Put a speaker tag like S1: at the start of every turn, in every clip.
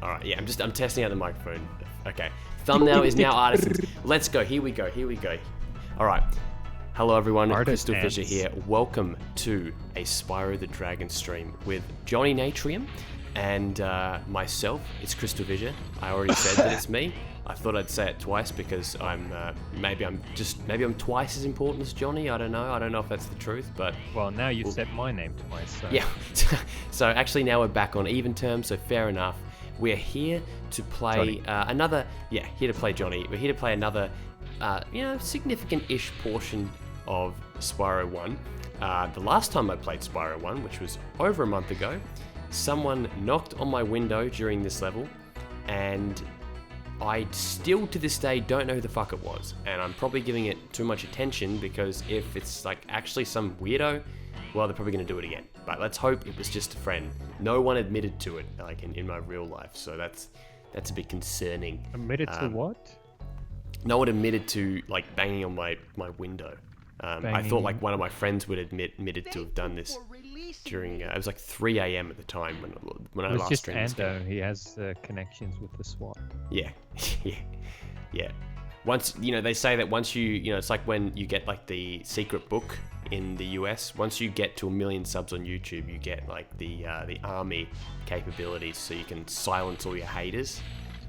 S1: All right, yeah, I'm testing out the microphone. Okay, thumbnail is now artisans. Let's go. Here we go. All right. Hello everyone, CrystalFissure here. Welcome to a Spyro the Dragon stream with Johnny Natrium and myself. It's CrystalFissure. I already said that it's me. I thought I'd say it twice because maybe I'm twice as important as Johnny. I don't know if that's the truth, but
S2: well, now you've said my name twice. So.
S1: Yeah. So actually now we're back on even terms. So fair enough. We're here to play here to play Johnny. We're here to play another, significant-ish portion of Spyro 1. The last time I played Spyro 1, which was over a month ago, someone knocked on my window during this level, and I still to this day don't know who the fuck it was, and I'm probably giving it too much attention because if it's like actually some weirdo, well, they're probably going to do it again. But let's hope it was just a friend. No one admitted to it, like in my real life, so that's a bit concerning.
S2: Admitted to what?
S1: No one admitted to like banging on my window. I thought like one of my friends would admitted to have done this during. It was like 3 a.m. at the time when I last streamed this game.
S2: Ando. He has connections with the SWAT.
S1: Yeah, yeah. Once they say that once you it's like when you get like the secret book in the US. Once you get to 1 million subs on YouTube, you get like the army capabilities, so you can silence all your haters.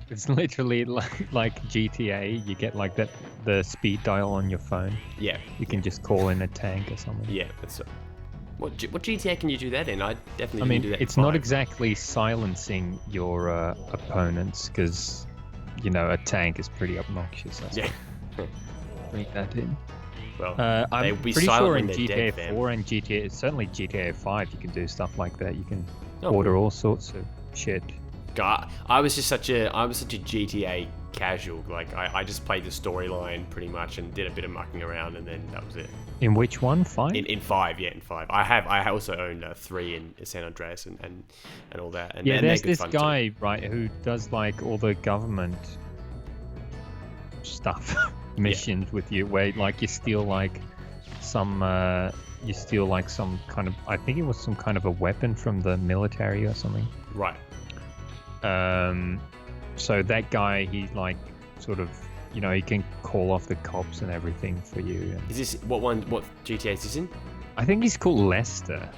S2: It's literally like GTA. You get like the speed dial on your phone.
S1: Yeah.
S2: You can just call in a tank or something.
S1: Yeah, that's what GTA can you do that in? I definitely can do that.
S2: It's not exactly silencing your opponents because a tank is pretty obnoxious.
S1: Yeah.
S2: Bring that in.
S1: Well,
S2: I'm pretty sure in GTA 4 and certainly GTA 5, you can do stuff like that. You can order all sorts of shit.
S1: God, I was such a GTA casual. Like I just played the storyline pretty much and did a bit of mucking around, and then that was it.
S2: In which one? 5?
S1: In 5, yeah, in 5. I also own 3 in San Andreas and all that. And
S2: there's this guy right who does like all the government stuff missions with you, where like you steal like some kind of, I think it was some kind of a weapon from the military or something.
S1: Right.
S2: So that guy, he like sort of, he can call off the cops and everything for you.
S1: Is this what GTA is this in?
S2: I think he's called Lester.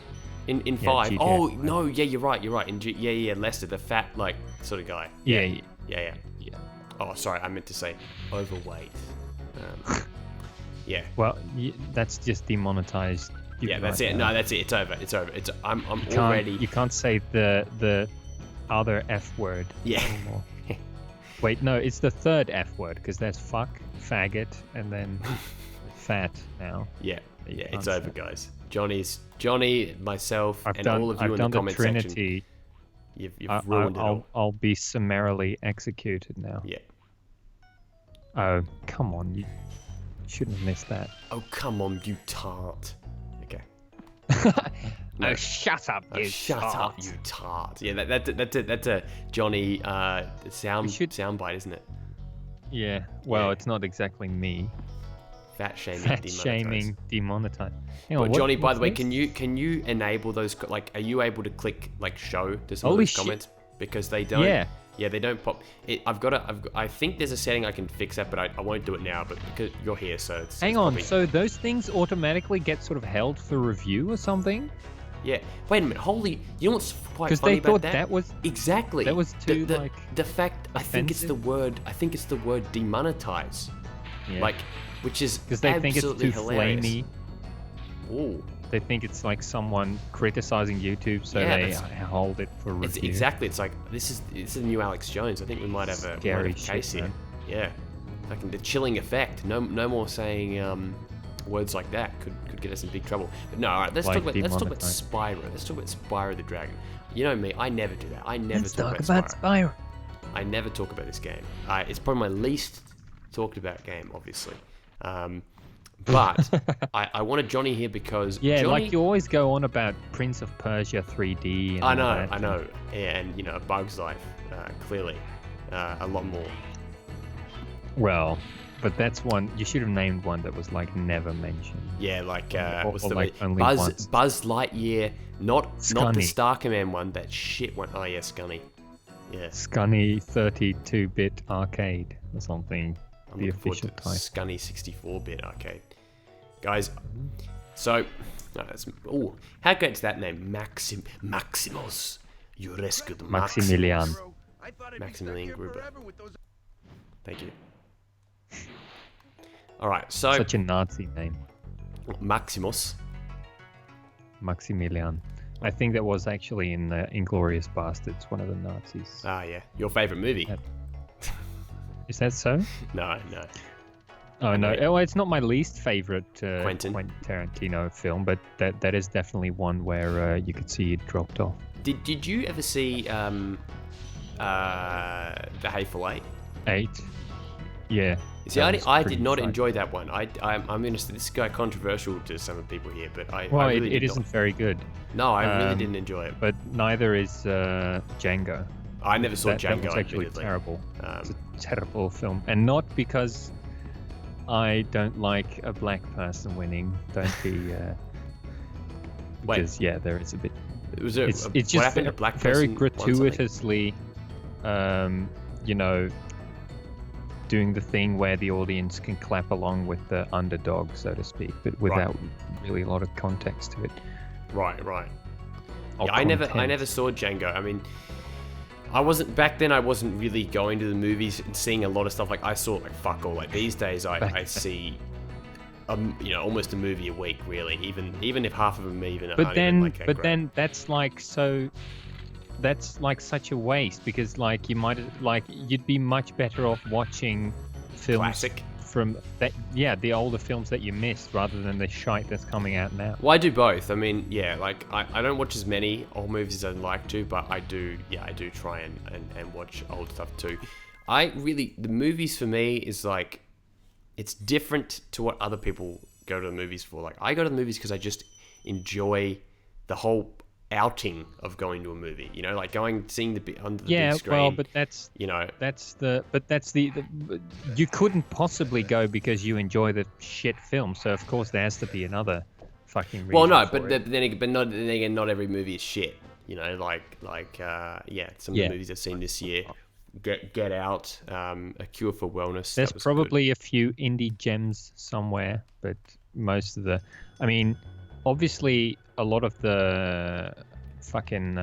S1: In 5. Oh no, yeah, you're right. In Lester, the fat like sort of guy.
S2: Yeah.
S1: Oh, sorry, I meant to say overweight. Yeah.
S2: Well, that's just demonetized.
S1: Yeah, that's it. No, that's it. It's over. I'm already.
S2: You can't say the other F word anymore. Wait, no, it's the third F word because there's fuck, faggot, and then fat now.
S1: Yeah, it's over, guys. Johnny, myself, all of you in the comment
S2: Trinity.
S1: Section. You've ruined it all.
S2: I'll be summarily executed now.
S1: Yeah.
S2: Oh, come on, you shouldn't have missed that.
S1: Oh, come on, you tart. Okay.
S2: No. Oh, shut up, you
S1: tart. Yeah, that's a Johnny soundbite, isn't it?
S2: Yeah. Well, it's not exactly me.
S1: Fat shaming demonetized.
S2: But
S1: Johnny, by the way, can you enable those? Like, are you able to click like show to some of those comments? Because they don't. Yeah, they don't pop. I think there's a setting I can fix that, but I won't do it now. But because you're here, so it's.
S2: Hang on. So those things automatically get sort of held for review or something?
S1: Yeah. Wait a minute. Holy. You know what's quite funny about that?
S2: Because they thought that was
S1: exactly.
S2: That was too like.
S1: The fact.
S2: Offensive?
S1: I think it's the word demonetize.
S2: Yeah.
S1: Like, which is
S2: because they think it's too
S1: hilarious.
S2: Flamey.
S1: Ooh.
S2: They think it's like someone criticizing YouTube, so they hold it for review.
S1: Exactly. It's like this is the new Alex Jones. I think we might have a case here. Yeah. Like the chilling effect. No more saying words like that could get us in big trouble. But no, all right. Let's talk about Spyro. Let's talk about Spyro the Dragon. You know me. I never do that. I never talk about Spyro. I never talk about this game. It's probably my least talked about game, obviously. But I wanted Johnny here because Johnny,
S2: like you always go on about Prince of Persia 3D. And
S1: I know, yeah, and A Bug's Life, clearly, a lot more.
S2: Well, but that's one you should have named one that was like never mentioned.
S1: Yeah, like what's the
S2: like only
S1: Buzz Lightyear, not the Star Command one, that shit one. Oh yeah, Scunny. Yeah.
S2: Scunny 32-bit arcade or something.
S1: I'm
S2: The
S1: looking forward
S2: official
S1: to
S2: type.
S1: Scunny 64-bit arcade. Guys, so... how great is that name? Maximus. You rescued
S2: Maximilian.
S1: Maximilian Gruber. Thank you. Alright, so...
S2: Such a Nazi name.
S1: Maximus.
S2: Maximilian. I think that was actually in Inglourious Bastards, one of the Nazis.
S1: Ah, yeah. Your favourite movie?
S2: Is that so?
S1: No.
S2: Oh, no. Oh, it's not my least favorite
S1: Quentin
S2: Tarantino film, but that is definitely one where you could see it dropped off.
S1: Did you ever see The Hateful Eight?
S2: 8? Yeah.
S1: See, I did not enjoy that one. I'm going to... This is controversial to some of the people here, but I really
S2: it isn't very good.
S1: No, I really didn't enjoy it.
S2: But neither is Django.
S1: I never saw Django.
S2: That was actually terrible. It's a terrible film. And not because I don't like a black person winning. Don't be... because, yeah, there is a bit... It's just
S1: a black
S2: very
S1: person
S2: gratuitously, doing the thing where the audience can clap along with the underdog, so to speak, but without really a lot of context to it.
S1: Right. Yeah, I never saw Django. I mean, I wasn't really going to the movies and seeing a lot of stuff. Like, I saw like fuck all. Like, these days I see almost a movie a week, really, even if half of them
S2: then that's like such a waste, because like you'd be much better off watching films
S1: classic
S2: from that, the older films that you missed, rather than the shite that's coming out now.
S1: Well, I do both. I mean, like I don't watch as many old movies as I'd like to, but I do try and watch old stuff too. The movies for me is like, it's different to what other people go to the movies for. Like, I go to the movies because I just enjoy the whole outing of going to a movie. Like seeing under the big screen.
S2: Well, but that's you couldn't possibly go because you enjoy the shit film. So of course there has to be another fucking reason.
S1: Well, no, but then again, not every movie is shit. Some of the movies I've seen this year. Get Out, A Cure for Wellness.
S2: There's probably a few indie gems somewhere, but most of obviously a lot of the fucking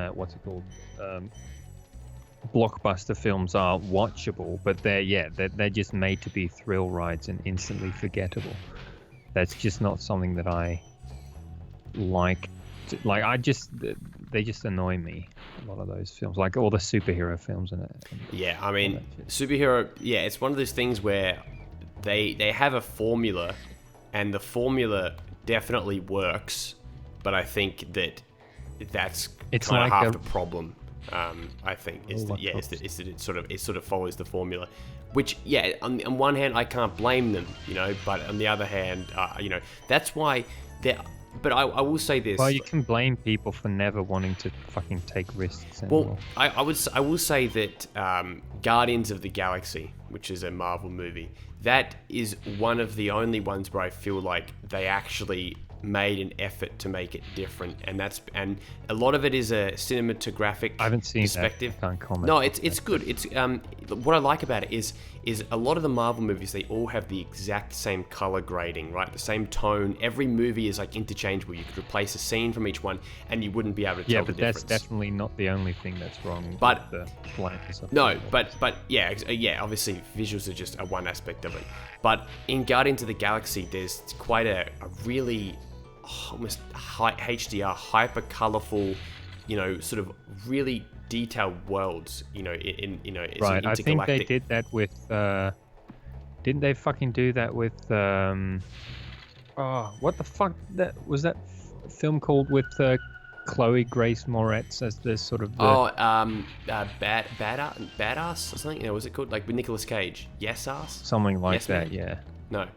S2: blockbuster films are watchable, but they're just made to be thrill rides and instantly forgettable. That's just not something that I like. They just annoy me, a lot of those films, like all the superhero films and
S1: I mean, superhero, it's one of those things where they have a formula, and the formula definitely works, but I think that's kind of half the problem. I think is that it sort of follows the formula, which on one hand I can't blame them, but on the other hand, that's why they're. But I will say this.
S2: Well, you can blame people for never wanting to fucking take risks anymore.
S1: Well, I will say that Guardians of the Galaxy, which is a Marvel movie, that is one of the only ones where I feel like they actually made an effort to make it different, and a lot of it is a cinematographic
S2: I haven't seen
S1: perspective.
S2: That. I can't comment.
S1: No, it's good. It's what I like about it is a lot of the Marvel movies, they all have the exact same color grading, right? The same tone. Every movie is like interchangeable. You could replace a scene from each one, and you wouldn't be able to tell the difference.
S2: That's definitely not the only thing that's wrong.
S1: But
S2: with the blankness of
S1: obviously visuals are just one aspect of it. But in Guardians of the Galaxy, there's quite a really almost HDR, hyper colorful, sort of really detailed worlds, it's
S2: right.
S1: an intergalactic...
S2: I think they did that with didn't they fucking do that with what the fuck was that film called with Chloe Grace Moretz as the sort of
S1: badass or something? Was it called, like, with Nicolas Cage? Yes ass?
S2: Something like
S1: yes,
S2: that,
S1: man?
S2: yeah.
S1: No.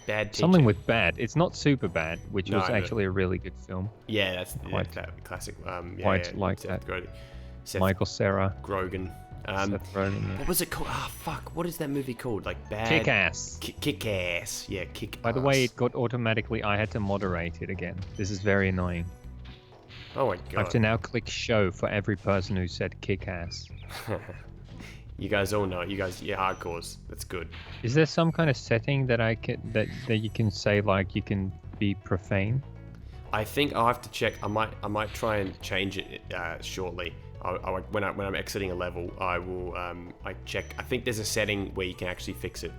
S1: Bad teacher.
S2: Something with bad. It's not super bad, which was actually a really good film.
S1: Yeah, that's that classic.
S2: Like that. Michael Cera.
S1: Grogan.
S2: Seth Rogen, yeah.
S1: What was it called? Fuck. What is that movie called? Like bad.
S2: Kick-Ass.
S1: Kick-Ass. Yeah, Kick-Ass.
S2: By the way, it got automatically. I had to moderate it again. This is very annoying.
S1: Oh my
S2: I have to
S1: god.
S2: now click show for every person who said kick ass.
S1: You guys all know it. You're hardcores. That's good.
S2: Is there some kind of setting that that you can say, like, you can be profane?
S1: I think I'll have to check. I might try and change it shortly. When I'm exiting a level, I will I check. I think there's a setting where you can actually fix it,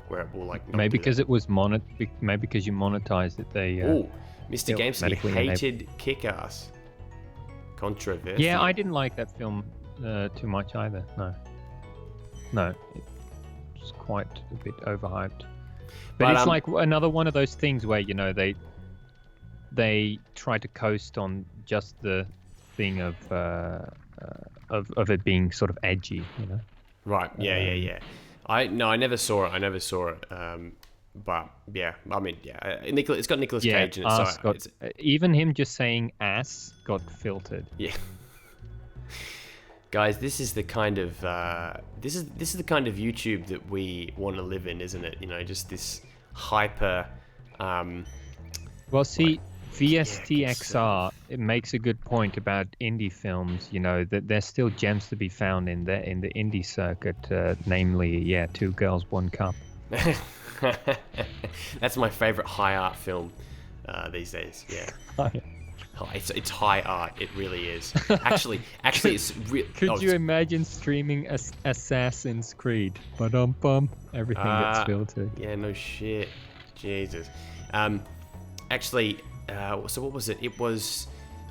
S1: where it will like. Not
S2: Maybe
S1: do
S2: because
S1: that.
S2: it was maybe because you monetized it, they.
S1: Ooh, Mr.
S2: it'll
S1: Gamesky
S2: automatically
S1: hated Kick-Ass. Controversial.
S2: Yeah, I didn't like that film too much either. No, it's quite a bit overhyped. But it's like another one of those things where, you know, they try to coast on just the thing of it being sort of edgy, you know.
S1: Right. Yeah. I never saw it. But yeah, I mean, yeah, it's got Nicolas Cage in it, so
S2: even him just saying ass got filtered.
S1: Yeah. Guys, this is the kind of this is the kind of YouTube that we want to live in, isn't it? You know, just this hyper.
S2: Well, see, VSTXR, it makes a good point about indie films. You know that there's still gems to be found in the indie circuit. Namely, Two Girls, One Cup.
S1: That's my favorite high art film these days. Yeah.
S2: Oh, yeah.
S1: Oh, it's high art. It really is. Actually, it's real.
S2: Could you imagine streaming Assassin's Creed? Ba-dum-bum. Everything gets filtered.
S1: Yeah, no shit. Jesus. Actually, so what was it? It was.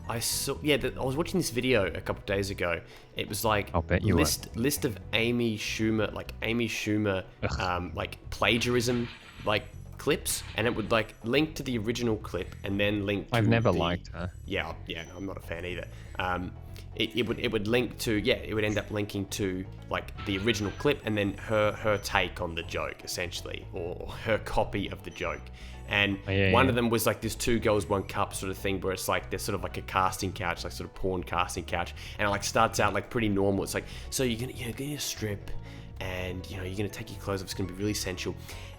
S1: I saw. Yeah, I was watching this video a couple of days ago. It was like
S2: I'll bet you
S1: list of Amy Schumer, like plagiarism, like clips, and it would like link to the original clip and then link to
S2: I've never liked her.
S1: Yeah, no, I'm not a fan either. It would link to it would end up linking to like the original clip and then her take on the joke essentially, or her copy of the joke. And one of them was like this Two Girls, One Cup sort of thing, where it's like there's sort of like a casting couch, like sort of porn casting couch, and it like starts out like pretty normal. It's like, so you're gonna strip, and you're gonna take your clothes off. It's gonna be really sensual,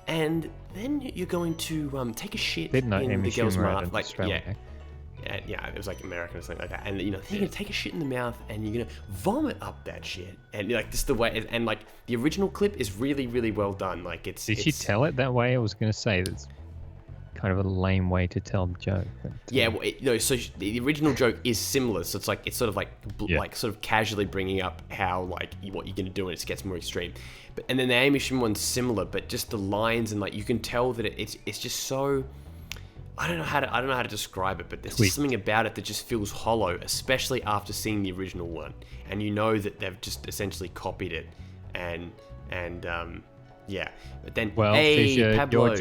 S1: and then you're going to take a shit in the girl's mouth. Like yeah, it was like American or something like that. And you're gonna take a shit in the mouth, and you're gonna vomit up that shit, and like this is the way. And like the original clip is really, really well done. Like it's.
S2: Did she tell it that way? I was gonna say that's kind of a lame way to tell the joke. But,
S1: yeah, well, so the original joke is similar. So it's sort of like sort of casually bringing up how like what you're gonna do, and it gets more extreme. And then the Amy Schumer one's similar, but just the lines and like you can tell that it's just so. I don't know how to describe it, but there's just something about it that just feels hollow, especially after seeing the original one, and you know that they've just essentially copied it, and yeah. But then,
S2: Fissure,
S1: Pablo,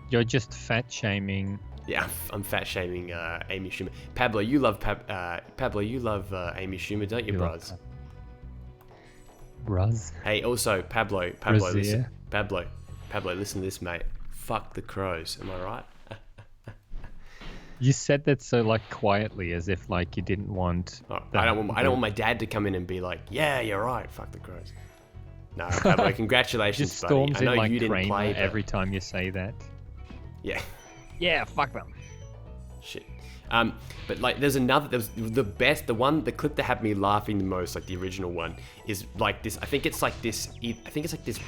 S2: you're just fat shaming.
S1: Yeah, I'm fat shaming Amy Schumer. Pablo, you love Amy Schumer, don't you, bros?
S2: Bros.
S1: Hey, also Pablo, listen, Pablo, listen to this, mate. Fuck the crows. Am I right?
S2: You said that so like quietly, as if like you didn't want.
S1: I don't want my dad to come in and be like, "Yeah, you're right. Fuck the crows." No, Pablo, congratulations,
S2: just
S1: buddy.
S2: storms
S1: I know
S2: in like
S1: you didn't
S2: Kramer
S1: play
S2: every time you say that.
S1: Yeah.
S2: Yeah, fuck them.
S1: Shit. But like, there was the clip that had me laughing the most, like the original one, is like this. I think it's like this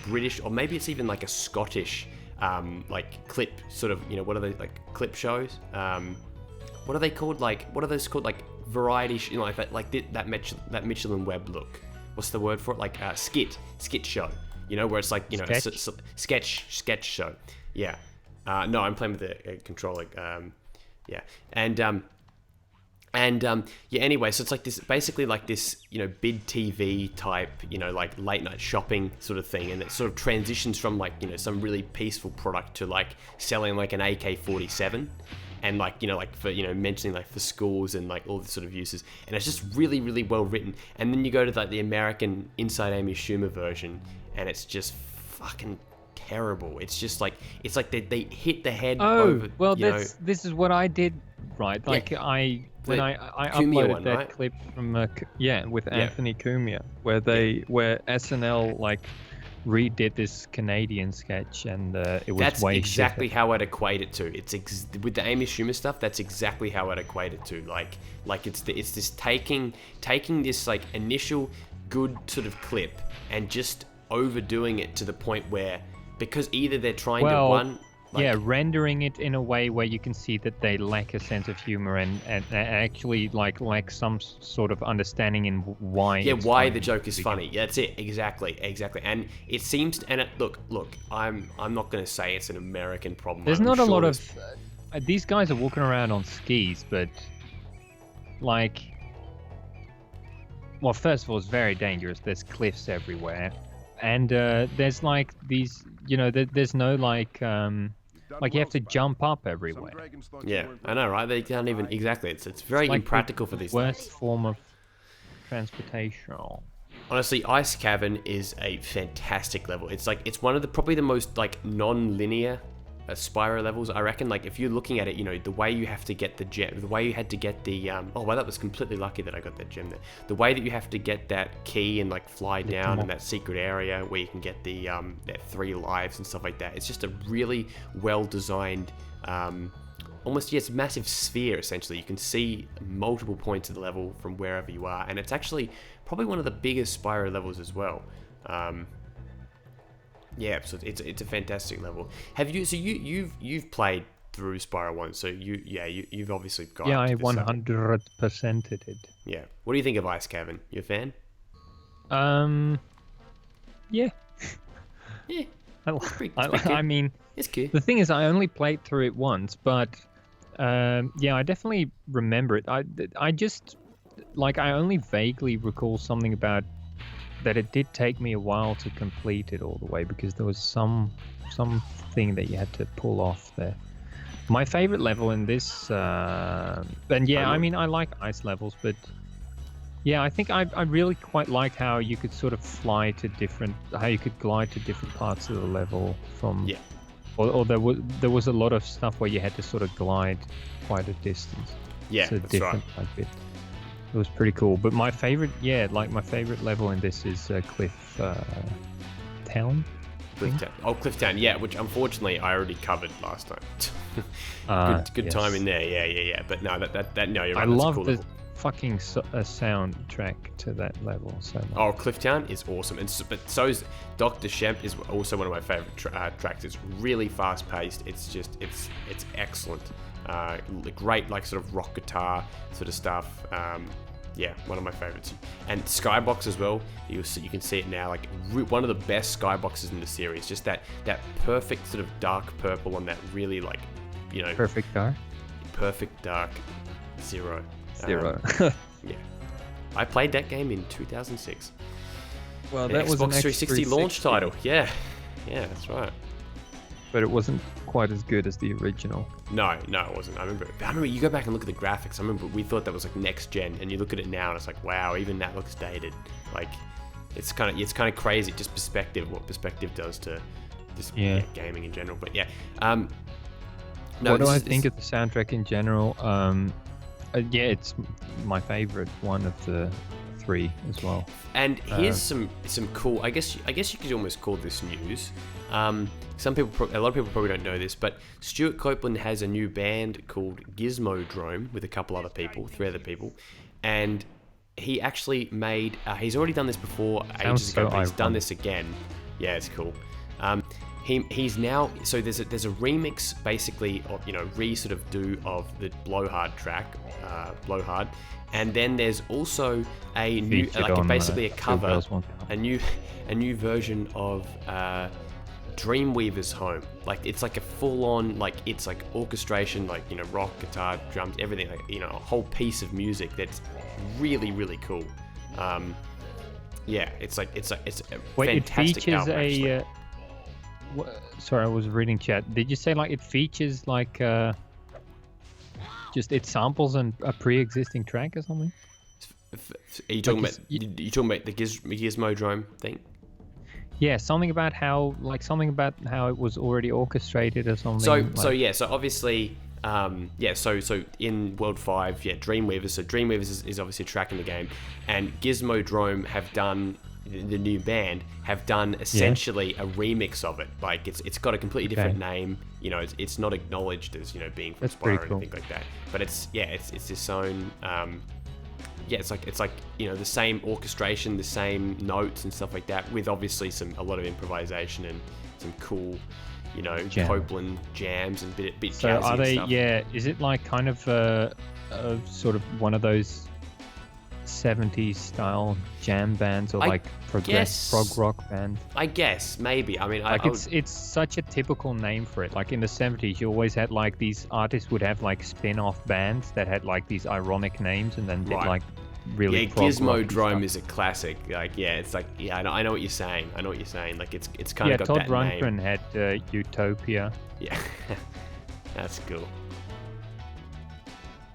S1: British, or maybe it's even like a Scottish, like clip sort of. What are they, like clip shows? What are they called? Like, what are those called? Like variety, like that Michelin Web look. What's the word for it? Like skit show. Where it's like sketch show. Yeah. No, I'm playing with the controller. Yeah, yeah. Anyway, so it's like this, basically like this, bid TV type, like late night shopping sort of thing, and it sort of transitions from like some really peaceful product to like selling like an AK-47, and like like for mentioning like for schools and like all the sort of uses, and it's just really, really well written. And then you go to like the American Inside Amy Schumer version, and it's just fucking terrible. It's just like they hit the head over.
S2: Well, this is what I did, right? Like I uploaded one, that clip from with Anthony Cumia, where SNL like redid this Canadian sketch, and it was
S1: That's
S2: way
S1: exactly
S2: shitter.
S1: how I'd equate it to. It's with the Amy Schumer stuff. That's exactly how I'd equate it to. Like it's this taking this like initial good sort of clip and just overdoing it to the point where, because either they're trying to
S2: rendering it in a way where you can see that they lack a sense of humor and actually lack some sort of understanding in why.
S1: Yeah,
S2: it's
S1: why
S2: funny.
S1: the joke is funny. Yeah, that's it. Exactly. And it seems. Look. I'm not going to say it's an American problem.
S2: There's
S1: I'm
S2: not a
S1: sure
S2: lot of these guys are walking around on skis, but like, well, first of all, it's very dangerous. There's cliffs everywhere, and there's like these, there's no like you have to jump up everywhere.
S1: Yeah, I know, right? They can't even exactly. It's very
S2: like
S1: impractical for these
S2: worst
S1: things.
S2: form of transportation.
S1: Honestly, Ice Cavern is a fantastic level. It's one of the probably the most like non-linear Spyro levels, I reckon. Like if you're looking at it, the way you have to get the gem, the way you had to get the oh well, that was completely lucky that I got that gem there. The way that you have to get that key and like fly down in that secret area where you can get the that 3 lives and stuff like that. It's just a really well designed almost, yes, massive sphere essentially. You can see multiple points of the level from wherever you are, and it's actually probably one of the biggest Spyro levels as well. Yeah, so it's a fantastic level. Have you? So you've played through Spyro 1, so you've obviously got.
S2: Yeah, I 100%ed it.
S1: Yeah. What do you think of Ice Cavern? You a fan?
S2: Yeah.
S1: Yeah.
S2: I mean,
S1: it's good.
S2: The thing is, I only played through it once, but I definitely remember it. I just I only vaguely recall something about that. It did take me a while to complete it all the way because there was something that you had to pull off there. My favorite level in this, and yeah, I mean, I like ice levels, but yeah, I think I really quite liked how you could sort of how you could glide to different parts of the level from. Yeah. Or there was a lot of stuff where you had to sort of glide quite a distance.
S1: Yeah,
S2: so
S1: that's
S2: different
S1: right.
S2: Bit. It was pretty cool. But my favorite, my favorite level in this is Cliff Town.
S1: Cliff Town, yeah, which unfortunately I already covered last time. Good time in there, yeah. But no, that no, you're right.
S2: I
S1: that's
S2: love
S1: a cool
S2: the
S1: level.
S2: fucking soundtrack to that level so much.
S1: Oh, Cliff Town is awesome, but so is Dr. Shemp is also one of my favorite tracks. It's really fast paced. It's excellent. Great sort of rock guitar sort of stuff. Yeah, one of my favorites. And Skybox as well. You can see it now. One of the best skyboxes in the series. Just that perfect sort of dark purple on that really
S2: perfect dark.
S1: Perfect dark zero.
S2: Yeah.
S1: I played that game in 2006.
S2: Well, that was
S1: Xbox
S2: an
S1: 360 launch title. Yeah, that's right.
S2: But it wasn't quite as good as the original.
S1: No, it wasn't. I remember you go back and look at the graphics. I remember we thought that was next gen, and you look at it now and it's wow, even that looks dated. It's kind of crazy, just perspective, what perspective does to just gaming in general. But yeah,
S2: what do I think of the soundtrack in general? It's my favorite one of the 3 as well.
S1: And here's some cool. I guess you could almost call this news. A lot of people probably don't know this, but Stuart Copeland has a new band called Gizmodrome with a couple other people, 3 other people, and he actually made. He's already done this before ages ago, but he's done this again. Yeah, it's cool. He's now, so there's a remix basically of sort of do of the Blowhard track, Blowhard, and then there's also a new basically a cover, a new version of Dreamweaver's Home. It's a full on it's orchestration, rock, guitar, drums, everything, a whole piece of music that's really really cool. It's a fantastic album.
S2: It features sorry, I was reading chat. Did you say it features just it samples a pre-existing track or something?
S1: Are you talking about the Gizmodrome thing?
S2: Yeah, something about how it was already orchestrated or something.
S1: So obviously, so in World 5, Dreamweavers. So Dreamweavers is obviously a track in the game, and Gizmodrome have done the new band, have done essentially a remix of it. Like it's got a completely different name. You know, it's not acknowledged as, you know, being from Spyro or anything like that. But it's its own. It's like you know, the same orchestration, the same notes and stuff like that, with obviously a lot of improvisation and some cool, you know, Copeland jams and bit
S2: so
S1: jazzy
S2: are they?
S1: stuff.
S2: Yeah, is it like kind of sort of one of those 70s style jam bands, or like prog rock band?
S1: I guess maybe. I mean,
S2: it's such a typical name for it. Like in the 70s, you always had like these artists would have like spin-off bands that had like these ironic names, and then did like really prog
S1: Gizmodrome is a classic. Like it's like I know what you're saying. Like it's kind of got
S2: Todd
S1: that
S2: Rundgren
S1: name.
S2: had Utopia.
S1: Yeah, that's cool.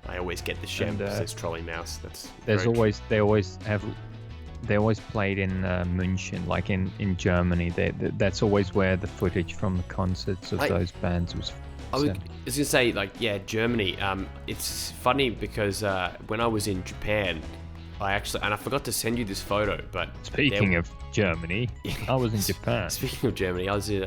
S1: I always get the Shem says Trolley Mouse. They always played in München, like in Germany. That's always where the footage from the concerts of those bands was. I was gonna say, like, Germany. It's funny because when I was in Japan, I forgot to send you this photo. But
S2: speaking of Germany, I was in Japan.
S1: Speaking of Germany, I was in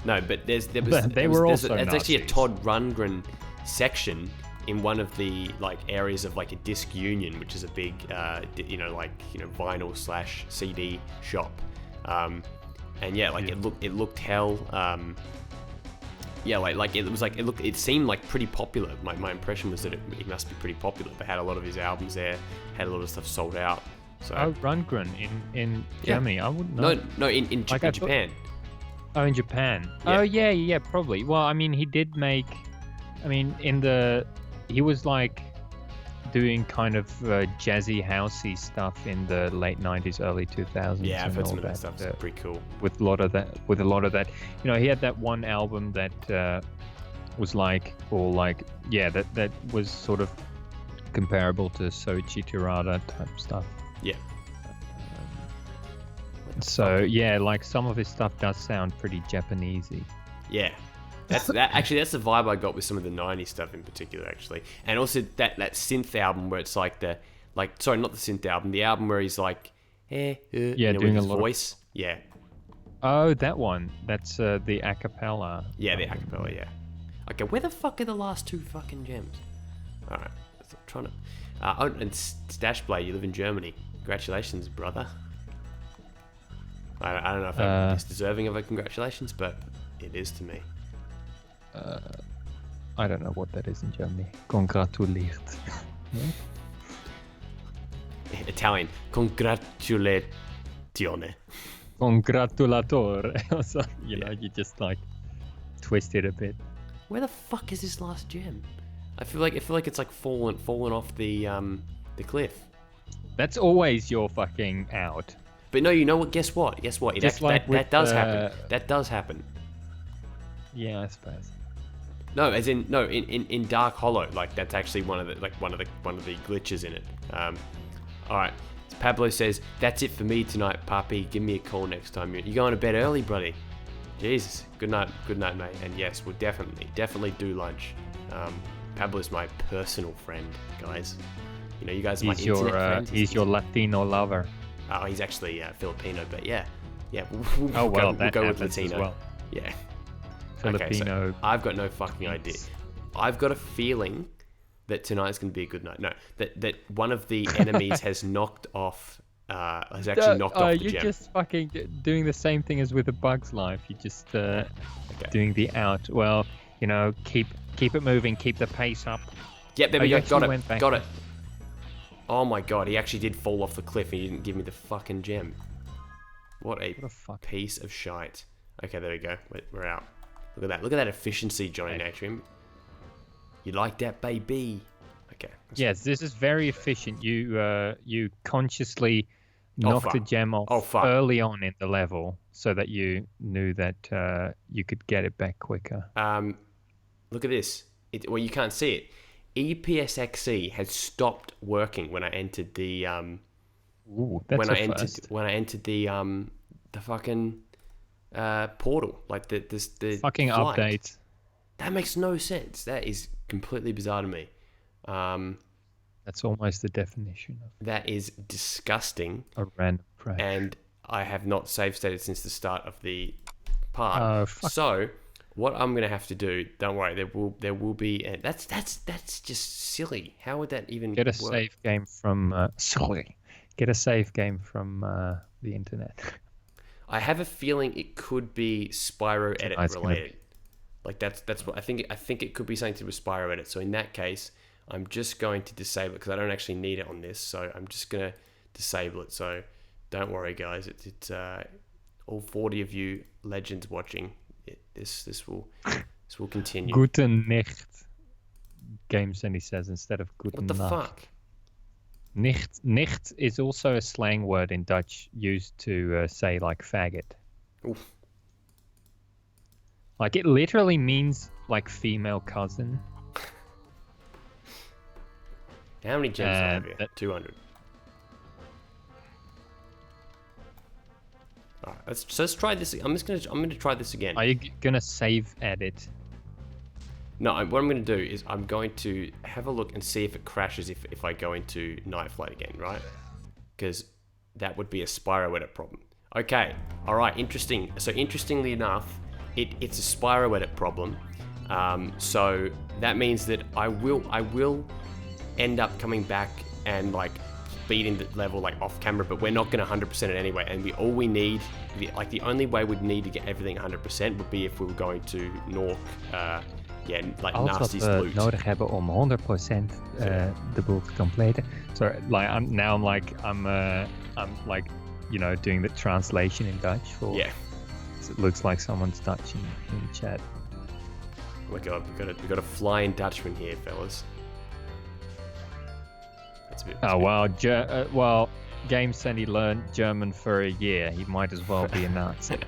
S1: no, but there's actually a Todd Rundgren section in one of the like areas of like a Disc Union, which is a big vinyl / CD shop, and it looked hell. It seemed like pretty popular. My impression was that it must be pretty popular. They had a lot of his albums there, had a lot of stuff sold out. So
S2: Rundgren in Germany, I wouldn't know.
S1: No, in Japan.
S2: Oh, in Japan.
S1: Yeah.
S2: Oh yeah, probably. Well, I mean, he did make. I mean, he was like doing kind of jazzy, housey stuff in the late 90s, early 2000s.
S1: Yeah, I've heard some of that stuff. It's pretty cool.
S2: With a lot of that, you know, he had that one album that was like, that was sort of comparable to Soichi Terada type stuff.
S1: Yeah.
S2: Like some of his stuff does sound pretty Japanesey.
S1: Yeah. That's the vibe I got with some of the 90s stuff in particular, actually. And also that synth album where it's like not the synth album, the album where he's like, doing with his voice. Yeah.
S2: Oh, that one. That's the a cappella.
S1: Yeah, the a cappella, yeah. Okay, where the fuck are the last two fucking gems? Alright, I'm trying to... and Stashblade, you live in Germany. Congratulations, brother. I don't know if I'm deserving of a congratulations, but it is to me.
S2: I don't know what that is in Germany. Congratuliert.
S1: Italian. Congratulatione.
S2: Congratulatore. So, you just like twist it a bit.
S1: Where the fuck is this last gem? I feel like it's like fallen off the cliff.
S2: That's always your fucking out.
S1: But no, you know what? Guess what? That does happen. That does happen.
S2: Yeah, I suppose.
S1: No, as in in Dark Hollow, like that's actually one of the glitches in it. All right. So Pablo says that's it for me tonight, Papi. Give me a call next time. You going to bed early, buddy? Jesus. Good night, mate. And yes, we'll definitely do lunch. Pablo's my personal friend, guys. You know, you guys are my internet friends.
S2: He's your Latino lover.
S1: Oh, he's actually Filipino, but yeah.
S2: We'll go
S1: with Latino.
S2: As well.
S1: Yeah.
S2: Filipino.
S1: Okay, so I've got no fucking idea. I've got a feeling that tonight's going to be a good night. No, that one of the enemies has knocked off. Has actually knocked off the gem.
S2: You're just fucking doing the same thing as with A Bug's Life. You're just doing the out. Well, you know, keep it moving, keep the pace up.
S1: Yep, there we go. Got it. Oh my god, he actually did fall off the cliff and he didn't give me the fucking gem. What a piece of shite. Okay, there we go. We're out. Look at that efficiency, Johnny Natrium. You like that, baby? Okay.
S2: Yes, this is very efficient. You consciously knocked the gem off early on in the level so that you knew that you could get it back quicker.
S1: Look at this. Well, you can't see it. EPSXE has stopped working when I entered the when I entered the fucking portal, like the
S2: fucking
S1: flight.
S2: update.
S1: That makes no sense. That is completely bizarre to me.
S2: That's almost the definition of
S1: that is disgusting.
S2: A random crash.
S1: and I have not save stated since the start of the part.
S2: Oh, fuck.
S1: So what I'm gonna have to do? Don't worry, there will be. And that's just silly. How would that even
S2: Get a
S1: work?
S2: save game from Get a save game from the internet.
S1: I have a feeling it could be Spyro Edit
S2: It's gonna
S1: related. Like that's what I think. I think it could be something to do with Spyro Edit. So in that case, I'm just going to disable it because I don't actually need it on this. So I'm just gonna disable it. So don't worry, guys. It's all 40 of you legends watching. This will continue.
S2: Guten Nacht. Game Sandy says instead of Guten
S1: What the
S2: Nacht.
S1: fuck?
S2: Nicht is also a slang word in Dutch used to say like faggot.
S1: Oof.
S2: Like it literally means like female cousin.
S1: How many gems do I have here?
S2: that-
S1: 200. Alright, let's try this. I'm gonna try this again.
S2: Are you gonna save edit?
S1: No, what I'm going to do is I'm going to have a look and see if it crashes if I go into Night Flight again, right? Because that would be a Spyro Edit problem. Okay, all right, interesting. So interestingly enough, it's a Spyro Edit problem. So that means that I will end up coming back and like beating the level like off camera, but we're not going to 100% it anyway. And the only way we'd need to get everything 100% would be if we were going to Nork. Yeah, like
S2: Als
S1: Nasty's
S2: wat we
S1: loot.
S2: nodig hebben om 100% de boel te completen. So like I'm like doing the translation in Dutch for.
S1: Yeah.
S2: So it looks like someone's Dutch in the chat.
S1: Oh my god, we got a flying Dutchman here, fellas. That's a bit.
S2: Oh wow, well, Game Sandy learned German for a year. He might as well be a Nazi.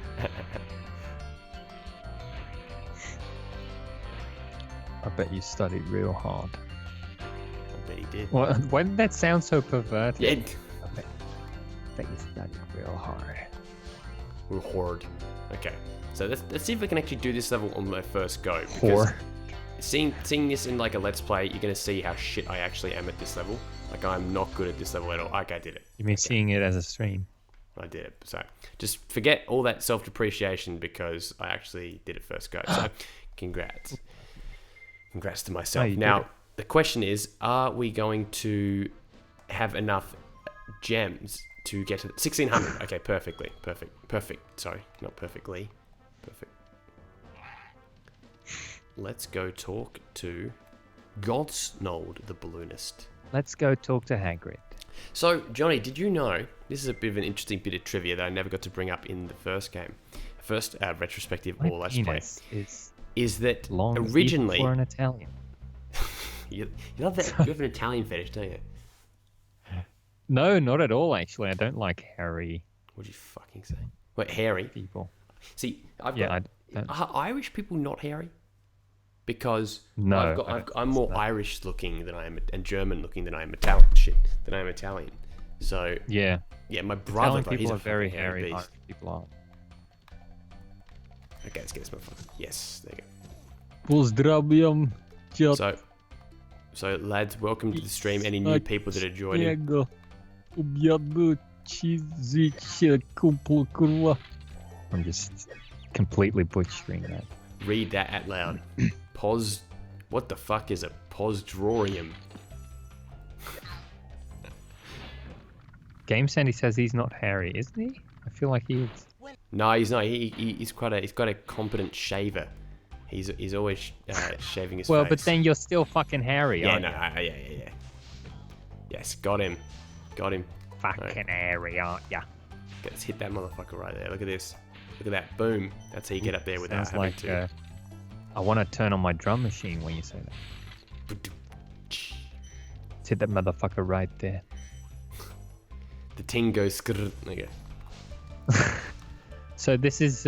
S2: I bet you studied real hard.
S1: I bet he did.
S2: Well, why did that sound so perverted?
S1: Yeah,
S2: I bet you studied real hard.
S1: we're horde. Okay, so let's see if we can actually do this level on my first go. Because
S2: Whore.
S1: seeing this in like a let's play, you're gonna see how shit I actually am at this level. Like I'm not good at this level at all. Okay, I did it.
S2: You mean seeing it as a stream?
S1: I did it. So just forget all that self-depreciation because I actually did it first go. So congrats. Congrats to myself.
S2: Oh, you did
S1: Now,
S2: it.
S1: the question is, are we going to have enough gems to get to 1600? Okay, perfect. Sorry, not perfectly. Perfect. Let's go talk to Godsnold the Balloonist.
S2: Let's go talk to Hagrid.
S1: So, Johnny, did you know, this is a bit of an interesting bit of trivia that I never got to bring up in the first game, first retrospective
S2: My
S1: or let's play,
S2: penis
S1: is that
S2: long
S1: originally...
S2: even for an Italian.
S1: you love that, you have an Italian fetish, don't you?
S2: No, not at all. Actually, I don't like hairy
S1: What'd you fucking say? Wait, hairy?
S2: people.
S1: See, I've
S2: Yeah,
S1: got...
S2: I don't.
S1: Are Irish people not hairy? Because
S2: No,
S1: I'm
S2: I don't
S1: more
S2: think so.
S1: Irish looking than I am, and German looking than I am Italian. So,
S2: Yeah,
S1: yeah, my brother,
S2: Italian
S1: bro, he's
S2: people
S1: a
S2: are very
S1: fucking
S2: hairy.
S1: beast.
S2: Irish people aren't.
S1: Okay, let's get this motherfucker. Yes, there you
S2: Pozdrawiam,
S1: go. So lads, welcome to the stream. Any new people that are joining?
S2: I'm just completely butchering that.
S1: Read that out loud. What the fuck is a posdrorium?
S2: Game Sandy says he's not hairy, isn't he? I feel like he is.
S1: No, he's not. He's quite a competent shaver. He's always shaving his
S2: Well,
S1: face.
S2: but then you're still fucking hairy,
S1: yeah,
S2: aren't
S1: no,
S2: you?
S1: yeah. Yes, got him.
S2: Fucking hairy, aren't ya?
S1: Okay, let's hit that motherfucker right there. Look at this. Look at that. Boom. That's how you get up there without
S2: Sounds
S1: having
S2: like
S1: to.
S2: I want to turn on my drum machine when you say that. Let's hit that motherfucker right there.
S1: The ting goes. Okay.
S2: So this is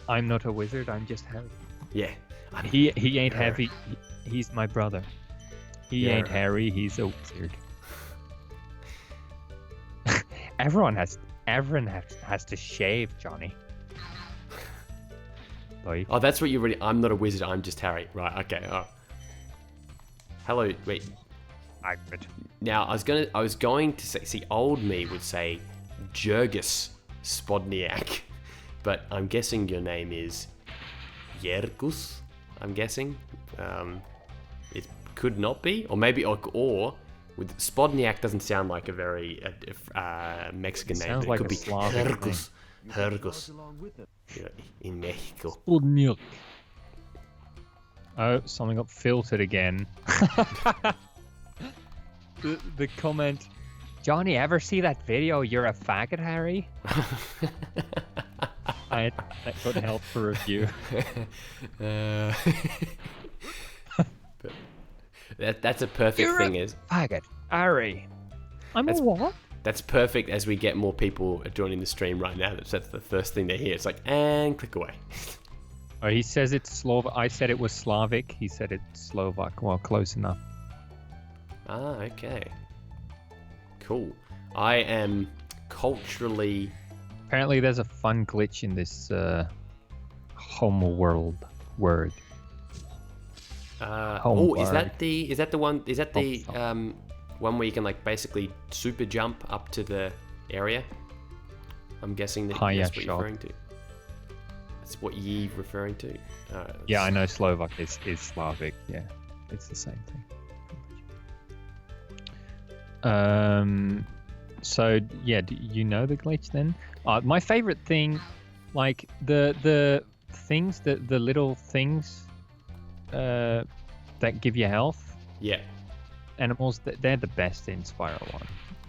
S2: I'm not a wizard. I'm just Harry.
S1: Yeah.
S2: He ain't
S1: Yeah.
S2: heavy. He's my brother. He
S1: Yeah.
S2: ain't Harry. He's a wizard. Everyone has to shave, Johnny. Like,
S1: Oh, that's what you really. I'm not a wizard. I'm just Harry. Right. Okay. Oh. Hello. Wait.
S2: Hagrid.
S1: Now I was going to say. See, old me would say Jurgis Spodniak, but I'm guessing your name is Yerkus. I'm guessing. It could not be, or maybe, or with Spodniak doesn't sound like a very Mexican name.
S2: Sounds
S1: But
S2: like
S1: it could
S2: a
S1: be
S2: Slavic name.
S1: Hergus, in Mexico.
S2: Spodniak. Oh, something got filtered again. the comment, Johnny, ever see that video, You're a Faggot, Harry? That got help for review.
S1: That's a perfect
S2: You're
S1: thing.
S2: a faggot, Harry. I'm a what?
S1: That's perfect as we get more people joining the stream right now. That's the first thing they hear. It's like, and click away.
S2: Oh, he says it's Slovak. I said it was Slavic. He said it's Slovak. Well, close enough.
S1: Ah, okay. Cool. I am culturally...
S2: Apparently there's a fun glitch in this homeworld word.
S1: Is that the one one where you can like basically super jump up to the area? I'm guessing that's what you're referring to. That's what you're referring to.
S2: Yeah, I know Slovak is Slavic. Yeah, it's the same thing. So yeah, do you know the glitch then? My favorite thing, like the things, the little things that give you health.
S1: Yeah.
S2: Animals, they're the best in Spyro 1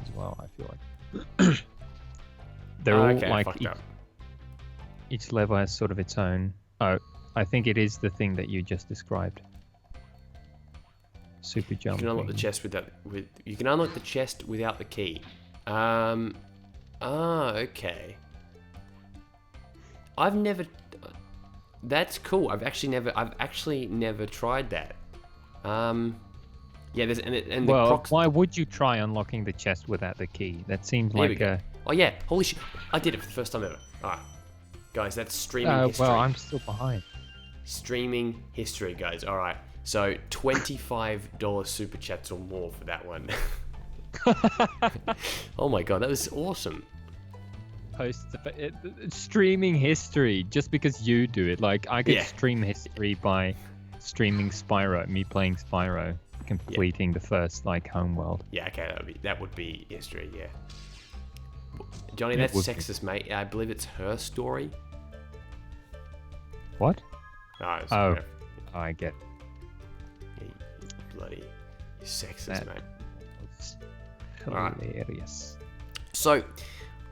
S2: as well, I feel like. They're all like each level has sort of its own. Oh, I think it is the thing that you just described. Super jump.
S1: You can unlock the chest you can unlock the chest without the key. Okay. I've never. That's cool. I've actually never tried that. Yeah,
S2: why would you try unlocking the chest without the key? That seems like a...
S1: Oh yeah, holy shit. I did it for the first time ever. Alright. Guys, that's streaming history.
S2: Well, I'm still behind.
S1: Streaming history, guys. Alright. So, $25 super chats or more for that one. Oh my god, that was awesome.
S2: Streaming history, just because you do it. Like, I could stream history by streaming Spyro, me playing Spyro, completing the first like homeworld.
S1: Yeah, okay, that would be history. Yeah, Johnny, that's sexist, mate. I believe it's her story.
S2: What?
S1: Oh,
S2: I get.
S1: Yeah, you bloody sexist, mate.
S2: Hilarious.
S1: So,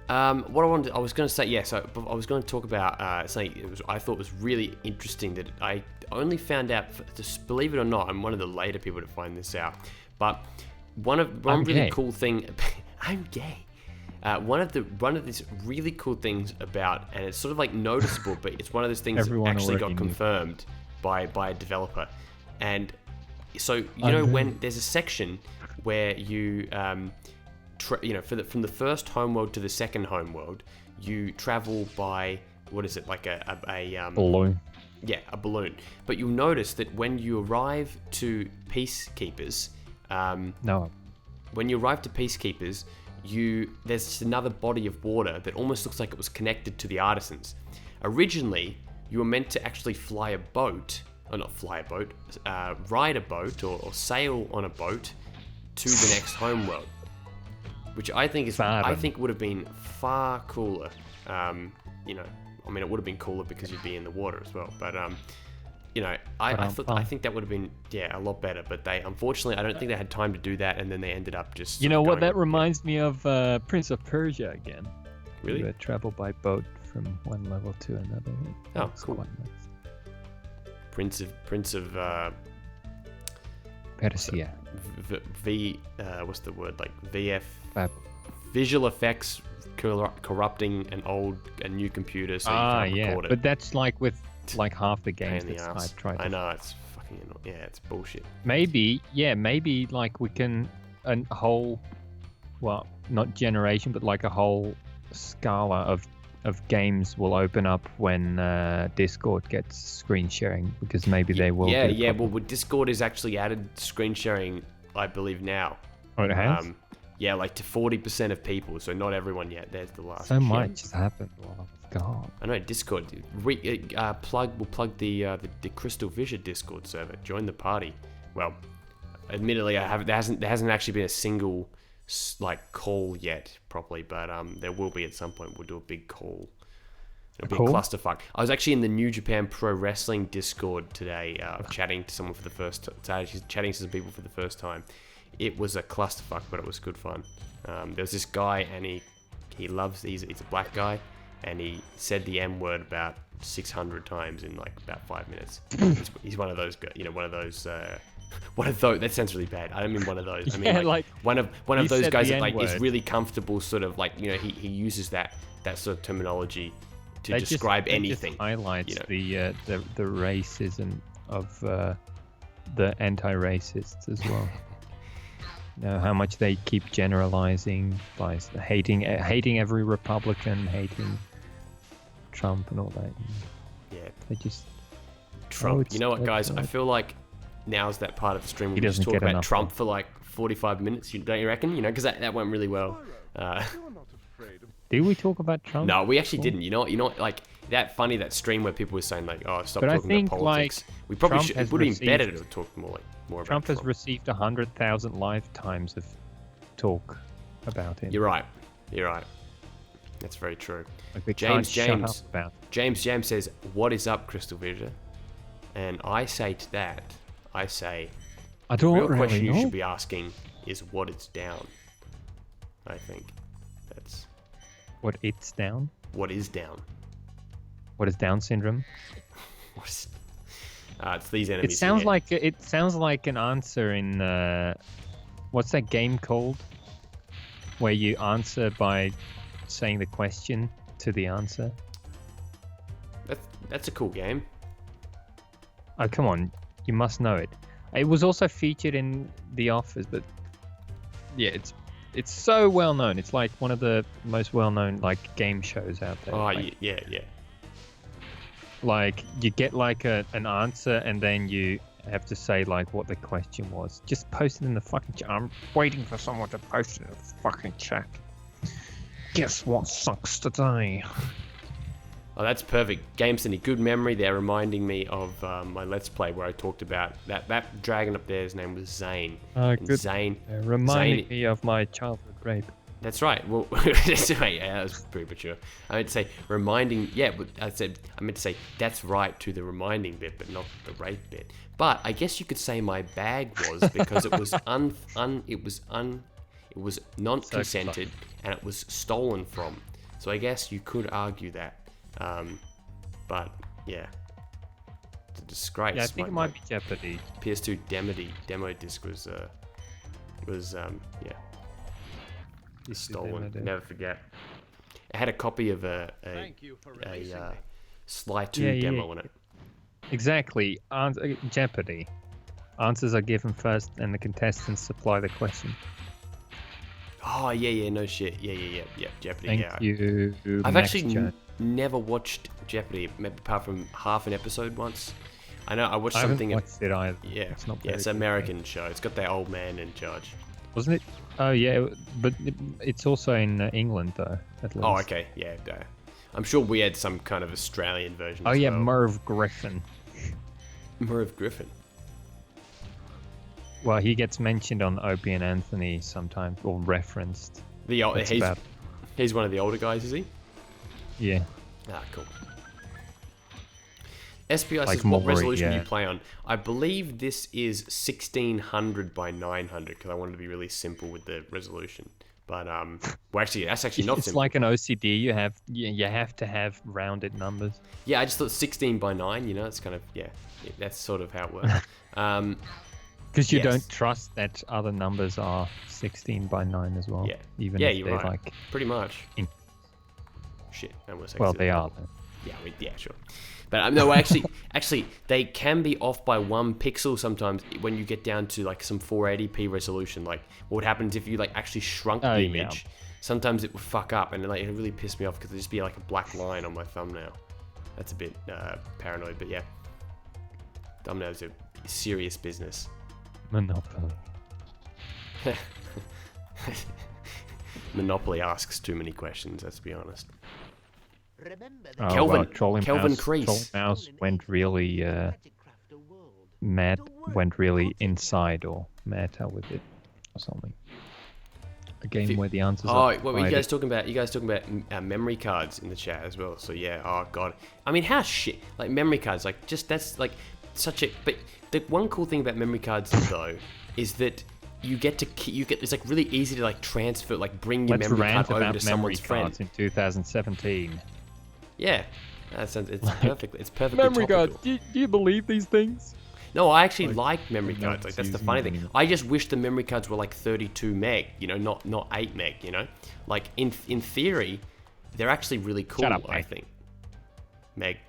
S1: what I was going to say, I was going to talk about something I thought was really interesting that I only found out, just believe it or not, I'm one of the later people to find this out, but one really cool thing, I'm gay. One of these really cool things about, and it's sort of like noticeable, but it's one of those things that actually got confirmed by a developer. And so, you know, when there's a section where you, from the first homeworld to the second homeworld, you travel by, what is it, like a
S2: balloon.
S1: Yeah, a balloon. But you'll notice that when you arrive to Peacekeepers, when you arrive to Peacekeepers, there's just another body of water that almost looks like it was connected to the artisans. Originally, you were meant to actually fly a boat, or not fly a boat, ride a boat or sail on a boat to the next homeworld, which I think would have been far cooler. It would have been cooler because you'd be in the water as well. But I think that would have been a lot better. But unfortunately, I don't think they had time to do that, and then they ended up just.
S2: You know what? That reminds me of Prince of Persia again.
S1: Really?
S2: You travel by boat from one level to another.
S1: That's cool. Quite nice. Prince of
S2: Persia.
S1: What's the word, like VF? Visual effects corrupting a new computer, so you can't record it.
S2: But that's like with like half the games that I've tried.
S1: I know, it's fucking annoying. Yeah, it's bullshit.
S2: Maybe like we can not generation, but like a whole scala of games will open up when Discord gets screen sharing, because maybe they will. Well,
S1: Discord has actually added screen sharing, I believe now.
S2: Oh, it has?
S1: Yeah, like to 40% of people. So not everyone yet. There's the last.
S2: So much has happened. Oh, God.
S1: I know Discord. We'll plug the CrystalFissure Discord server. Join the party. Well, admittedly, there hasn't actually been a single like call yet properly, but there will be at some point. We'll do a big call. It'll be a clusterfuck. I was actually in the New Japan Pro Wrestling Discord today, chatting to someone for the first time. Chatting to some people for the first time. It was a clusterfuck, but it was good fun. There's this guy, and he's a black guy, and he said the M word about 600 times in like about 5 minutes. He's one of those, one of those. That sounds really bad. I don't mean one of those. I mean like one of those guys that like is really comfortable, sort of like he uses that sort of terminology to describe anything.
S2: Just highlights the racism of the anti-racists as well. How much they keep generalizing by hating every Republican, hating Trump and all that.
S1: Yeah,
S2: they just
S1: Trump. You know what, guys? I feel like now's that part of the stream where we just talk about Trump for like 45 minutes. Don't you reckon? Because that went really well.
S2: Did we talk about Trump?
S1: No, we actually didn't. You know, like that stream where people were saying like, "Oh, stop talking about politics." We probably should. It would have been better to talk more about
S2: Trump. Has received 100,000 lifetimes of talk about it.
S1: You're right. That's very true.
S2: Like
S1: James says, "What is up, CrystalFissure?" And I say to that, I don't the real question you should be asking is what it's down. I think that's
S2: what it's down.
S1: What is down?
S2: What is Down syndrome?
S1: It's these enemies.
S2: It sounds like an answer in what's that game called? Where you answer by saying the question to the answer.
S1: That's a cool game.
S2: Oh, come on. You must know it. It was also featured in The Office, but yeah, it's so well known. It's like one of the most well known like game shows out there.
S1: Oh,
S2: like,
S1: yeah.
S2: Like you get like an answer and then you have to say like what the question was. Just post it in the fucking chat. I'm waiting for someone to post it in the fucking chat. Guess what sucks today?
S1: Oh, that's perfect. GameCity, good memory there, reminding me of my Let's Play where I talked about that dragon up there. His name was Zane.
S2: Good.
S1: Zane.
S2: Reminding me of my childhood rape.
S1: That's right. Well, that was pretty mature. I meant to say reminding. Yeah, but I meant to say that's right to the reminding bit, but not the rape bit. But I guess you could say my bag was because it was it was non-consented and it was stolen from. So I guess you could argue that. But yeah, it's a disgrace.
S2: Yeah, I think it might be Jeopardy.
S1: PS2 demo disc was stolen. Never forget. It had a copy of a Sly 2 demo in it.
S2: Exactly. Jeopardy. Answers are given first, and the contestants supply the question.
S1: Oh yeah, no shit. Yeah. Jeopardy.
S2: Thank you.
S1: I've actually never watched Jeopardy, maybe apart from half an episode once. I know I watched something.
S2: I haven't watched it either.
S1: Yeah, it's an American show. It's got that old man in charge.
S2: Wasn't it? Oh yeah, but it's also in England though. At least.
S1: Oh okay, yeah. I'm sure we had some kind of Australian version.
S2: Oh yeah, Merv Griffin.
S1: Merv Griffin.
S2: Well, he gets mentioned on Opie and Anthony sometimes, or referenced.
S1: He's one of the older guys, is he?
S2: Yeah.
S1: Ah, cool. SPI says, what resolution do you play on? I believe this is 1600 by 900 because I wanted to be really simple with the resolution. But that's actually not simple.
S2: It's like an OCD. You have to have rounded numbers.
S1: Yeah, I just thought 16 by 9. It's kind of that's sort of how it works.
S2: Because you don't trust that other numbers are 16 by 9 as well.
S1: Yeah.
S2: Even
S1: if
S2: they're
S1: right.
S2: Like
S1: pretty much. Shit.
S2: Well, they are. Then.
S1: Yeah, sure. But no, actually, they can be off by 1 pixel sometimes when you get down to like some 480p resolution. Like what happens if you like actually shrunk the image? Yeah. Sometimes it would fuck up, and like it really pissed me off because it'd just be like a black line on my thumbnail. That's a bit paranoid, but yeah, thumbnails are serious business.
S2: Monopoly.
S1: Monopoly asks too many questions, let's be honest.
S2: Kelvin
S1: Kreese.
S2: Troll Mouse went really went really inside or meta with it or something. A game where the answers are.
S1: What were you guys talking about? You guys talking about memory cards in the chat as well. So yeah, oh god. I mean, how shit like memory cards like just that's like such a. But the one cool thing about memory cards though is that you get it's like really easy to like transfer like bring your memory card over to someone's friend.
S2: In 2017.
S1: Yeah, it's perfect. It's perfectly
S2: memory
S1: topical.
S2: cards. Do you believe these things?
S1: No, I actually like memory cards. Like that's the funny thing. I just wish the memory cards were like 32 meg, you know, not 8 meg, you know. Like in theory, they're actually really cool.
S2: Shut up,
S1: I think. Meg.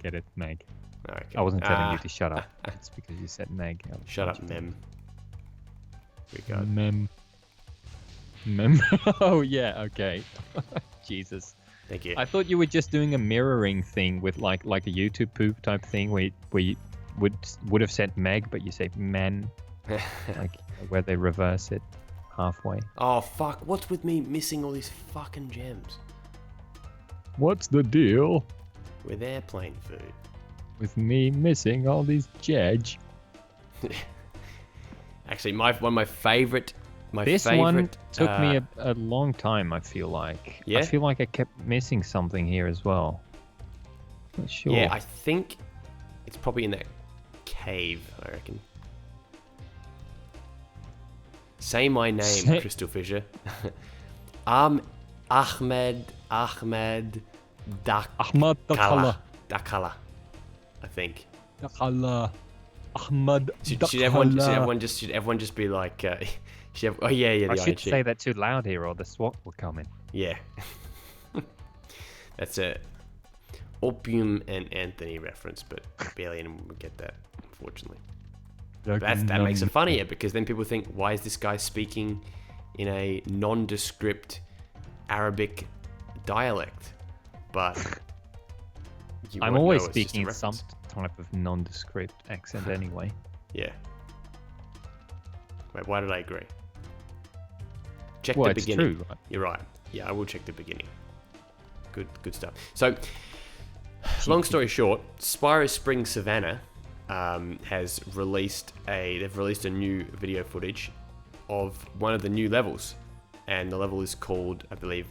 S2: Get it, Meg.
S1: Okay.
S2: I wasn't telling you to shut up. It's because you said Meg.
S1: Shut up, Mem. Regard.
S2: Mem. Oh yeah. Okay. Jesus.
S1: Thank you.
S2: I thought you were just doing a mirroring thing with like a YouTube poop type thing where you would have said Meg, but you say men, like where they reverse it halfway.
S1: Oh fuck! What's with me missing all these fucking gems?
S2: What's the deal
S1: with airplane food?
S2: With me missing all these jedge.
S1: Actually, one of my favorite.
S2: This one took me a long time, I feel like.
S1: Yeah?
S2: I feel like I kept missing something here as well. Not sure.
S1: Yeah, I think it's probably in that cave, I reckon. Say my name, CrystalFissure. Ahmed Dakala, I think.
S2: Dakala. Ahmed
S1: should everyone just be like oh yeah,
S2: I should say that too loud here or the SWAT will come in.
S1: Yeah. That's a Opium and Anthony reference, but barely anyone would get that, unfortunately. That makes it funnier because then people think, why is this guy speaking in a nondescript Arabic dialect? But
S2: I'm always speaking in some type of nondescript accent anyway.
S1: Yeah. Wait, why did I agree? Check the beginning.
S2: True, right?
S1: You're right. Yeah, I will check the beginning. Good stuff. So, long story short, Spyro Spring Savannah has released they've released a new video footage of one of the new levels, and the level is called, I believe,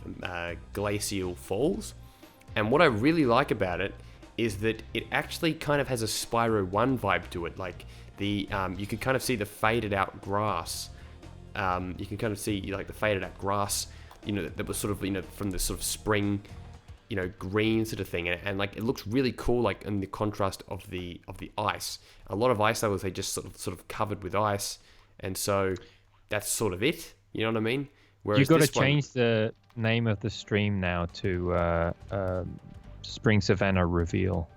S1: Glacial Falls. And what I really like about it is that it actually kind of has a Spyro 1 vibe to it. Like you can kind of see the faded out grass. You can kind of see like the faded out grass, you know, that was sort of, you know, from the sort of spring, you know, green sort of thing, and like it looks really cool, like in the contrast of the ice. A lot of ice levels they just sort of covered with ice, and so that's sort of it. You know what I mean? Whereas
S2: you've got to change the name of the stream now to Spring Savannah Reveal.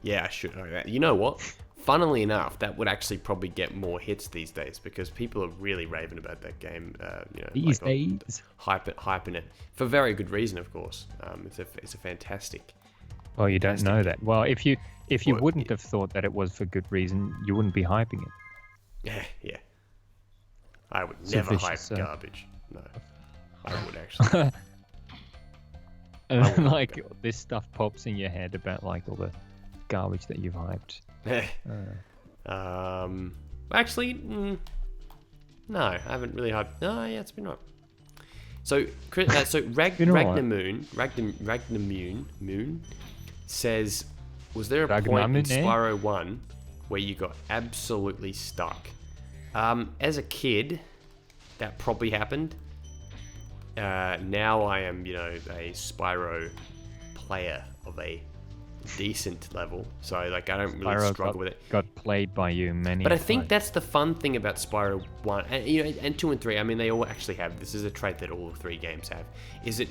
S1: Yeah, I should. You know what? Funnily enough, that would actually probably get more hits these days because people are really raving about that game. You know,
S2: these days,
S1: hyping it for very good reason, of course. It's a fantastic.
S2: Well, you don't know that. Well, if you wouldn't have thought that it was for good reason, you wouldn't be hyping it.
S1: Yeah. I would never hype garbage. No, I would actually.
S2: And then, like this stuff pops in your head about like all the garbage that you've hyped.
S1: Actually, no, I haven't really hyped. No, yeah, it's been right. So Ragnamoon says, was there a point in Spyro 1 where you got absolutely stuck? As a kid, that probably happened. Now I am, you know, a Spyro player of a decent level, so like I don't really struggle with it.
S2: Got played by you many.
S1: But I think that's the fun thing about Spyro 1, and you know, and 2 and 3. I mean, they all actually have. This is a trait that all 3 games have. Is that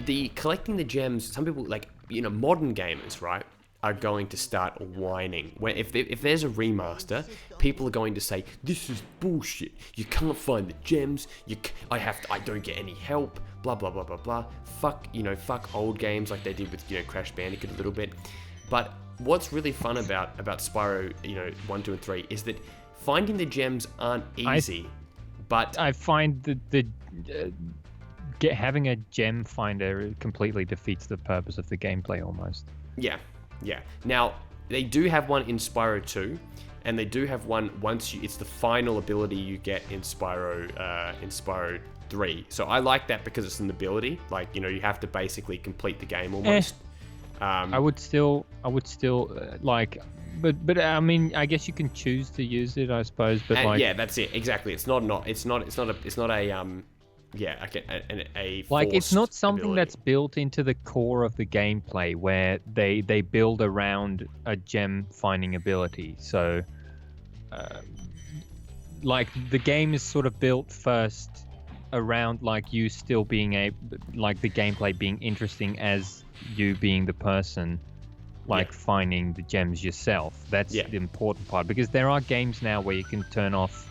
S1: the collecting the gems? Some people, like, you know, modern gamers, right, are going to start whining. When if there's a remaster, people are going to say, this is bullshit. You can't find the gems. I don't get any help. Blah blah blah blah blah. Fuck old games like they did with, you know, Crash Bandicoot a little bit. But what's really fun about Spyro, you know, 1, 2, and 3 is that finding the gems aren't easy, But
S2: I find having a gem finder completely defeats the purpose of the gameplay almost.
S1: yeah. Now they do have one in Spyro 2, and they do have one it's the final ability you get in Spyro 3. So I like that because it's an ability. Like, you have to basically complete the game almost.
S2: I would still like, but I mean, I guess you can choose to use it, I suppose. But like,
S1: yeah, that's it. Exactly. It's not a
S2: like, it's not
S1: forced
S2: something
S1: ability.
S2: that's built into the core of the gameplay where they build around a gem finding ability. So, like, the game is sort of built first around like you still being like the gameplay being interesting as you being the person, like finding the gems yourself. That's the important part, because there are games now where you can turn off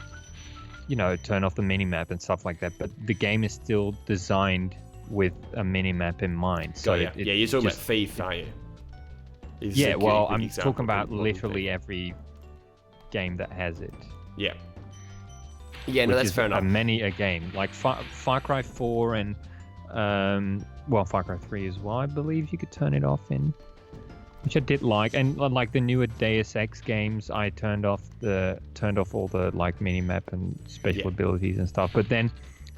S2: the minimap and stuff like that, but the game is still designed with a minimap in mind. So
S1: you're talking about Thief, aren't you?
S2: Yeah, well, I'm talking about literally every game that has it.
S1: Yeah. Yeah, no, that's fair enough.
S2: Many a game, like Far Cry 4 and Far Cry 3 as well. I believe you could turn it off in, which I did like, and like the newer Deus Ex games, I turned off all the like minimap and special abilities and stuff. But then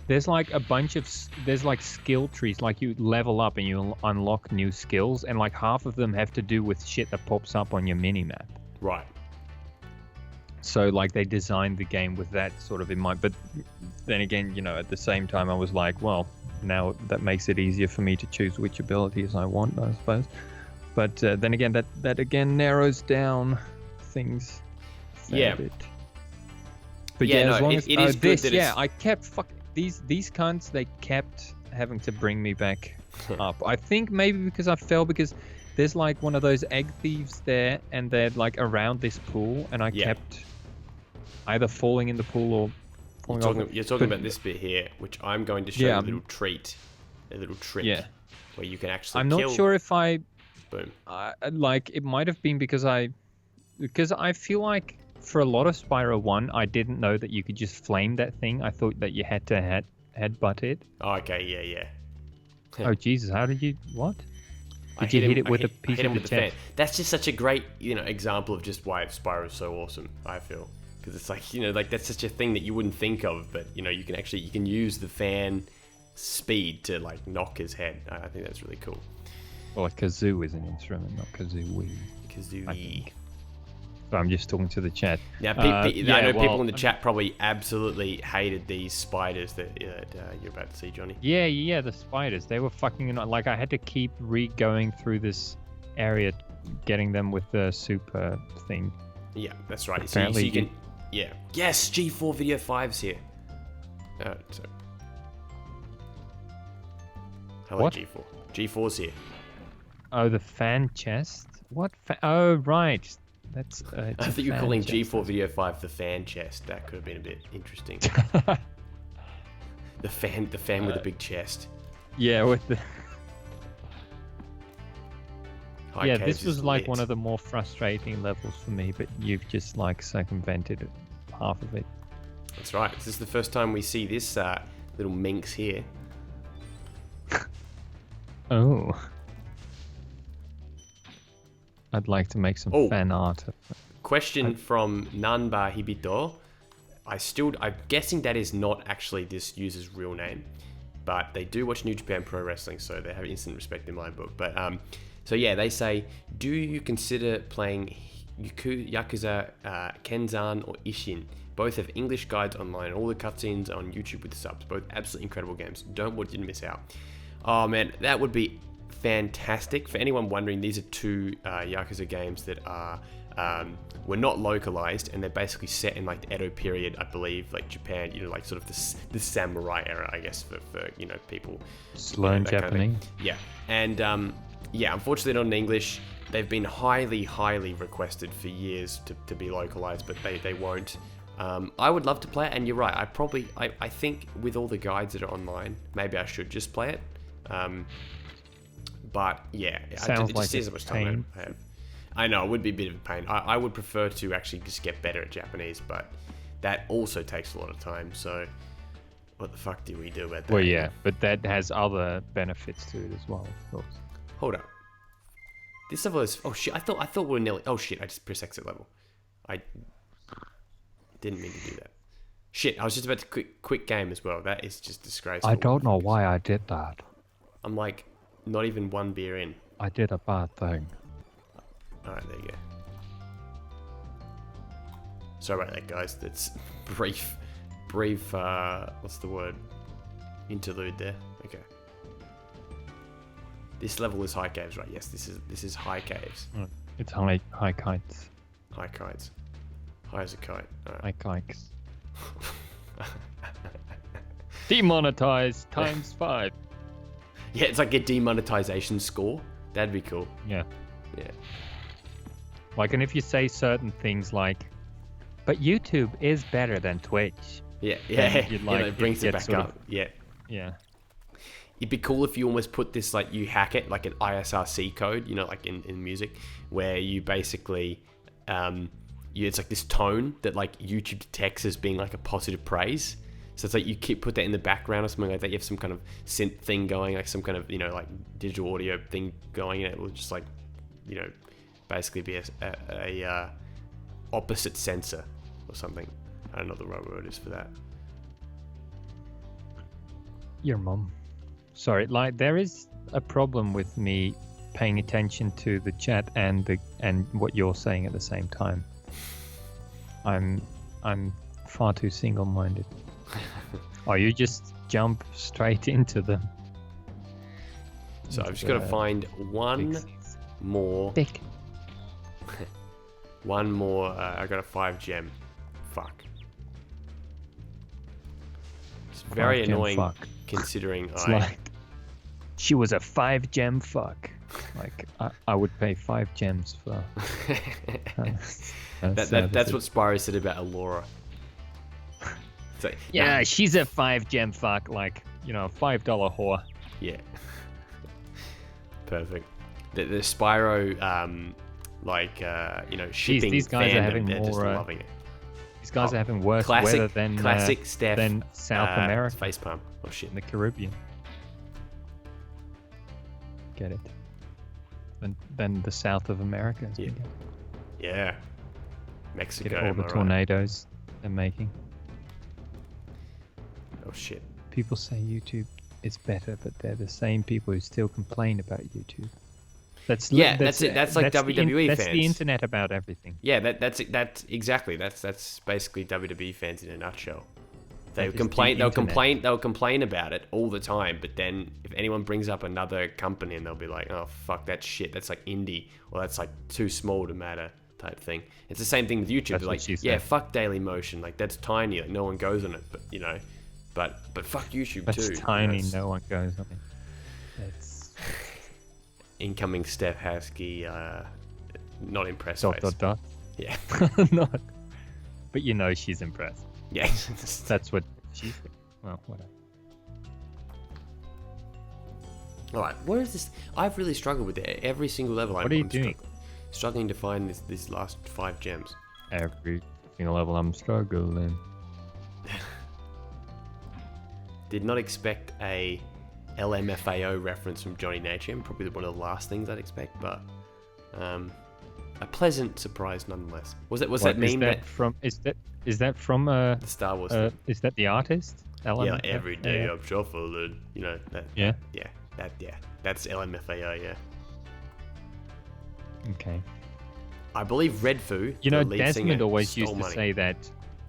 S2: there's like a bunch of skill trees, like you level up and you unlock new skills, and like half of them have to do with shit that pops up on your minimap.
S1: Right.
S2: So like they designed the game with that sort of in mind. But then again, at the same time, I was like, well, now that makes it easier for me to choose which abilities I want, I suppose. But then again, that again narrows down things a fair bit. But as long as it is good that I kept these cunts. They kept having to bring me back up. I think maybe because I fell, because there's like one of those egg thieves there, and they're like around this pool, and I kept either falling in the pool or falling off.
S1: You're talking about this bit here, which I'm going to show you a little trick, where you can actually.
S2: I'm not sure if I.
S1: Boom.
S2: Like, it might have been because I feel like for a lot of Spyro 1, I didn't know that you could just flame that thing. I thought that you had to headbutt it.
S1: Oh, okay, yeah.
S2: Oh Jesus! How did you what? Did you hit it with a piece of the chest?
S1: That's just such a great, example of just why Spyro is so awesome, I feel. Because it's like, like that's such a thing that you wouldn't think of, but, you can use the fan speed to, like, knock his head. I think that's really cool.
S2: Well, a kazoo is an instrument, not kazooie.
S1: Kazooie.
S2: So I'm just talking to the chat.
S1: Now, I know people in the chat probably absolutely hated these spiders that you're about to see, Johnny.
S2: Yeah, the spiders. They were fucking... Like, I had to keep going through this area, getting them with the super thing.
S1: Yeah, that's right. So you can... Yeah. Yes, G4 Video 5's here. Hello,
S2: what?
S1: G4. G4's here.
S2: Oh, the fan chest? What? Oh, right. That's.
S1: I think you're calling G4 Video 5 the fan chest. That could have been a bit interesting. the fan with the big chest.
S2: Yeah, with the. This was like
S1: lit.
S2: one of the more frustrating levels for me, but you've just like circumvented half of it.
S1: That's right. This is the first time we see this little minx here.
S2: Oh. I'd like to make some fan art.
S1: Question from Nanba Hibito. I'm guessing that is not actually this user's real name, but they do watch New Japan Pro Wrestling, so they have instant respect in my book. But so yeah, they say, do you consider playing Yakuza Kenzan or Ishin? Both have English guides online, all the cutscenes on YouTube with subs. Both absolutely incredible games. Don't want you to miss out. Oh man, that would be fantastic. For anyone wondering, these are two Yakuza games that were not localized, and they're basically set in like the Edo period, I believe, like Japan, like sort of the samurai era, I guess, for people.
S2: Learn Japanese.
S1: Yeah, and unfortunately not in English. They've been highly, highly requested for years to be localized, but they won't. I would love to play it, and you're right. I think with all the guides that are online, maybe I should just play it. But yeah,
S2: Sounds
S1: it
S2: like
S1: just says how much time I have. I know, it would be a bit of a pain. I would prefer to actually just get better at Japanese, but that also takes a lot of time. So What the fuck do we do about that?
S2: Well, yeah, but that has other benefits to it as well, of course.
S1: Hold up. This level is... Oh, shit. I thought we were nearly... Oh, shit. I just pressed exit level. I didn't mean to do that. Shit. I was just about to quit game as well. That is just disgraceful.
S2: I don't know why I did that.
S1: I'm like not even one beer in.
S2: I did a bad thing.
S1: Alright, there you go. Sorry about that, guys. That's brief, what's the word? Interlude there. Okay. This level is high caves, right? Yes, this is high caves.
S2: It's high kites.
S1: High kites. High as a kite.
S2: High kites. Demonetized times 5.
S1: Yeah, it's like a demonetization score. That'd be cool.
S2: Yeah.
S1: Yeah.
S2: Like, and if you say certain things like, but YouTube is better than Twitch.
S1: Yeah. It brings it back up. Yeah.
S2: Yeah.
S1: It'd be cool if you almost put this, like, you hack it like an ISRC code, like in music, where you basically, it's like this tone that like YouTube detects as being like a positive praise. So it's like you put that in the background or something like that. You have some kind of synth thing going, like some kind of, like digital audio thing going, and it will just like, basically be a opposite sensor or something. I don't know what the right word is for that.
S2: Your mum. Sorry, like there is a problem with me paying attention to the chat and what you're saying at the same time. I'm far too single-minded. Oh, you just jump straight into them.
S1: So I've just got to find one more. One more. I got a 5 gem. Fuck. It's very annoying considering
S2: it's like she was a 5 gem fuck. Like I would pay 5 gems for.
S1: That's what Spyro said about Allura. Like,
S2: yeah, she's a 5 gem fuck. Like $5 whore.
S1: Yeah. Perfect. The Spyro, shipping.
S2: These guys
S1: fandom,
S2: are having
S1: they're
S2: more.
S1: Just loving it.
S2: These guys are having worse
S1: classic,
S2: weather than
S1: Steph,
S2: than South America.
S1: Facepalm. Oh shit.
S2: In the Caribbean. Get it? Than the south of America.
S1: Yeah. Yeah. Mexico.
S2: Get all the tornadoes they're making.
S1: Oh shit.
S2: People say YouTube is better, but they're the same people who still complain about YouTube. That's it. That's like WWE fans. That's the internet about everything.
S1: Yeah, that's exactly. That's basically WWE fans in a nutshell. They'll complain about it all the time, but then if anyone brings up another company and they'll be like, "Oh fuck that shit, that's like indie, or that's like too small to matter," type thing. It's the same thing with YouTube. They're like, yeah, fuck Dailymotion, like that's tiny, like no one goes on it, but but fuck YouTube too.
S2: That's tiny, no one goes on it. That's
S1: incoming Steph Hasky, not impressed.
S2: Dot.
S1: Yeah.
S2: Not. But she's impressed.
S1: Yeah.
S2: That's what she's. Well, whatever.
S1: All right. What is this? I've really struggled with it. Every single level.
S2: What are you doing?
S1: Struggling to find this last 5 gems.
S2: Every single level, I'm struggling.
S1: Did not expect a LMFAO reference from Johnny Natrium. Probably one of the last things I'd expect, but a pleasant surprise nonetheless. Was that meme
S2: is that from
S1: the Star Wars thing?
S2: Is that the artist?
S1: Yeah, every day I'm shuffling. That.
S2: Yeah.
S1: Yeah. That's LMFAO. Yeah.
S2: Okay.
S1: I believe Redfoo.
S2: Desmond always used to say that.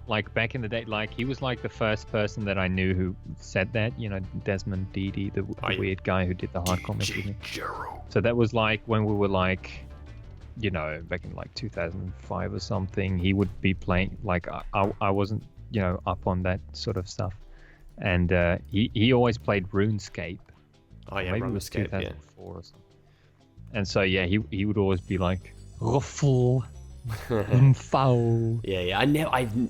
S2: Like back in the day, like he was like the first person that I knew who said that. Desmond Dede, the weird guy who did the hardcore mix with me. So that was like when we were like, back in like 2005 or something. He would be playing like I wasn't up on that sort of stuff, and he always played RuneScape.
S1: Oh yeah,
S2: maybe it was 2004 or something. And so he would always be like ruffle. Foul.
S1: Yeah.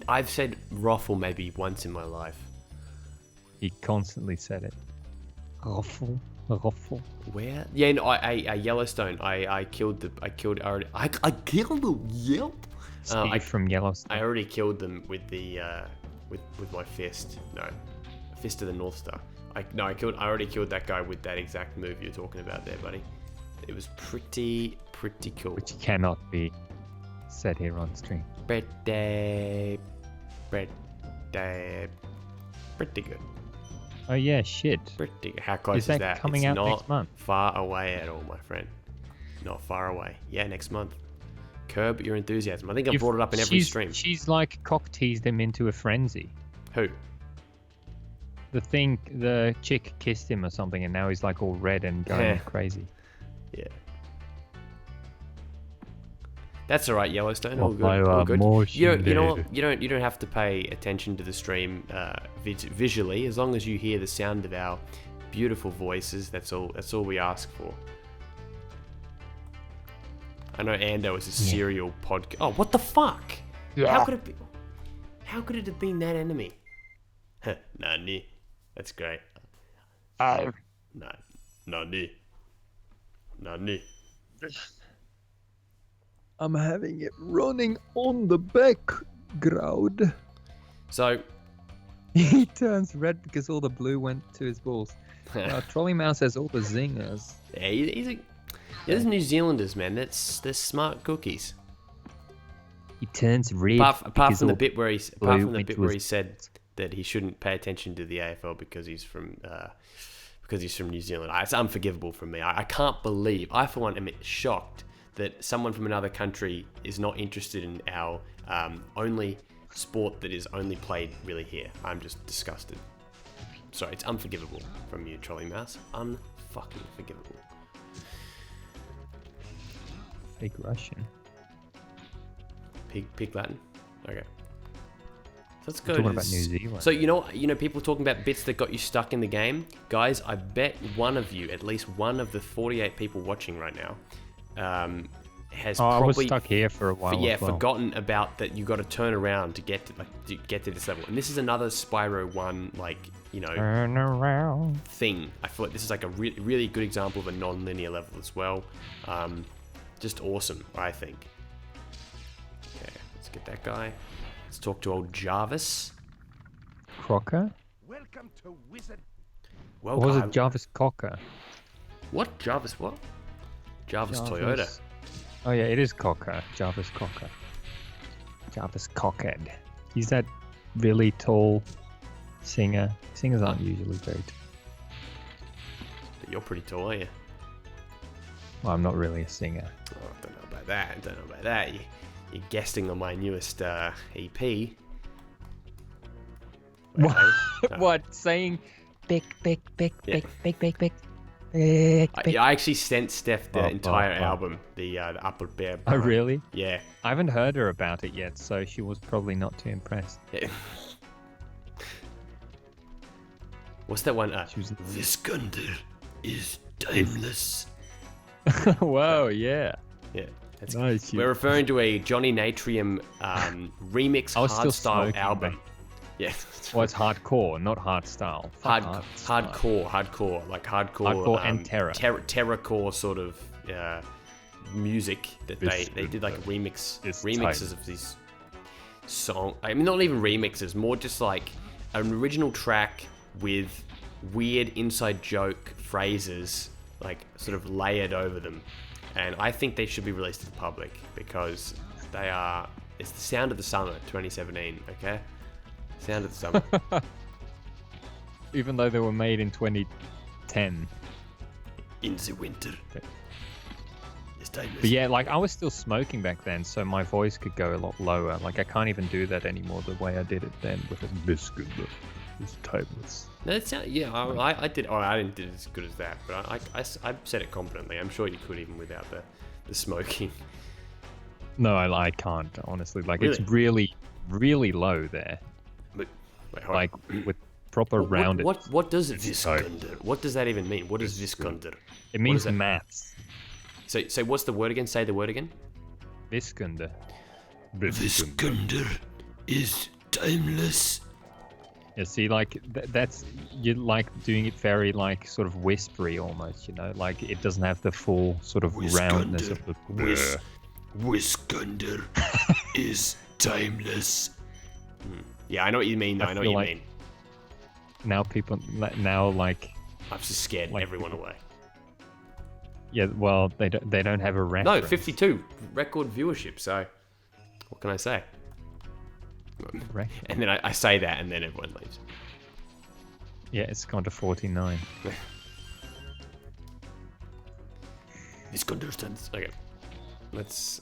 S1: I've said ruffle maybe once in my life.
S2: He constantly said it. Ruffle.
S1: Where? Yeah, no, I Yellowstone. I killed the Yelp.
S2: Steve from Yellowstone.
S1: I already killed them with the with my fist. No, Fist of the North Star. I already killed that guy with that exact move you're talking about there, buddy. It was pretty cool.
S2: Which cannot be said here on stream.
S1: Pretty good.
S2: Oh yeah, shit.
S1: Pretty good. How close
S2: Is that
S1: that?
S2: coming
S1: It's
S2: out
S1: not
S2: next month?
S1: far away at all, my friend. Not far away. Yeah, next month. Curb your enthusiasm. I think I've brought it up in every stream.
S2: She's like cock teased him into a frenzy.
S1: Who?
S2: The chick kissed him or something, and now he's like all red and going crazy.
S1: Yeah. That's all right, Yellowstone. All good. All good. You know what? You don't have to pay attention to the stream visually, as long as you hear the sound of our beautiful voices. That's all we ask for. I know Ando is a serial podcast. Oh, what the fuck?
S2: Yeah.
S1: How could it have been that enemy? Nani. That's great. Nani.
S2: I'm having it running on the background.
S1: So
S2: he turns red because all the blue went to his balls. Trolley Mouse has all the zingers.
S1: Yeah, those New Zealanders, man. They're smart cookies.
S2: He turns red.
S1: Apart from the bit where he said that he shouldn't pay attention to the AFL because he's from New Zealand. It's unforgivable for me. I can't believe. I for one am shocked that someone from another country is not interested in our only sport that is only played really here. I'm just disgusted. Sorry, it's unforgivable from you, Trolley Mouse. Unfucking forgivable.
S2: Fake Russian.
S1: Pig Latin. Okay. Let's go.
S2: Talking about New Zealand.
S1: So you know, people talking about bits that got you stuck in the game, guys. I bet one of you, at least one of the 48 people watching right now, has probably.
S2: I was stuck here for a while.
S1: Forgotten about that. You got to turn around to get to this level, and this is another Spyro 1
S2: turn around
S1: thing. I feel like this is like a really good example of a non-linear level as well. Just awesome, I think. Okay, let's get that guy. Let's talk to old Jarvis.
S2: Crocker?
S3: Welcome to Wizard.
S1: Well,
S2: or was it Jarvis Cocker?
S1: What? Jarvis what? Jarvis Toyota.
S2: Oh yeah, it is Cocker. Jarvis Cocker. Jarvis Cockhead. He's that really tall singer. Singers aren't usually very tall.
S1: But you're pretty tall, aren't you?
S2: Well, I'm not really a singer.
S1: Oh, I don't know about that. You're guesting on my newest EP.
S2: What? Saying big.
S1: I actually sent Steph the entire album, the Upper Bear.
S2: Oh, really?
S1: Yeah.
S2: I haven't heard her about it yet, so she was probably not too impressed.
S1: Yeah. What's that one?
S3: Visconder is timeless.
S2: Whoa, yeah.
S1: Yeah. That's
S2: nice.
S1: We're referring to a Johnny Natrium remix hardstyle album. Yeah.
S2: Well, it's hardcore, not hardstyle.
S1: Hardcore, like hardcore
S2: and terror.
S1: Terrorcore sort of music that they did like remixes of these songs. I mean, not even remixes, more just like an original track with weird inside joke phrases like sort of layered over them. And I think they should be released to the public because it's the sound of the summer 2017, okay? Sound of the summer.
S2: Even though they were made in 2010.
S3: In the winter. It's timeless.
S2: But yeah, like I was still smoking back then, so my voice could go a lot lower. Like I can't even do that anymore the way I did it then with a biscuit. It's timeless.
S1: I did. Oh, I didn't do it as good as that, but I said it confidently. I'm sure you could even without the smoking.
S2: No, I can't honestly. Like
S1: Really?
S2: It's really, really low there.
S1: But wait, hold
S2: Like
S1: on.
S2: with proper rounded.
S1: What does Visconder? What does that even mean? What is Visconder?
S2: It means
S1: that?
S2: maths.
S1: So what's the word again? Say the word again.
S2: Visconder.
S3: Visconder is timeless.
S2: Yeah, see, like that's you're like doing it very like sort of whispery almost, you know, like it doesn't have the full sort of roundness of the.
S3: Visconder is timeless.
S1: Yeah, I know what you mean. I know what you mean.
S2: now people now like
S1: I've just scared everyone away.
S2: yeah. Well, they don't have a reference.
S1: No, 52 record viewership. So what can I say? And then I say that, and then everyone leaves.
S2: Yeah, it's gone to 49.
S3: Misunderstands.
S1: Okay, let's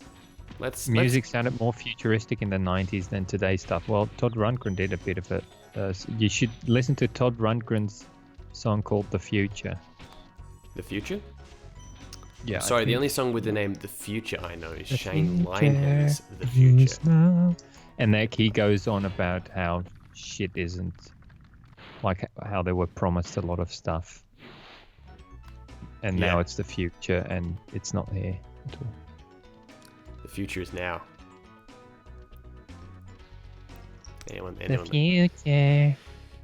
S2: Music sounded more futuristic in the 90s than today's stuff. Well, Todd Rundgren did a bit of it. You should listen to Todd Rundgren's song called The Future.
S1: The Future?
S2: Yeah.
S1: Sorry, the only song with the name The Future I know is Shane Lineham's The Future.
S2: And that he goes on about how shit isn't, like how they were promised a lot of stuff. And now it's the future and it's not here at all.
S1: The future is now. Anyone?
S2: The future. And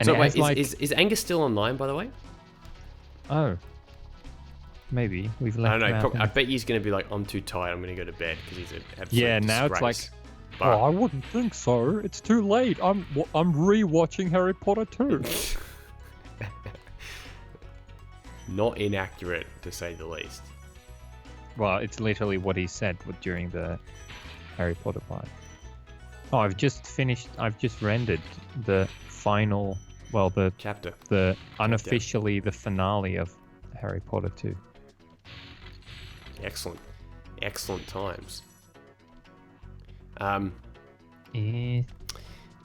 S1: So wait, is Angus still online, by the way?
S2: Oh. Maybe. We've
S1: I
S2: left
S1: don't
S2: him
S1: know.
S2: out.
S1: I bet he's going to be like, I'm too tired, I'm going to go to bed, because he's an absolute
S2: Yeah, now
S1: disgrace.
S2: it's like,
S1: But-
S2: oh, I wouldn't think so. It's too late. I'm re-watching Harry Potter 2.
S1: Not inaccurate, to say the least.
S2: Well, it's literally what he said during the Harry Potter part. Oh, I've just rendered the final, well, the
S1: Chapter.
S2: unofficially the finale of Harry Potter 2.
S1: Excellent. Excellent times.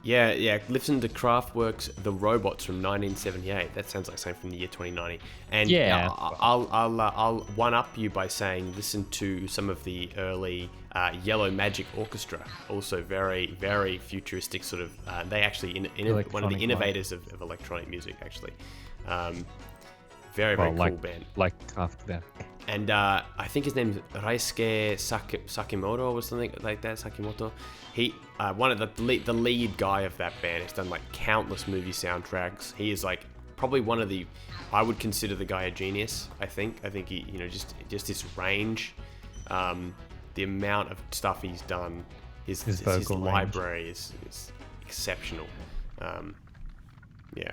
S1: Yeah. Listen to Kraftwerk's The Robots from 1978. That sounds like something from the year 2090. And
S2: Yeah.
S1: I'll one up you by saying listen to some of the early Yellow Magic Orchestra. Also very, very futuristic sort of. They actually one of the
S2: Electronic
S1: innovators of electronic music actually. Very cool band.
S2: Like Kraftwerk.
S1: And I think his name's Raisuke Sakimoto or something like that. Sakimoto. He, one of the lead guy of that band, has done like countless movie soundtracks. He is like probably one of the, I would consider the guy a genius. I think he, just his range, the amount of stuff he's done, his library is exceptional. Yeah.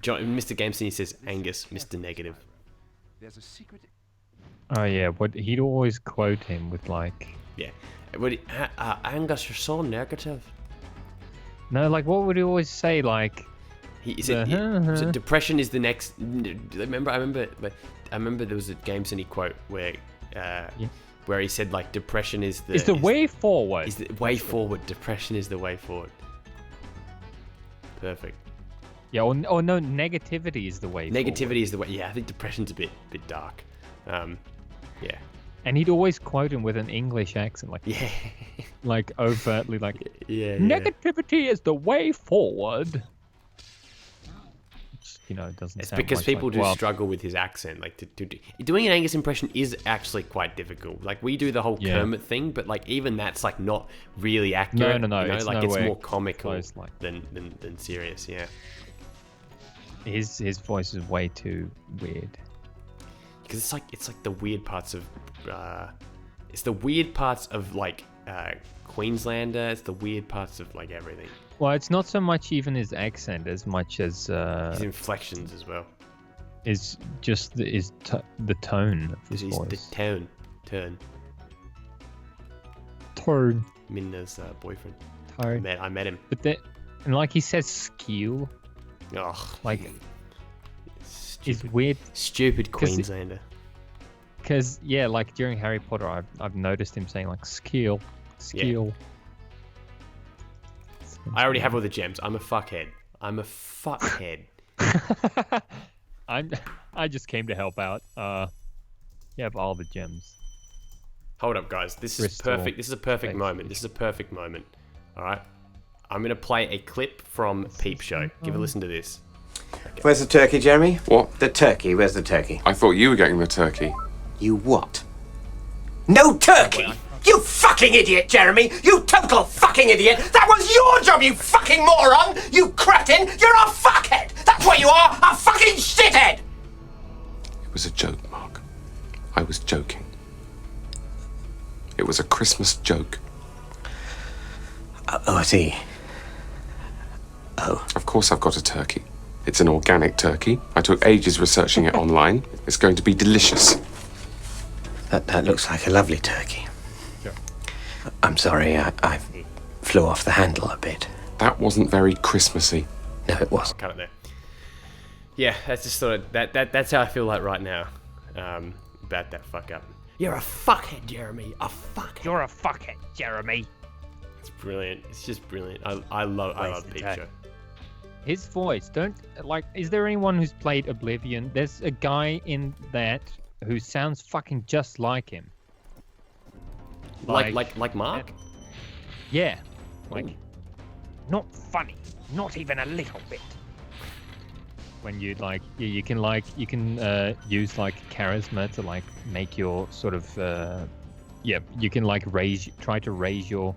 S1: John, Mr. Gameston, he says Angus, Mr. Negative.
S4: There's a secret.
S2: Oh yeah, he'd always quote him with like.
S1: Yeah. Angus, you're so negative.
S2: No, like what would he always say? Like.
S1: He said, so depression is the next. I remember there was a Gameston quote where he said like depression is the
S2: way forward.
S1: Is the way forward. Depression is the way forward. Perfect.
S2: Yeah, or no, negativity is the way forward.
S1: Negativity is the way. Yeah, I think depression's a bit dark. Yeah.
S2: And he'd always quote him with an English accent, like like overtly, like negativity is the way forward. It doesn't.
S1: It's
S2: sound
S1: because
S2: much
S1: people
S2: like,
S1: struggle with his accent. Like doing an Angus impression is actually quite difficult. Like we do the whole Kermit thing, but like even that's like not really accurate.
S2: No.
S1: It's it's more comical
S2: close, like
S1: than serious. Yeah.
S2: His voice is way too weird.
S1: Because it's like the weird parts of like Queenslander. It's the weird parts of like everything.
S2: Well, it's not so much even his accent as much as
S1: his inflections as well.
S2: Is just the tone of his voice.
S1: The tone.
S2: Tone.
S1: Minna's boyfriend.
S2: Tone.
S1: I met him.
S2: But and like he says skill.
S1: Oh,
S2: like it's weird.
S1: Stupid Queenslander.
S2: Because like during Harry Potter, I've noticed him saying like skill.
S1: Yeah. I already have all the gems. I'm a fuckhead.
S2: I just came to help out. You have all the gems.
S1: Hold up, guys. This is perfect. This is a perfect moment. All right. I'm gonna play a clip from Peep Show. Give a listen to this.
S5: Okay. Where's the turkey, Jeremy?
S6: What?
S5: The turkey. Where's the turkey?
S6: I thought you were getting the turkey.
S5: You what? No turkey! You fucking idiot, Jeremy! You total fucking idiot! That was your job, you fucking moron! You cretin! You're a fuckhead! That's what you are! A fucking shithead!
S6: It was a joke, Mark. I was joking. It was a Christmas joke.
S5: Oh, I see. Oh.
S6: Of course I've got a turkey. It's an organic turkey. I took ages researching it online. It's going to be delicious.
S5: That looks like a lovely turkey.
S2: Sure.
S5: I'm sorry, I flew off the handle a bit.
S6: That wasn't very Christmassy.
S5: No, it wasn't.
S1: Cut it there. Yeah, that's just sort of that's how I feel like right now. About that fuck up. You're a fuckhead, Jeremy. A fuckhead.
S2: You're a fuckhead, Jeremy.
S1: It's brilliant. It's just brilliant. I love Peep Show.
S2: His voice, is there anyone who's played Oblivion? There's a guy in that who sounds fucking just like him.
S1: Like Mark?
S2: Yeah. Like, not funny. Not even a little bit. When you you can use like charisma to like make your sort of you can like try to raise your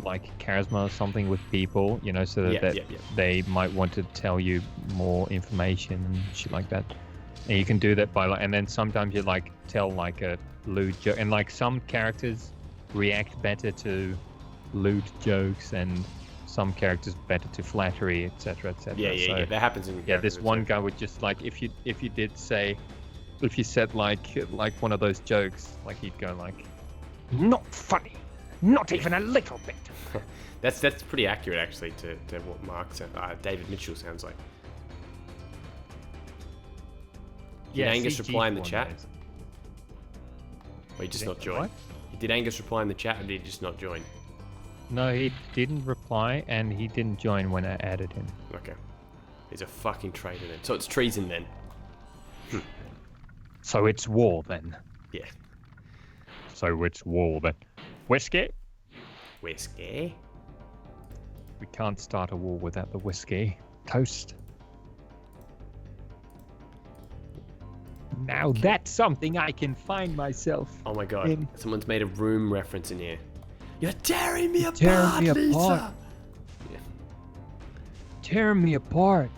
S2: like charisma or something with people, you know, so that they might want to tell you more information and shit like that. And you can do that by and then sometimes you like tell like a lewd joke, and like some characters react better to lewd jokes and some characters better to flattery, etc., etc.
S1: Yeah. That happens in.
S2: Yeah, this one guy would just like if you said like one of those jokes, like he'd go like, not funny, not even a little bit.
S1: That's pretty accurate actually to what David Mitchell sounds like. Did Angus reply in the chat? Or he just not join?
S2: What?
S1: Did Angus reply in the chat, or did he just not join?
S2: No, he didn't reply, and he didn't join when I added him.
S1: Okay. He's a fucking traitor then. So it's treason then.
S2: So it's war then.
S1: Yeah.
S2: So it's war then. Whiskey?
S1: Whiskey?
S2: We can't start a war without the whiskey. Toast. Now that's something I can find myself.
S1: Oh my god. Someone's made a Room reference in here. You're tearing me apart,
S2: Lisa!
S1: Yeah.
S2: Tearing me apart.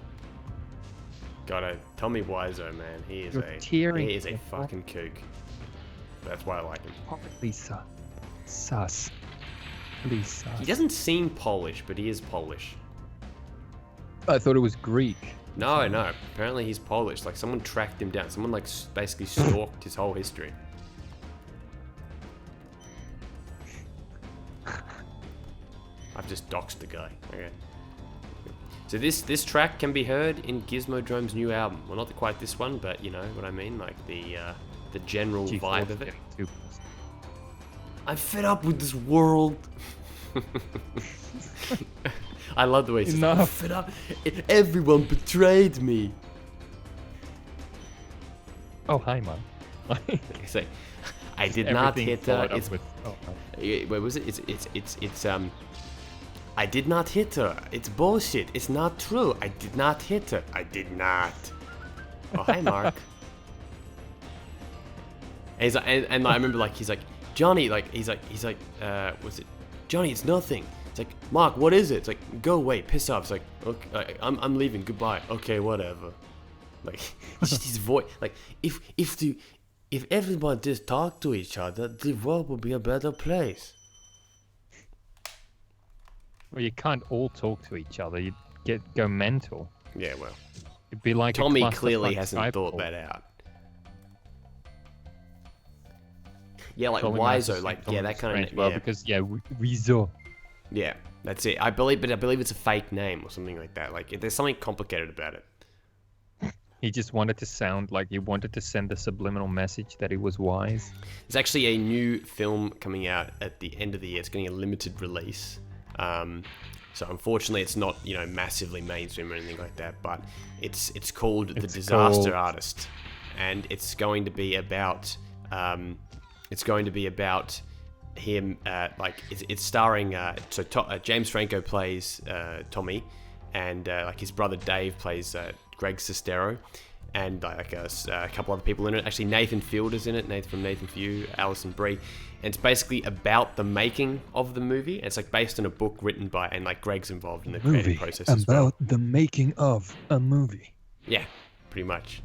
S1: God, Tommy Wiseau, man. He is a fucking kook. That's why I like him.
S2: Lisa. Sus. Lisa.
S1: He doesn't seem Polish, but he is Polish.
S2: I thought it was Greek.
S1: No. Apparently he's Polish. Like someone tracked him down. Someone like basically stalked his whole history. I've just doxed the guy. Okay. So this track can be heard in Gizmodrome's new album. Well, not quite this one, but you know what I mean, like the general vibe of it. I'm fed up with this world. I love the way he says, I'm fed up. Everyone betrayed me.
S2: Oh, hi, man.
S1: So, I did not hit her.
S2: Wait,
S1: was it? It's I did not hit her. It's bullshit. It's not true. I did not hit her. I did not. Oh, hi, Mark. And I remember like he's like Johnny, like he's like what's it? Johnny, it's nothing. It's like, Mark, what is it? It's like, go away, piss off. It's like, okay, I'm leaving. Goodbye. Okay, whatever. Like, just his voice. Like, if everyone just talked to each other, the world would be a better place.
S2: Well, you can't all talk to each other. You'd go mental.
S1: Yeah, well.
S2: It'd be like
S1: Tommy clearly hasn't thought that out. Yeah, like Wiseau, like that kind of.
S2: Well, because Wiseau.
S1: Yeah, that's it. I believe it's a fake name or something like that. Like, there's something complicated about it.
S2: He just wanted to sound like he wanted to send a subliminal message that he was wise.
S1: There's actually a new film coming out at the end of the year. It's getting a limited release. So unfortunately, it's not massively mainstream or anything like that. But it's called The Disaster Artist, and it's going to be about him. It's starring James Franco plays Tommy, and like his brother Dave plays Greg Sestero, and like a couple other people in it. Actually, Nathan Fielder's in it. Nathan Few, Alison Brie. And it's basically about the making of the movie. It's like based on a book written by, and like Greg's involved in the creative process as well.
S2: About the making of a movie.
S1: Yeah, pretty much.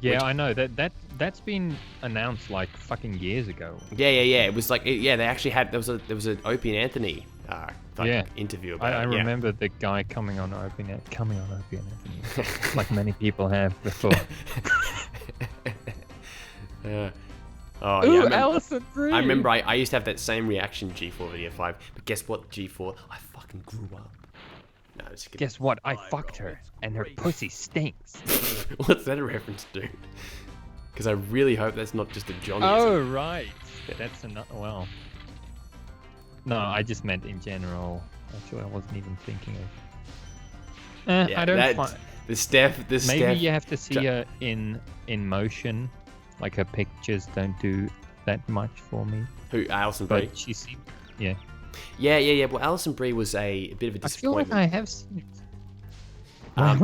S2: Yeah, I know that's been announced like fucking years ago.
S1: Yeah. It was like they actually had there was an Opie and Anthony interview about
S2: I
S1: it.
S2: remember the guy coming on Open Avenue, like many people have before.
S1: Yeah.
S2: Ooh, Alison Brie!
S1: I remember I used to have that same reaction G4 Video 5, but guess what, G4? I fucking grew up. No, just kidding.
S2: Guess what? I fucked her, and her pussy stinks.
S1: What's that a reference to? Because I really hope that's not just a Johnny.
S2: Oh, right. That's another. Well. No, I just meant in general. Actually, I wasn't even thinking of. I don't find.
S1: Maybe
S2: you have to see her in motion. Like her pictures don't do that much for me.
S1: Who, Alison Brie?
S2: But she seemed. Yeah.
S1: Yeah. Well, Alison Brie was a bit of a disappointment.
S2: I feel like I have seen
S1: it. Well,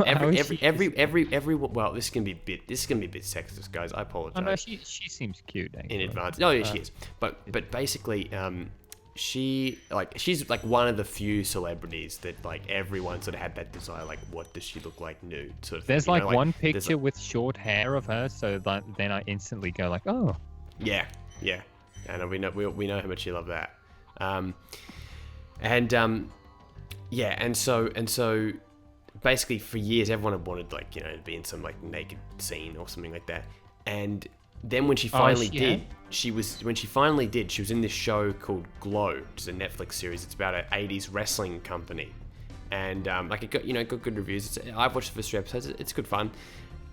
S1: this is gonna be a bit sexist, guys. I apologize.
S2: Oh, no, she seems cute actually.
S1: In advance. No, yeah, she is. But basically, she's like one of the few celebrities that like everyone sort of had that desire, like, what does she look like nude sort of thing.
S2: There's like one picture with short hair of her, so that then I instantly go like, oh.
S1: Yeah. And we know how much you love that. And so basically for years everyone had wanted, like, you know, to be in some like naked scene or something like that. And then when she finally did, she was in this show called Glow, which is a Netflix series. It's about an 80s wrestling company. And like it got good reviews. I've watched the first 3 episodes. It's good fun.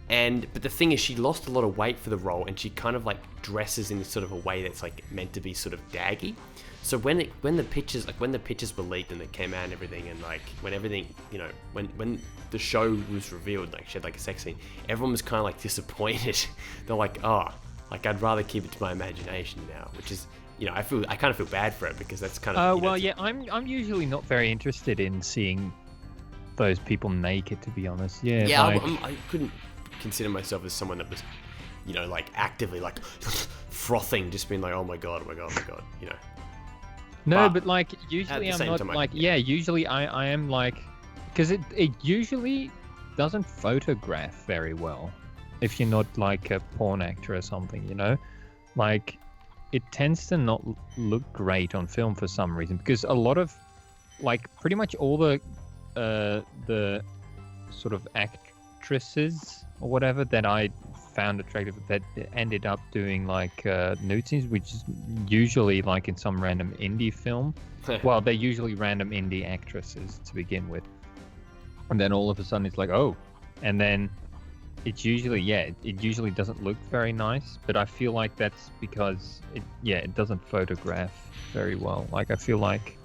S1: But the thing is, she lost a lot of weight for the role, and she kind of like dresses in sort of a way that's like meant to be sort of daggy. So when the pictures were leaked and it came out and everything, and like when everything, you know, when the show was revealed, like she had like a sex scene, everyone was kind of like disappointed. They're like, oh, like I'd rather keep it to my imagination now, which is, you know, I kind of feel bad for it because that's kind of.
S2: I'm usually not very interested in seeing those people naked, to be honest. Yeah.
S1: Yeah,
S2: like...
S1: I couldn't consider myself as someone that was, you know, like actively like frothing, just being like, oh my god, you know.
S2: No, but like usually I'm not like usually I am like, because it usually doesn't photograph very well if you're not like a porn actor or something, you know, like it tends to not look great on film for some reason, because a lot of like pretty much all the sort of actresses or whatever that I found attractive that ended up doing like nude scenes, which is usually like in some random indie film. Well, they're usually random indie actresses to begin with, and then all of a sudden it's like, oh, and then it's usually it usually doesn't look very nice. But I feel like that's because it doesn't photograph very well. Like I feel like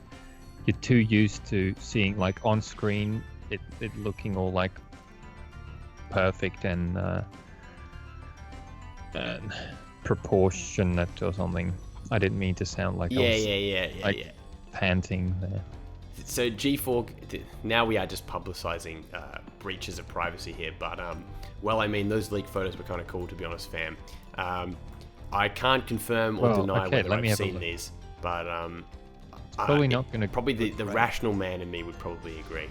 S2: you're too used to seeing like on screen it looking all like perfect and proportionate or something. I didn't mean to sound like panting there.
S1: So G4, now we are just publicizing breaches of privacy here, but well, I mean, those leaked photos were kind of cool, to be honest, fam. I can't confirm or deny whether I've seen these, but
S2: probably not gonna.
S1: Probably the rational man in me would probably agree.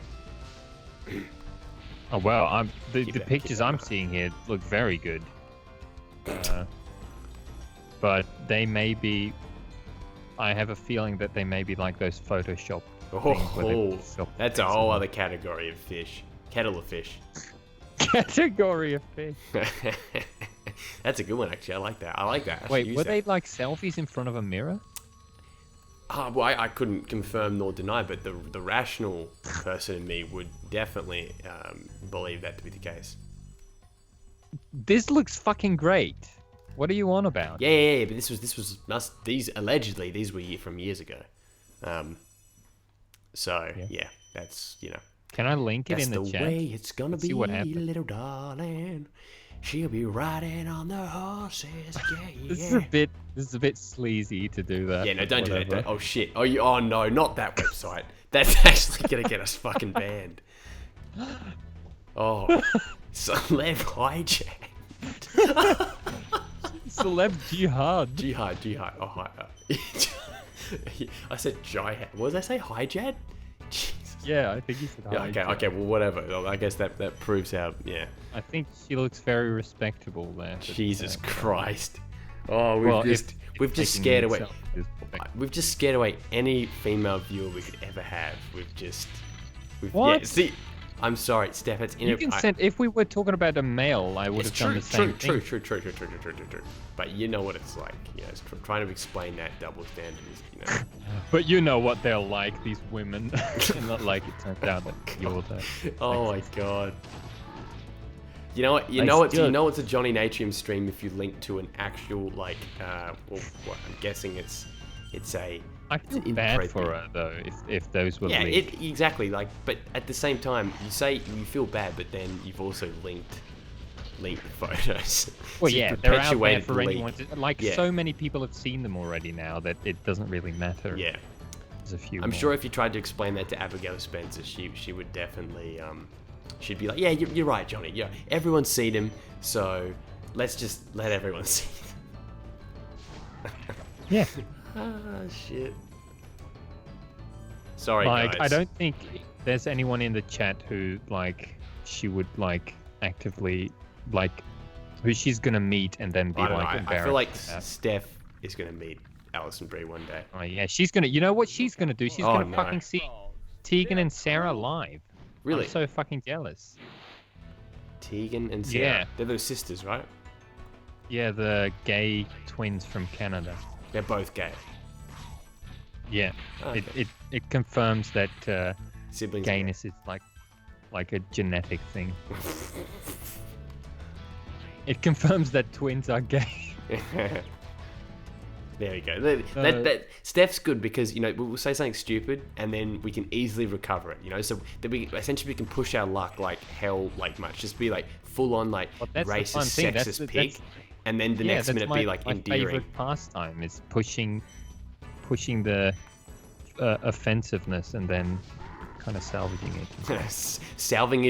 S2: Oh well, the pictures I'm seeing here look very good. But they may be. I have a feeling that they may be like those Photoshop things.
S1: That's a whole other category of fish. Kettle of fish.
S2: Category of fish.
S1: That's a good one, actually. I like that.
S2: Wait, were they like selfies in front of a mirror?
S1: Well, I couldn't confirm nor deny, but the rational person in me would definitely believe that to be the case.
S2: This looks fucking great. What are you on about?
S1: Yeah. But these were from years ago. That's, you know.
S2: Can I link it in the chat?
S1: That's the way it's gonna be,
S2: what happens.
S1: little darling. She'll be riding on the horses. Yeah.
S2: This is a bit sleazy to do that.
S1: Yeah, no, don't do that. Oh shit. Oh no, not that website. That's actually gonna get us fucking banned. Oh, celeb hijack.
S2: Celeb jihad.
S1: Jihad. Oh, hi. I said jihad. What did I say? Hijad? Jesus.
S2: Yeah, I think you said hijad.
S1: Yeah, okay, well, whatever. I guess that proves how, yeah.
S2: I think she looks very respectable there.
S1: Jesus Christ. Oh, we've just scared away.
S2: What?
S1: We've just scared away any female viewer we could ever have.
S2: What?
S1: Yeah, see, I'm sorry, Steph. It's
S2: You can send. If we were talking about a male, I would have done the same thing.
S1: True. But you know what it's like. You know, trying to explain that double standard is, you know.
S2: But you know what they're like, these women. Not like it turns out that you're the.
S1: Oh my god. You know what? It's a Johnny Natrium stream if you link to an actual I'm guessing it's a.
S2: I feel bad for her though, if those were linked.
S1: Yeah, exactly. Like, but at the same time, you say you feel bad, but then you've also linked photos.
S2: Well,
S1: So
S2: yeah, they're out there
S1: perpetuated
S2: for
S1: the leak.
S2: anyone. So many people have seen them already now that it doesn't really matter.
S1: Yeah,
S2: there's a few.
S1: I'm
S2: more.
S1: sure if you tried to explain that to Abigail Spencer, she would definitely she'd be like, yeah, you're right, Johnny. Yeah, everyone's seen him, so let's just let everyone see him.
S2: Yeah.
S1: Ah, shit. Sorry,
S2: Like,
S1: guys.
S2: I don't think there's anyone in the chat who she would actively who she's gonna meet and then be
S1: I don't know.
S2: embarrassed.
S1: I feel like
S2: about.
S1: Steph is gonna meet Alison Brie one day.
S2: Oh yeah, she's gonna. You know what she's gonna do? She's gonna fucking see Tegan and Sarah live.
S1: Really?
S2: I'm so fucking jealous.
S1: Tegan and Sarah.
S2: Yeah.
S1: They're those sisters, right?
S2: Yeah, the gay twins from Canada.
S1: They're both gay.
S2: Yeah,
S1: Okay.
S2: it confirms that
S1: Siblings.
S2: gayness is like a genetic thing. It confirms that twins are gay.
S1: There we go. That Steph's good because, you know, we'll say something stupid and then we can easily recover it, you know, so that we can push our luck like hell, much. Just be full on
S2: Well, that's the
S1: racist,
S2: fun thing.
S1: sexist pig, and then the next minute be
S2: my
S1: endearing.
S2: favorite pastime is pushing the offensiveness and then kind of salvaging it.
S1: salvaging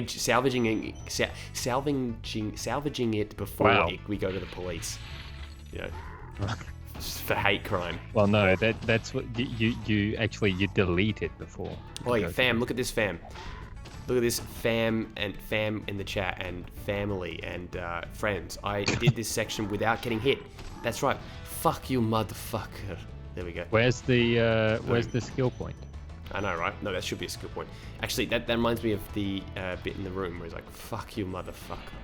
S1: it before we go to the police, you know. For hate crime.
S2: Well, no, that's what you delete it before.
S1: Oh yeah, fam, look at this fam. Look at this fam in the chat and family and friends. I did this section without getting hit. That's right. Fuck you, motherfucker. There we go.
S2: Where's the skill point?
S1: I know, right? No, that should be a skill point. Actually, that reminds me of the bit in the room where he's like, "Fuck you, motherfucker."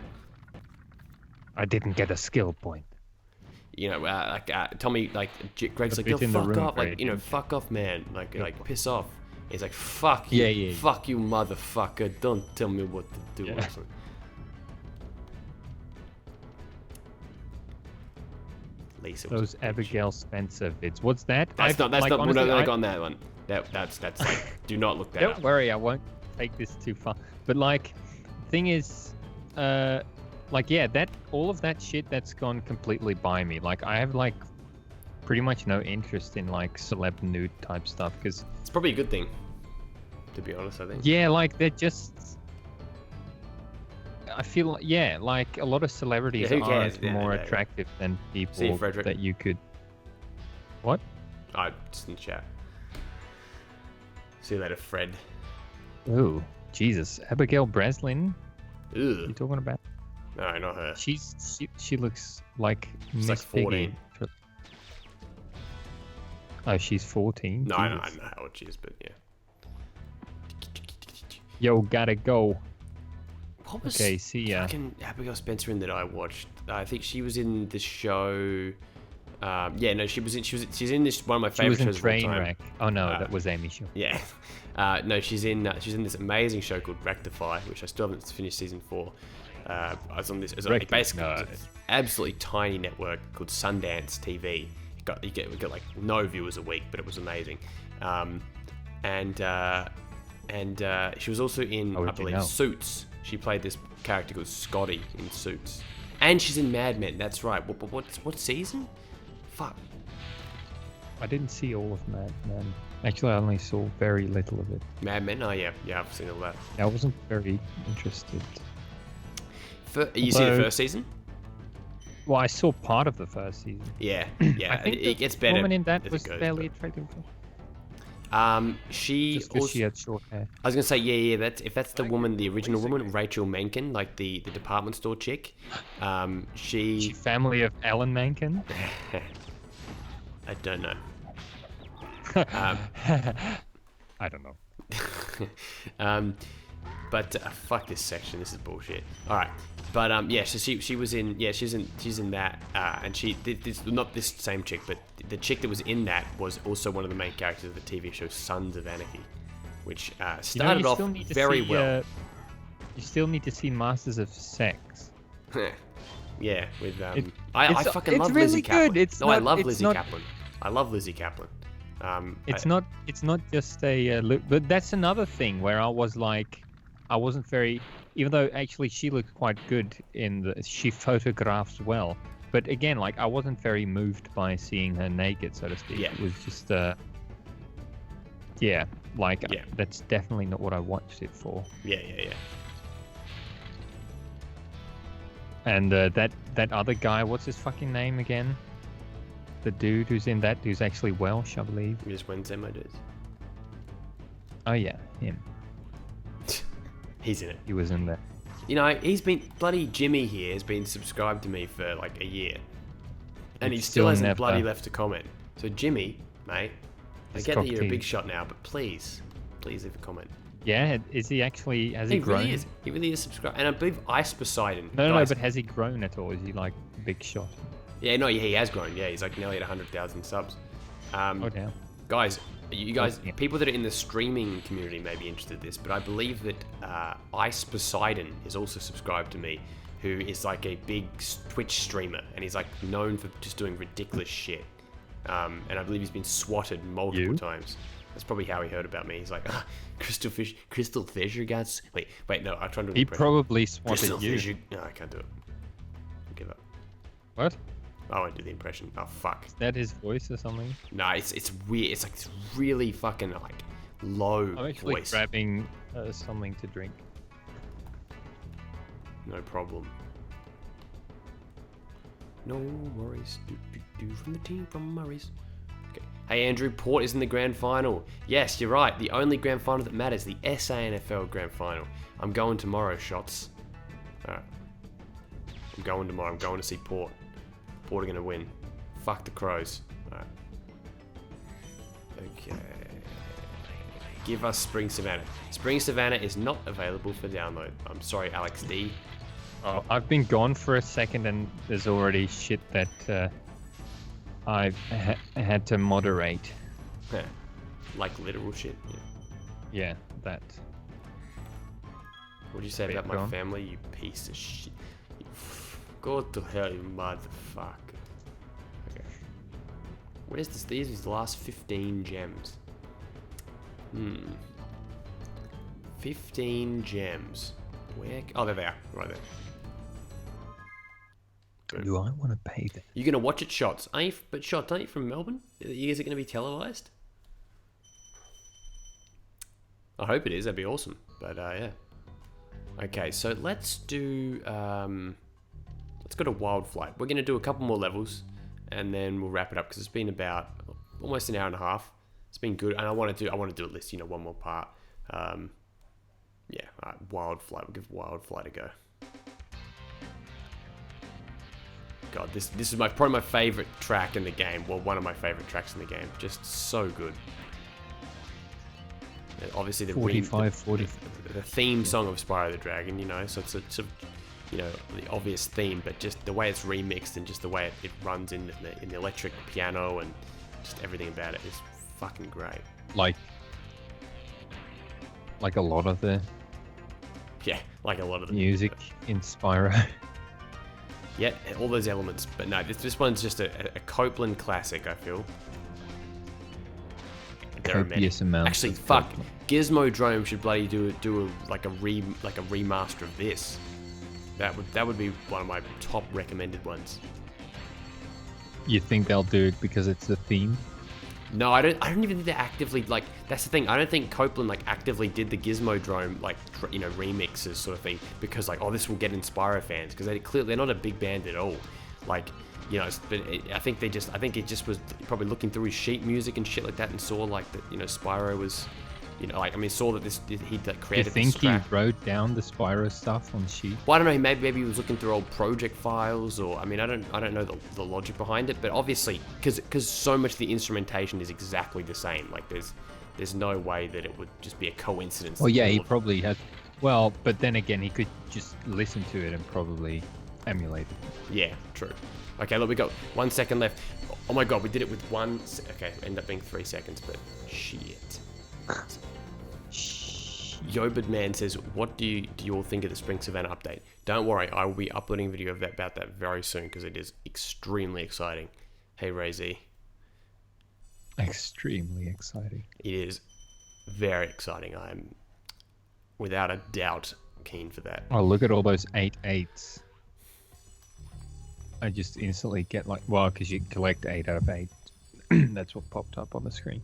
S2: I didn't get a skill point.
S1: You know, Tommy, Greg's like, "Yo, fuck off!" "Fuck off, man!" Like, piss off. He's like, "Fuck you,
S2: Yeah.
S1: fuck you, motherfucker! Don't tell me what to do."
S2: Yeah.
S1: Lisa,
S2: Those Abigail Spencer vids. What's that?
S1: That's not.
S2: honestly,
S1: We're not on that one. That's do not look that
S2: Don't
S1: up.
S2: worry, I won't take this too far. But thing is, that all of that shit that's gone completely by me. I have pretty much no interest in celeb nude type stuff because
S1: It's probably a good thing, to be honest. I think.
S2: yeah, they're just. I feel a lot of celebrities
S1: Yeah, who
S2: are
S1: cares? Yeah,
S2: more
S1: yeah.
S2: attractive than
S1: See you,
S2: people
S1: Frederick.
S2: that you could. What?
S1: Just in the chat. See you later, Fred.
S2: Ooh, Jesus, Abigail Breslin. You
S1: Ugh.
S2: talking about?
S1: No, not her.
S2: She looks like
S1: She's
S2: Miss
S1: 14.
S2: Piggy. Oh, she's 14.
S1: No, I know
S2: Jesus.
S1: how old she is, but yeah.
S2: Yo, gotta go.
S1: What was
S2: Okay, see ya.
S1: fucking Abigail Spencer in that I watched? I think she was in the show. She's in this one of my
S2: She was
S1: favorite
S2: in
S1: shows of all time.
S2: Trainwreck. Oh no, that was Amy Shaw.
S1: Yeah. No, she's in this amazing show called Rectify, which I still haven't finished season 4. I was on this basically
S2: No.
S1: it's an absolutely tiny network called Sundance TV. We get no viewers a week, but it was amazing. And she was also in,
S2: How would
S1: I
S2: you
S1: believe,
S2: know?
S1: Suits. She played this character called Scotty in Suits, and she's in Mad Men. That's right. What season? Fuck.
S2: I didn't see all of Mad Men. Actually, I only saw very little of it.
S1: Mad Men. Oh yeah, I've seen all that.
S2: I wasn't very interested.
S1: You see the
S2: Although-
S1: first season?
S2: Well, I saw part of the first season.
S1: Yeah.
S2: I think
S1: It
S2: the
S1: gets better
S2: woman in that
S1: as it
S2: was
S1: goes,
S2: fairly
S1: but-
S2: attractive.
S1: She
S2: Just because
S1: also,
S2: she had short hair.
S1: I was gonna say, yeah. That's if that's the woman, the original woman, Rachel Menken, like the department store chick.
S2: She family of Alan Menken.
S1: I don't know.
S2: I don't know.
S1: But fuck this section. This is bullshit. All right, but yeah. So she was in she's in that, and she this not this same chick, but the chick that was in that was also one of the main characters of the TV show Sons of Anarchy, which started off very well.
S2: You still need to see Masters of Sex.
S1: Yeah, with I fucking love
S2: really
S1: Lizzie Kaplan.
S2: good.
S1: I love Lizzie Kaplan. I love Lizzie Kaplan.
S2: It's not just a look, but that's another thing where I was like, I wasn't very, even though actually she looked quite good she photographs well, but again, like I wasn't very moved by seeing her naked, so to speak.
S1: Yeah.
S2: It was just that's definitely not what I watched it for.
S1: Yeah.
S2: And that other guy, what's his fucking name again? The dude who's in that, who's actually Welsh, I believe.
S1: Just Wednesday, my dudes.
S2: Oh yeah, him.
S1: He's in it.
S2: He was in there.
S1: You know, he's been bloody Jimmy here has been subscribed to me for like a year, and he still hasn't bloody left a comment. So Jimmy, mate, I get that you're a big shot now, but please leave a comment.
S2: Yeah, is he actually? Has he grown?
S1: Really is. He really is subscribed, and I believe Ice Poseidon.
S2: No, but has he grown at all? Is he like a big shot?
S1: Yeah, no, he has grown. Yeah, he's like nearly at 100,000 subs.
S2: Oh damn.
S1: Guys, people that are in the streaming community may be interested in this, but I believe that Ice Poseidon is also subscribed to me, who is like a big Twitch streamer, and he's like known for just doing ridiculous shit. And I believe he's been swatted multiple times. That's probably how he heard about me. He's like, CrystalFissure guys. Wait, no, I'm trying to do an impression.
S2: Probably swatted you.
S1: CrystalFissure. No, I can't do it. I'll give up.
S2: What?
S1: I won't do the impression. Oh fuck.
S2: Is that his voice or something?
S1: No, it's weird. It's like it's really fucking like low
S2: I'm actually
S1: voice.
S2: grabbing something to drink.
S1: No problem. No worries. Do from the team from Murray's. Okay. Hey Andrew, Port is in the grand final. Yes, you're right. The only grand final that matters, the SANFL grand final. I'm going tomorrow, shots. Alright. I'm going tomorrow. I'm going to see Port. Port are going to win. Fuck the Crows. Alright. Okay. Give us Spring Savannah. Spring Savannah is not available for download. I'm sorry, Alex D.
S2: Oh, I've been gone for a second and there's already shit that I've had to moderate.
S1: Like literal shit.
S2: Yeah, that.
S1: What do you say about my family, you piece of shit? Go to hell, you motherfucker. Okay. Where's this? These are the last 15 gems. 15 gems. Where? Oh, there they are. Right there. Boom.
S2: Do I want to pay that?
S1: You're gonna watch it, Shots? But Shots, aren't you from Melbourne? Is it gonna be televised? I hope it is. That'd be awesome. But yeah. Okay, so let's do. Let's go to Wild Flight. We're gonna do a couple more levels, and then we'll wrap it up because it's been about almost an hour and a half. It's been good, and I want to do at least one more part. Yeah, all right, Wild Flight. We'll give Wild Flight a go. God, this is probably my favorite track in the game. Well, one of my favorite tracks in the game. Just so good. And obviously the
S2: 40.
S1: The theme song of Spyro the Dragon, so it's a the obvious theme, but just the way it's remixed and just the way it runs in the electric piano and just everything about it is fucking great.
S2: Like a lot of the music in Spyro.
S1: Yeah, all those elements. But no, this one's just a Copeland classic, I feel. There are many. Actually, fuck. Gizmodrome should bloody do a remaster of this. That would be one of my top recommended ones.
S2: You think they'll do it because it's the theme?
S1: No, I don't even think they actively that's the thing. I don't think Copeland actively did the Gizmodrome remixes sort of thing because this will get in Spyro fans because they're not a big band at all. you know, but I think it just was probably looking through his sheet music and shit like that, and saw like that, you know, Spyro was, you know, like, I mean, saw that he'd like, created.
S2: Do you think
S1: this
S2: he
S1: track.
S2: wrote down the Spyro stuff on sheet?
S1: Well, I don't know. Maybe he was looking through old project files, or I mean, I don't know the logic behind it. But obviously, because so much of the instrumentation is exactly the same. Like there's no way that it would just be a coincidence.
S2: Well, yeah, he probably has. Well, but then again, he could just listen to it and probably emulate it.
S1: Yeah, true. Okay, look, we got 1 second left. Oh my god, we did it with okay, ended up being 3 seconds, but shit. Yobard Man says, what do you all think of the Spring Savannah update? Don't worry, I will be uploading a video about that very soon, because it is extremely exciting. Hey, Ray Z.
S2: Extremely exciting.
S1: It is very exciting. I'm, without a doubt, keen for that.
S2: Oh, look at all those 8/8s. I just instantly get like, well, because you collect 8 out of 8. That's what popped up on the screen.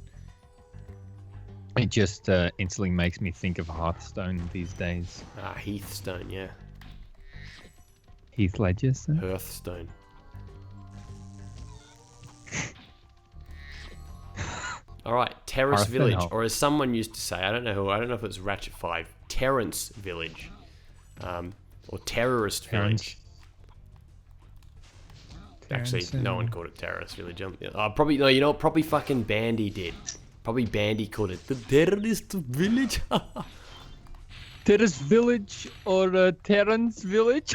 S2: It just instantly makes me think of Hearthstone these days.
S1: Heathstone, yeah.
S2: Heath Ledger's.
S1: Hearthstone. All right, Terrace Village, or as someone used to say, I don't know if it was Ratchet 5, Terrence Village, or Terrorist Village. Actually, no one called it Terrorist Village. Probably no, you know what? Probably fucking Bandy did. Probably Bandy called it the Terrorist Village.
S2: Terrace Village or Terrence Village?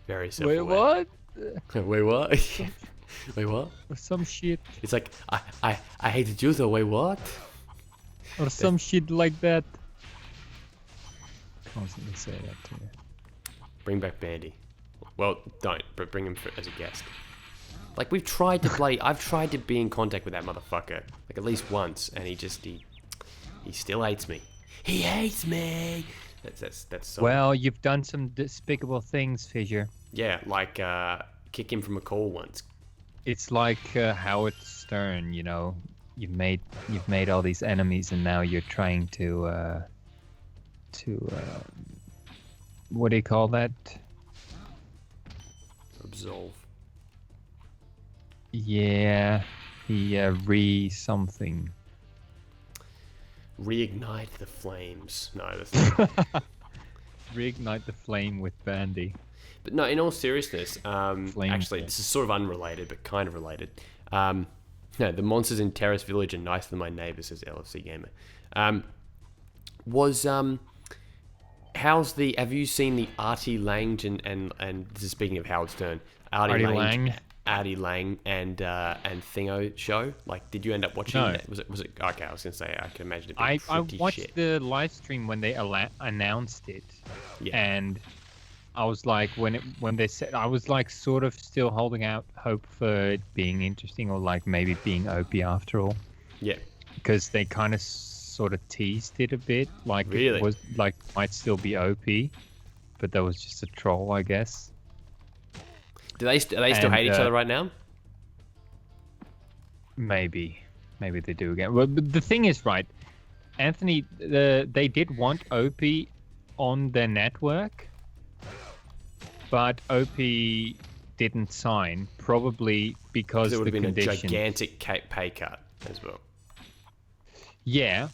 S1: Very self-aware.
S2: Wait, what?
S1: Wait, what? Wait, what?
S2: Or some shit.
S1: It's like, I hated you, though. Wait, what?
S2: Or some shit like that. Constantly say that to me.
S1: Bring back Bandy. Well, don't, but bring him as a guest. Like, I've tried to be in contact with that motherfucker, like, at least once, and he still hates me. He hates me! That's so...
S2: Well, you've done some despicable things, Fissure.
S1: Yeah, like, kick him from a call once.
S2: It's like Howard Stern, you know? You've made all these enemies, and now you're trying to what do you call that?
S1: Absolve.
S2: Yeah, he something.
S1: Reignite the flames. No, that's not.
S2: Reignite the flame with Bandy.
S1: But no, in all seriousness, actually, this is sort of unrelated, but kind of related. No, the monsters in Terrace Village are nicer than my neighbor, says LFC Gamer. Have you seen the Artie Lang and this is speaking of Howard Stern, Artie Lang and Thingo show? Like, did you end up watching that? Was it okay? I was gonna say I can imagine it being
S2: I
S1: pretty
S2: watched
S1: shit.
S2: the live stream when they announced it,
S1: Yeah.
S2: and I was like, when they said, I was like sort of still holding out hope for it being interesting, or like maybe being OP after all.
S1: Yeah.
S2: Because they kind of sort of teased it a bit, like
S1: Really?
S2: it was like might still be OP, but that was just a troll, I guess.
S1: Do they still hate each other right now?
S2: Maybe they do again. Well, but the thing is, right, Anthony, they did want OP on their network, but OP didn't sign, probably because
S1: It would
S2: the
S1: have been
S2: conditions.
S1: a gigantic pay cut as well.
S2: Yeah,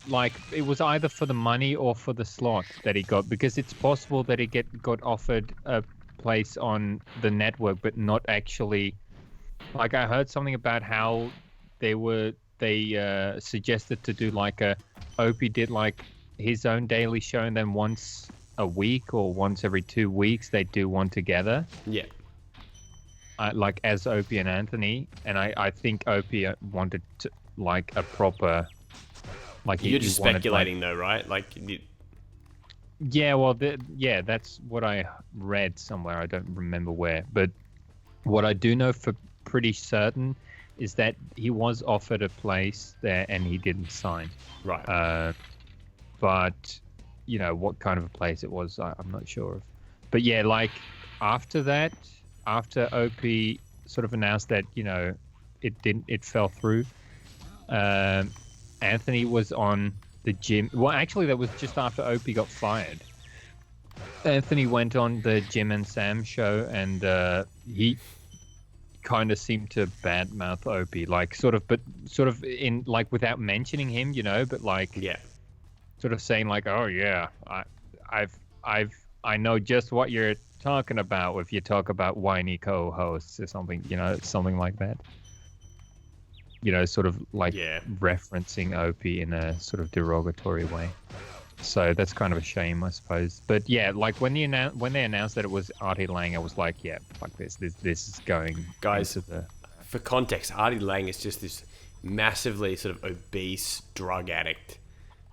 S2: like it was either for the money or for the slot that he got, because it's possible that he got offered a place on the network, but not actually. Like, I heard something about how they suggested to do like OP did like his own daily show, and then once a week or once every 2 weeks they do one together.
S1: Yeah.
S2: Like as OP and Anthony, and I think OP wanted to, like a proper. Like
S1: You're just speculating, though, right? Like.
S2: Yeah, well, that's what I read somewhere. I don't remember where, but what I do know for pretty certain is that he was offered a place there and he didn't sign.
S1: Right.
S2: But you know what kind of a place it was, I'm not sure of. But yeah, like after that, after OP sort of announced that, you know, it fell through. Anthony was on the gym. Well, actually, that was just after OP got fired. Anthony went on the Jim and Sam show, and he kind of seemed to badmouth Opie, like sort of in like without mentioning him, but like sort of saying like, oh yeah, I know just what you're talking about if you talk about whiny co-hosts or something, something like that. Sort of like referencing Opie in a sort of derogatory way. So that's kind of a shame, I suppose. But yeah, like when they announced that it was Artie Lang, I was like, yeah, fuck this. This is going.
S1: Guys,
S2: into the...
S1: for context, Artie Lang is just this massively sort of obese drug addict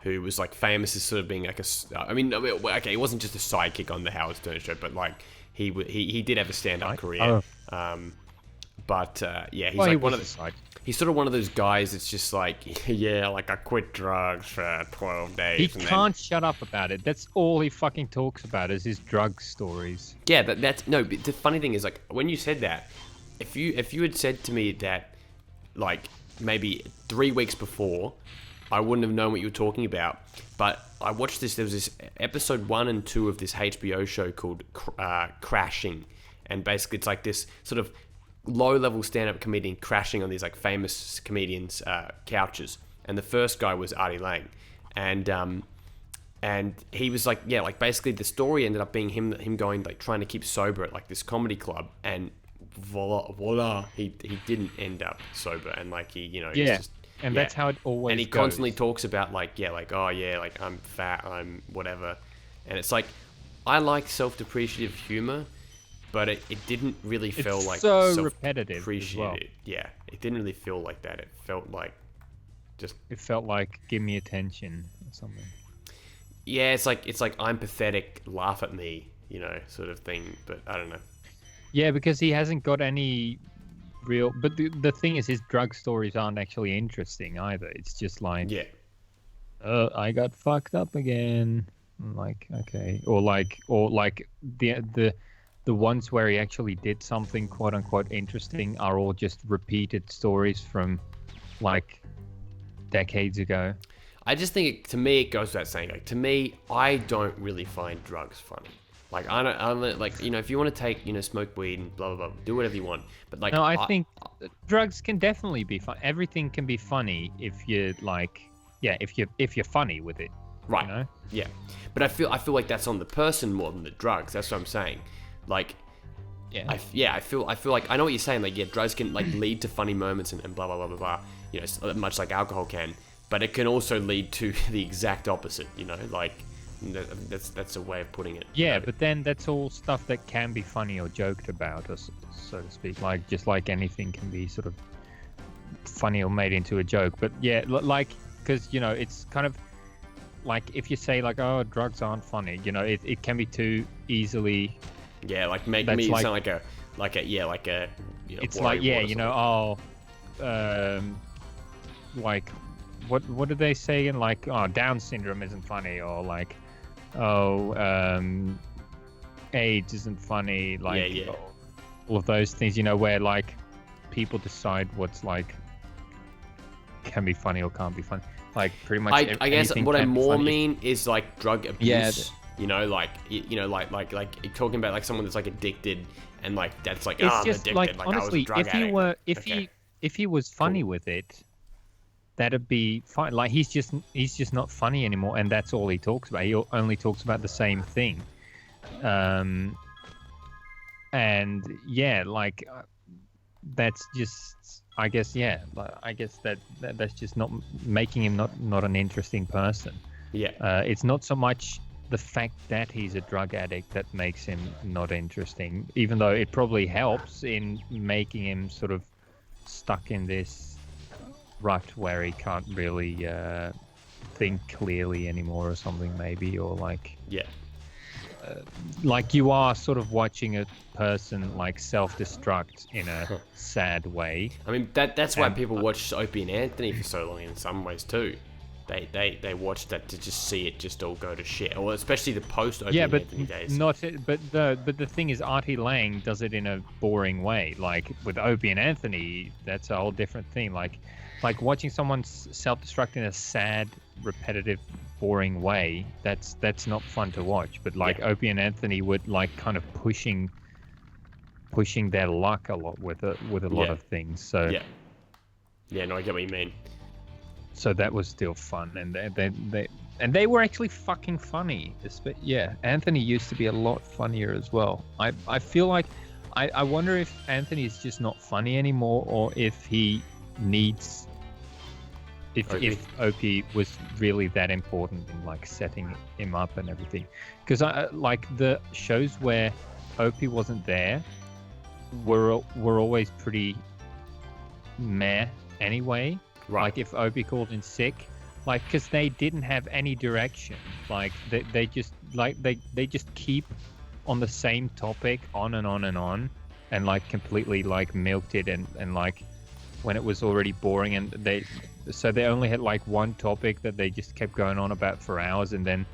S1: who was like famous as sort of being like okay, he wasn't just a sidekick on the Howard Stern show, but like he did have a stand-up career. He's sort of one of those guys that's just like, yeah, like I quit drugs for 12 days.
S2: He can't shut up about it. That's all he fucking talks about is his drug stories.
S1: Yeah, but the funny thing is, like, when you said that, if you had said to me that, like, maybe 3 weeks before, I wouldn't have known what you were talking about. But I watched this, there was this episode 1 and 2 of this HBO show called Crashing. And basically it's like this sort of low-level stand-up comedian crashing on these like famous comedians' couches, and the first guy was Artie Lang, and he was like, yeah, like basically the story ended up being him going like trying to keep sober at like this comedy club, and voila, he didn't end up sober, and like he's just,
S2: and that's how it always
S1: and he
S2: goes.
S1: Constantly talks about like oh yeah, like I'm fat, I'm whatever, and it's like I like self-depreciative humor. But it didn't really feel like
S2: so repetitive as well.
S1: Yeah, it didn't really feel like that. It felt like
S2: It felt like give me attention or something.
S1: Yeah, it's like I'm pathetic, laugh at me, sort of thing. But I don't know.
S2: Yeah, because he hasn't got any real. But the thing is, his drug stories aren't actually interesting either. It's just like, I got fucked up again. I'm like, okay, or like the ones where he actually did something quote unquote interesting are all just repeated stories from like decades ago.
S1: I just think to me it goes without saying. Like to me, I don't really find drugs funny. Like I don't like if you want to take smoke weed and blah blah blah, do whatever you want. But like
S2: no, I think drugs can definitely be fun. Everything can be funny if you like, if you're funny with it,
S1: right? Yeah, but I feel like that's on the person more than the drugs. That's what I'm saying. Like, I feel like I know what you're saying. Like, yeah, drugs can like lead to funny moments and blah blah blah blah blah. Much like alcohol can, but it can also lead to the exact opposite. Like that's a way of putting it.
S2: Yeah, but then that's all stuff that can be funny or joked about, or so to speak. Like just like anything can be sort of funny or made into a joke. But yeah, like because it's kind of like if you say like, oh, drugs aren't funny. It can be too easily.
S1: Yeah, like make me sound like a
S2: it's like like what do they say in like Down syndrome isn't funny, or like AIDS isn't funny, like all of those things where like people decide what's like can be funny or can't be funny, like pretty much
S1: I guess what I more mean is like drug abuse. Like talking about like someone that's like addicted and like that's like
S2: it's
S1: I'm
S2: just
S1: addicted.
S2: like honestly,
S1: I was a drug
S2: addict. If he was funny with it, that'd be fine. Like he's just not funny anymore, and that's all he talks about. He only talks about the same thing. And yeah, like that's just I guess that's just not making him not an interesting person.
S1: Yeah.
S2: It's not so much the fact that he's a drug addict that makes him not interesting, even though it probably helps in making him sort of stuck in this rut where he can't really think clearly anymore or something, maybe, or like like you are sort of watching a person like self-destruct in a sad way.
S1: I mean that's why people watch Opie and Anthony for so long in some ways too. They watch that to just see it just all go to shit, or especially the post Opie and Anthony days.
S2: But the thing is, Artie Lang does it in a boring way. Like with Opie and Anthony, that's a whole different thing. Like watching someone self-destruct in a sad repetitive, boring way, that's not fun to watch. But like Opie and Anthony would like kind of pushing their luck a lot with a lot of things. So
S1: no, I get what you mean.
S2: So that was still fun, and they were actually fucking funny. Yeah, Anthony used to be a lot funnier as well. I feel like I wonder if Anthony is just not funny anymore, or if he needs if Opie was really that important in like setting him up and everything. Because I like the shows where Opie wasn't there were always pretty meh anyway.
S1: Right.
S2: Like if Opie called in sick, like because they didn't have any direction. Like they just keep on the same topic on and on and on, and like completely like milked it and like when it was already boring, and they only had like one topic that they just kept going on about for hours, and then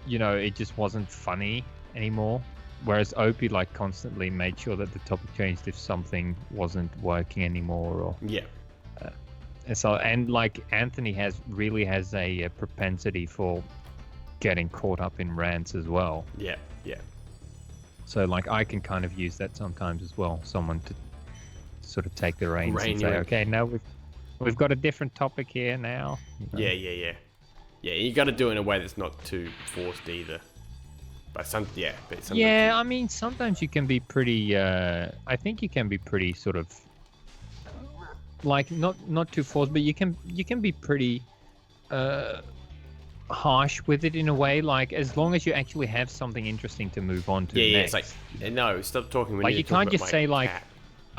S2: you know it just wasn't funny anymore. Whereas Opie like constantly made sure that the topic changed if something wasn't working anymore, or and like Anthony has a propensity for getting caught up in rants as well.
S1: Yeah.
S2: So like I can kind of use that sometimes as well. Someone to sort of take the reins and say, okay, now we've got a different topic here now. You know?
S1: Yeah. You got to do it in a way that's not too forced either. But I
S2: mean, sometimes you can be pretty. I think you can be pretty sort of like not too forced, but you can be pretty harsh with it in a way. Like as long as you actually have something interesting to move on to.
S1: Yeah,
S2: next.
S1: it's like no, stop talking.
S2: Like you can't just say like,
S1: cat.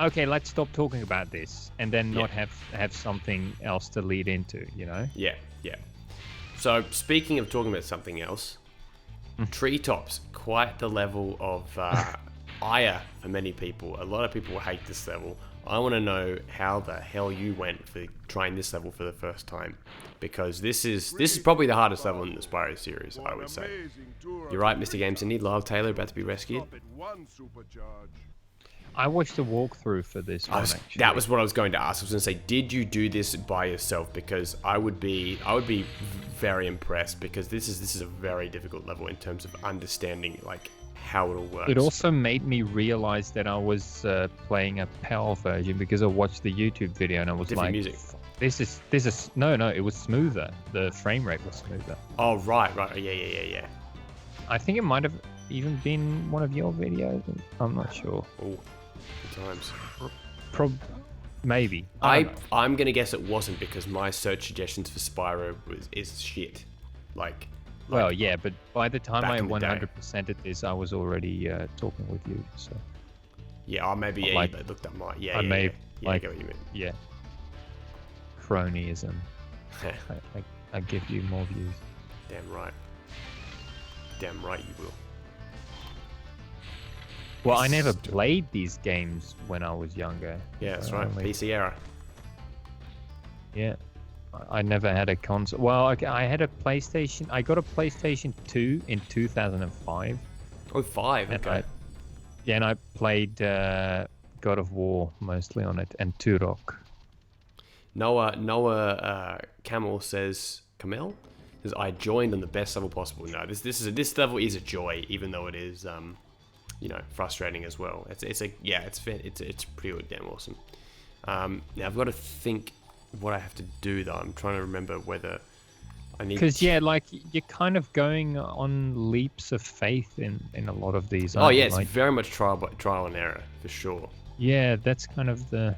S2: okay, let's stop talking about this, and then not have something else to lead into. You know?
S1: Yeah. So speaking of talking about something else. Treetops, quite the level of ire for many people. A lot of people hate this level. I want to know how the hell you went for trying this level for the first time, because this is probably the hardest level in the Spyro series, I would say. You're right, Mr. Games and Need, Lyle Taylor about to be rescued.
S2: I watched a walkthrough for this one. Actually.
S1: That was what I was going to ask. I was going to say, did you do this by yourself? Because I would be very impressed, because this is a very difficult level in terms of understanding like how it all works.
S2: It also made me realize that I was playing a PAL version, because I watched the YouTube video and I was
S1: different
S2: like,
S1: music.
S2: This is no, it was smoother. The frame rate was smoother.
S1: Oh right, yeah.
S2: I think it might have even been one of your videos. I'm not sure.
S1: Oh. Times.
S2: Maybe.
S1: I'm gonna guess it wasn't, because my search suggestions for Spyro is shit. Like
S2: well, yeah, but by the time I
S1: in the
S2: 100%ed this, I was already talking with you. So
S1: yeah, maybe you looked up my
S2: I may
S1: I get what you mean.
S2: Yeah, cronyism. I give you more views.
S1: Damn right you will.
S2: Well, I never played these games when I was younger.
S1: Yeah, that's right. PC era.
S2: Yeah. I never had a console. Well, I had a PlayStation. I got a PlayStation 2 in 2005.
S1: Oh, 5. Okay.
S2: And I played God of War mostly on it, and Turok.
S1: Noah Camel says, I joined on the best level possible. No, this level is a joy, even though it is frustrating as well. It's pretty damn awesome. Now I've got to think what I have to do though. I'm trying to remember whether I need.
S2: Because like you're kind of going on leaps of faith in a lot of these.
S1: Oh yeah, it's very much trial and error for sure.
S2: Yeah, that's kind of the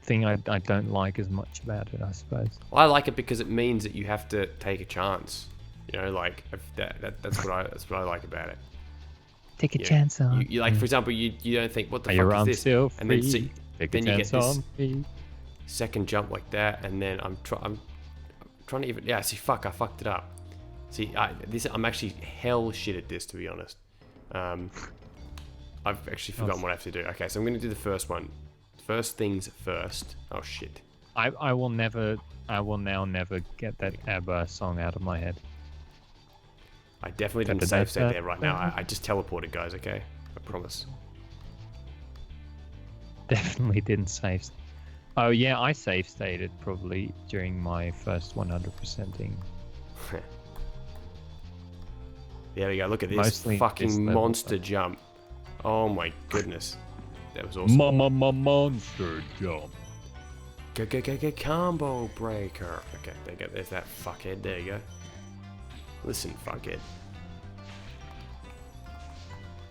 S2: thing I don't like as much about it, I suppose.
S1: Well, I like it because it means that you have to take a chance. You know, like that's what I like about it.
S2: Take a chance on.
S1: You like, for example, you don't think, what the fuck is this?
S2: Still
S1: and then
S2: free.
S1: Then you get this second jump like that, and then I'm trying to even I fucked it up. See, I'm actually hell shit at this, to be honest. I've actually forgotten what I have to do. Okay, so I'm going to do the first one. First things first. Oh shit.
S2: I will now never get that ABBA song out of my head.
S1: I definitely didn't save state there right now. I just teleported, guys, okay? I promise.
S2: Definitely didn't save. Oh yeah, I save stated probably during my first 100%ing.
S1: There we go. Look at this
S2: Mostly
S1: fucking
S2: this level,
S1: monster jump. Oh my goodness. That was awesome.
S2: Monster jump.
S1: Go, combo breaker. Okay, there you go. There's that fuckhead. There you go. Listen, fuckhead.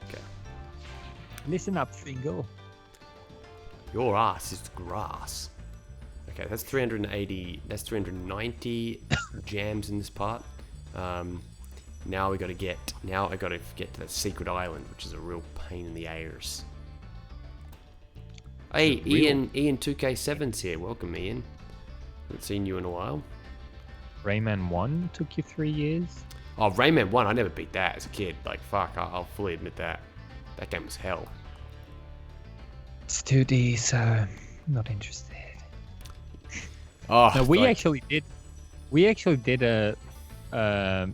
S1: Okay.
S2: Listen up, Fingal.
S1: Your ass is grass. Okay, that's 380. That's 390 jams in this part. Now we got to get. Now I got to get to that secret island, which is a real pain in the ears. Hey, Ian 2K7's here. Welcome, Ian. Haven't seen you in a while.
S2: Rayman 1 took you 3 years.
S1: Oh, Rayman 1, I never beat that as a kid. Like, fuck, I'll fully admit that. That game was hell.
S2: It's 2D, so not interested.
S1: Oh,
S2: No, we
S1: like,
S2: actually did a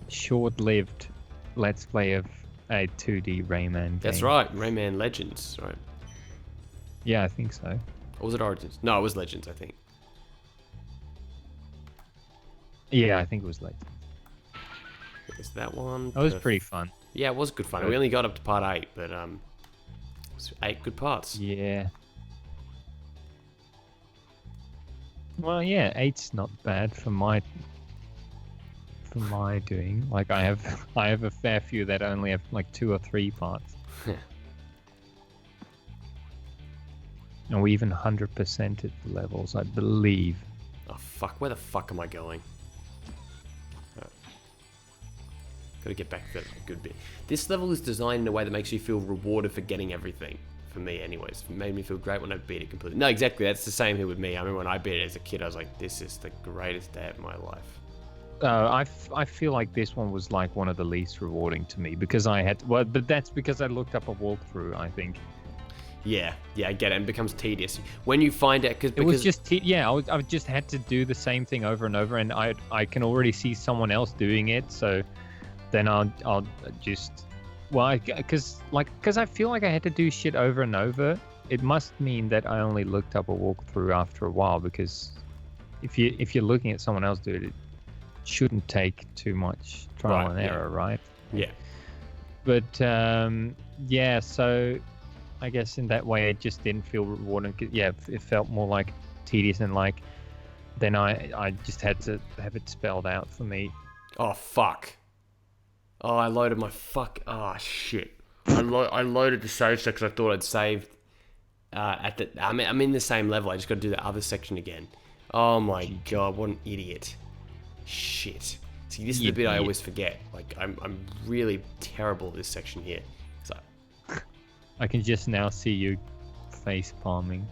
S2: short-lived Let's Play of a 2D Rayman game.
S1: That's right, Rayman Legends, right?
S2: Yeah, I think so.
S1: Or was it Origins? No, it was Legends, I think.
S2: Yeah, I think it was late.
S1: Is that one?
S2: That was pretty fun.
S1: Yeah, it was good fun. We only got up to part 8, but it was 8 good parts.
S2: Yeah. Well, yeah, 8's not bad for my doing. Like I have a fair few that only have like 2 or 3 parts. And we even 100%ed the levels, I believe.
S1: Oh fuck, where the fuck am I going? Oh. Gotta get back to that good bit. This level is designed in a way that makes you feel rewarded for getting everything. For me anyways. It made me feel great when I beat it completely. No, exactly, that's the same here with me. I remember when I beat it as a kid, I was like, this is the greatest day of my life.
S2: I feel like this one was like one of the least rewarding to me because I had... Well, but that's because I looked up a walkthrough, I think.
S1: Yeah, I get it. And it becomes tedious when you find it because
S2: it was just I just had to do the same thing over and over, and I can already see someone else doing it, so then I'll just because I feel like I had to do shit over and over. It must mean that I only looked up a walkthrough after a while, because if you're looking at someone else do it, it shouldn't take too much trial and error, right?
S1: Yeah.
S2: But yeah, so. I guess in that way it just didn't feel rewarding. Yeah, it felt more like tedious, and like then I just had to have it spelled out for me.
S1: Oh fuck! Oh, I loaded my fuck. Oh shit! I loaded the save section. I thought I'd saved at the. I'm in the same level. I just got to do the other section again. Oh my god! What an idiot! Shit! See, this is the bit I always forget. Like I'm really terrible at this section here. So.
S2: I can just now see you face palming.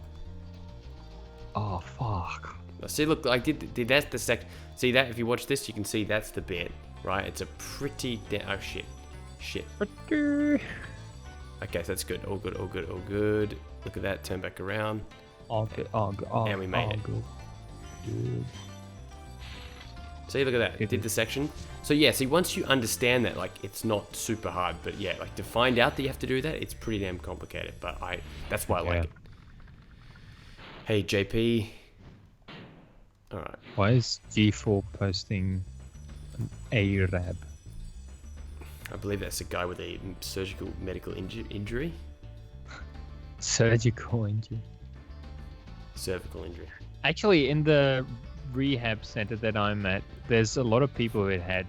S2: Oh fuck!
S1: See, look, I did that's the section. See that? If you watch this, you can see that's the bit, right? It's a pretty. Oh shit. Okay, so that's good. All good. Look at that. Turn back around.
S2: All good.
S1: And we made it.
S2: Good.
S1: See, look at that. It did the section. So yeah, see, once you understand that, like, it's not super hard, but yeah, like, to find out that you have to do that, it's pretty damn complicated, but that's why I like it. Hey, JP. Alright.
S2: Why is G4 posting an Arab?
S1: I believe that's a guy with a surgical medical injury.
S2: Surgical injury?
S1: Cervical injury.
S2: Actually, in the rehab center that I'm at, there's a lot of people who had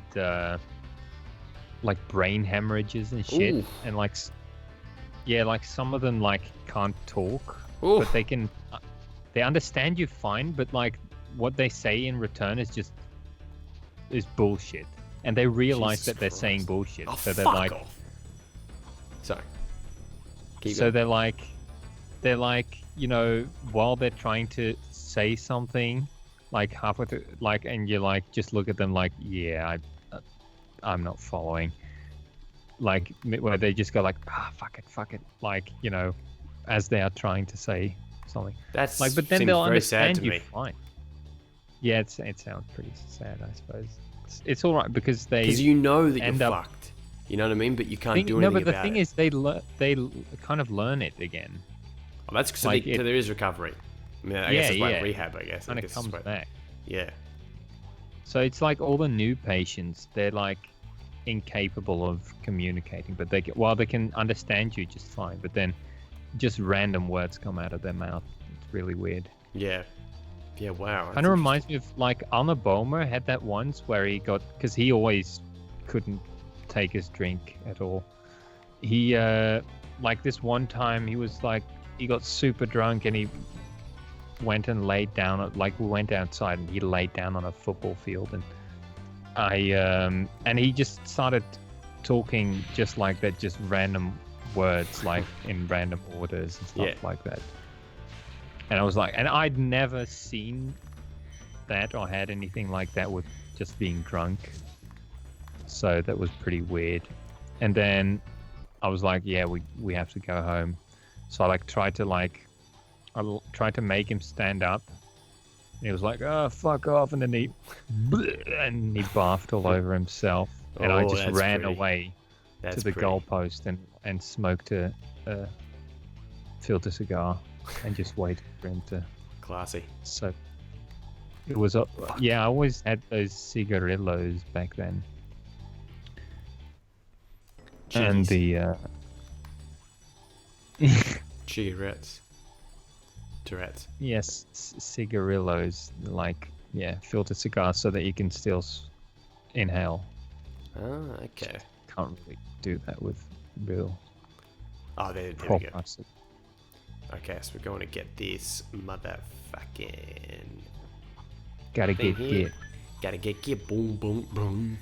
S2: like brain hemorrhages and shit. Ooh. And like some of them like can't talk. Ooh. But they understand you fine, but like what they say in return is bullshit, and they realize
S1: Jesus
S2: that they're
S1: Christ.
S2: Saying bullshit.
S1: Oh,
S2: so they're
S1: fuck
S2: like
S1: off. Sorry.
S2: So they're like you know, while they're trying to say something, like halfway through, like, and you like just look at them like, yeah, I'm not following. Like where they just go like, fuck it, like, you know, as they are trying to say something.
S1: That's
S2: like, but then they'll understand you
S1: me.
S2: fine. Yeah, it sounds pretty sad, I suppose. It's all right because
S1: you know that you're fucked. You know what I mean? But you can't do anything about it.
S2: No, but the thing is, they kind of learn it again.
S1: Oh, that's so there is recovery. I mean, I guess it's like rehab, I guess.
S2: Kind of comes back.
S1: Yeah.
S2: So it's like all the new patients, they're like incapable of communicating, but they can understand you just fine, but then just random words come out of their mouth. It's really weird.
S1: Yeah. Yeah, wow.
S2: Kind of reminds me of like Arne Bomer had that once where he got, because he always couldn't take his drink at all. He like this one time he was like, he got super drunk and he went and laid down, like we went outside and he laid down on a football field, and and he just started talking just like that, just random words like in random orders and stuff like that. And I was like, and I'd never seen that or had anything like that with just being drunk. So that was pretty weird. And then I was like, yeah, we have to go home. So I tried to make him stand up. And he was like, oh, fuck off. And then he barfed all over himself. And I just ran away to the goalpost and smoked a filter cigar and just waited for him to.
S1: Classy.
S2: So it was, I always had those cigarillos back then. Jeez. And the
S1: cigarettes. Tourette's.
S2: Yes, cigarillos, like, filter cigars so that you can still inhale.
S1: Ah, okay.
S2: Can't really do that with real.
S1: Oh, there we go. Okay, so we're going to get this motherfucking.
S2: Gotta get.
S1: Boom, boom, boom.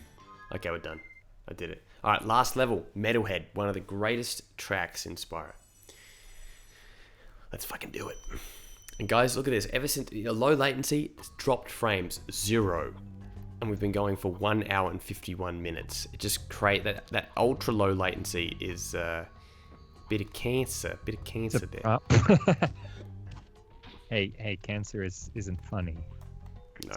S1: Okay, we're done. I did it. All right, last level, Metalhead, one of the greatest tracks in Spyro. Let's fucking do it. And guys, look at this. Ever since low latency, it's dropped frames 0, and we've been going for 1 hour and 51 minutes. It just that ultra low latency is bit of cancer there.
S2: Hey, cancer isn't funny.
S1: No.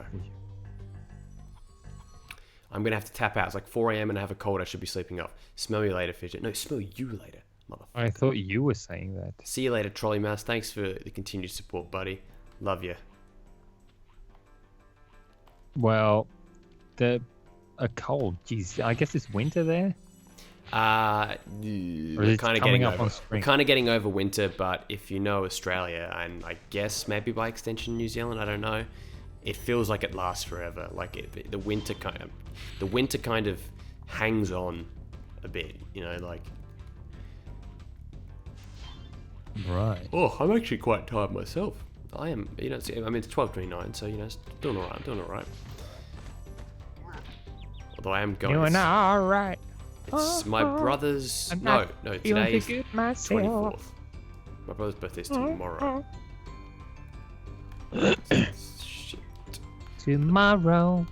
S1: I'm gonna have to tap out. It's like 4 a.m. and I have a cold. I should be sleeping off. Smell you later, Fidget. No, smell you later, motherfucker.
S2: I thought you were saying that.
S1: See you later, Trolley Mouse. Thanks for the continued support, buddy. Love you.
S2: Well, a cold. Jeez, I guess it's winter there.
S1: We're kind of getting over winter, but if you know Australia, and I guess maybe by extension New Zealand, I don't know, it feels like it lasts forever. Like the winter kind of hangs on a bit, like.
S2: Right.
S1: Oh, I'm actually quite tired myself. I am. I mean, it's 12:29, so doing all right. I'm doing all right. Although I am going.
S2: Doing all right.
S1: It's my brother's. No, today's 24th. My brother's birthday's tomorrow. Shit.
S2: Tomorrow.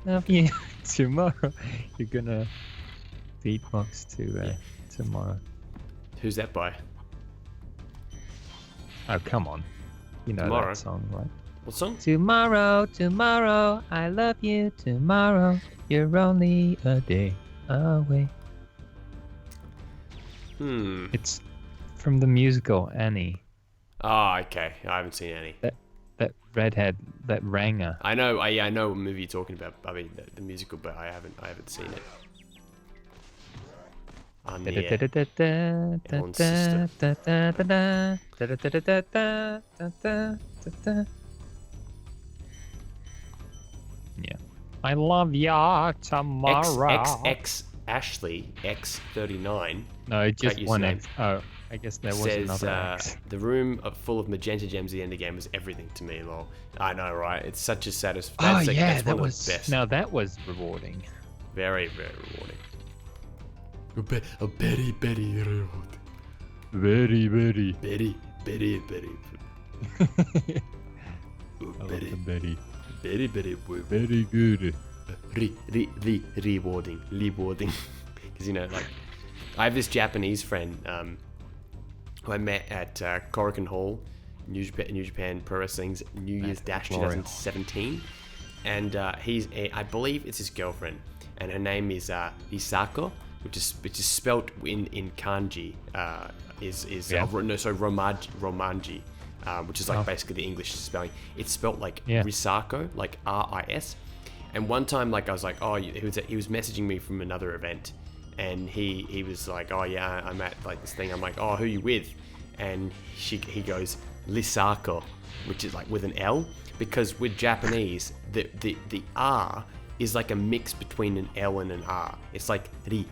S2: Love you. Tomorrow. You're gonna beatbox to tomorrow.
S1: Who's that by?
S2: Oh, come on. You know
S1: Tomorrow.
S2: That song, right?
S1: What song?
S2: Tomorrow, I love you. Tomorrow, you're only a day away. It's from the musical Annie.
S1: Oh, okay. I haven't seen Annie.
S2: That redhead, that Ranger.
S1: I know what movie you're talking about. I mean, the musical, but I haven't seen it. Everyone's sister.
S2: Yeah. I love ya tomorrow.
S1: XX Ashley X39.
S2: No, just one X. Oh, I guess there was another X.
S1: The room full of magenta gems at the end of the game was everything to me, lol. I know, right? It's such a satisfying.
S2: Oh, yeah,
S1: that was best.
S2: Now that was rewarding.
S1: Very, very rewarding. Very, very rewarding.
S2: Very, very.
S1: Very.
S2: Very.
S1: Very,
S2: very good.
S1: Rewarding. Because, like, I have this Japanese friend who I met at Korakuen Hall, New Japan Pro Wrestling's New Year's Dash 2017. And I believe it's his girlfriend. And her name is Hisako. which is spelt in kanji, romanji, which is like basically the English spelling. It's spelt like Risako, like RIS. And one time, like I was like, oh, he was messaging me from another event, and he was like, oh yeah, I'm at like this thing. I'm like, oh, who you with? And he goes Lisako, which is like with an L, because with Japanese the R is like a mix between an L and an R. It's like ri,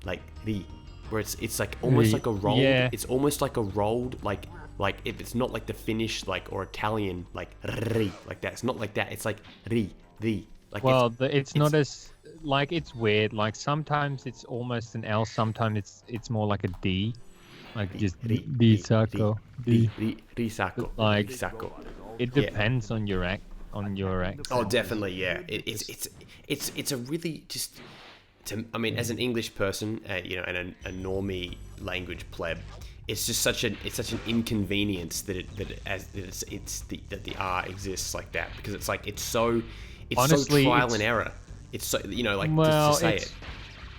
S1: like ri, where it's like almost like a rolled. Yeah. It's almost like a rolled like if it's not like the Finnish like or Italian like ri like that. It's not like that. It's like ri. Like
S2: well, it's not as like it's weird. Like sometimes it's almost an L. Sometimes it's more like a D, like just Risako.
S1: Risako.
S2: Like
S1: Risako.
S2: It depends on your accent.
S1: Oh, definitely, yeah. It's a really just. I mean, as an English person, and a normie language pleb, it's just such an inconvenience that the R exists like that, because it's like it's so trial and error. It's so to say it.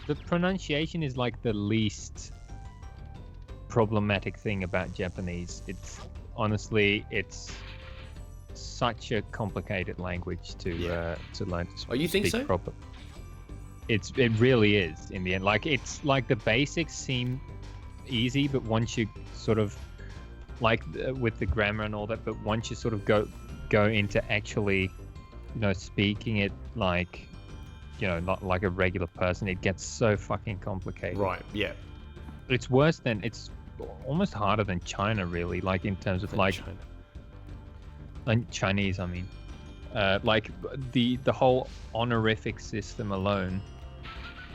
S2: The pronunciation is like the least problematic thing about Japanese. It's honestly such a complicated language to learn to speak.
S1: Oh, you think so?
S2: Proper. It really is in the end. Like it's like the basics seem easy, but once you sort of like with the grammar and all that, but once you sort of go into actually, speaking it like, not like a regular person, it gets so fucking complicated.
S1: Right. Yeah.
S2: It's worse than it's almost harder than China, really. Like in terms of like
S1: China.
S2: And Chinese, I mean, like the whole honorific system alone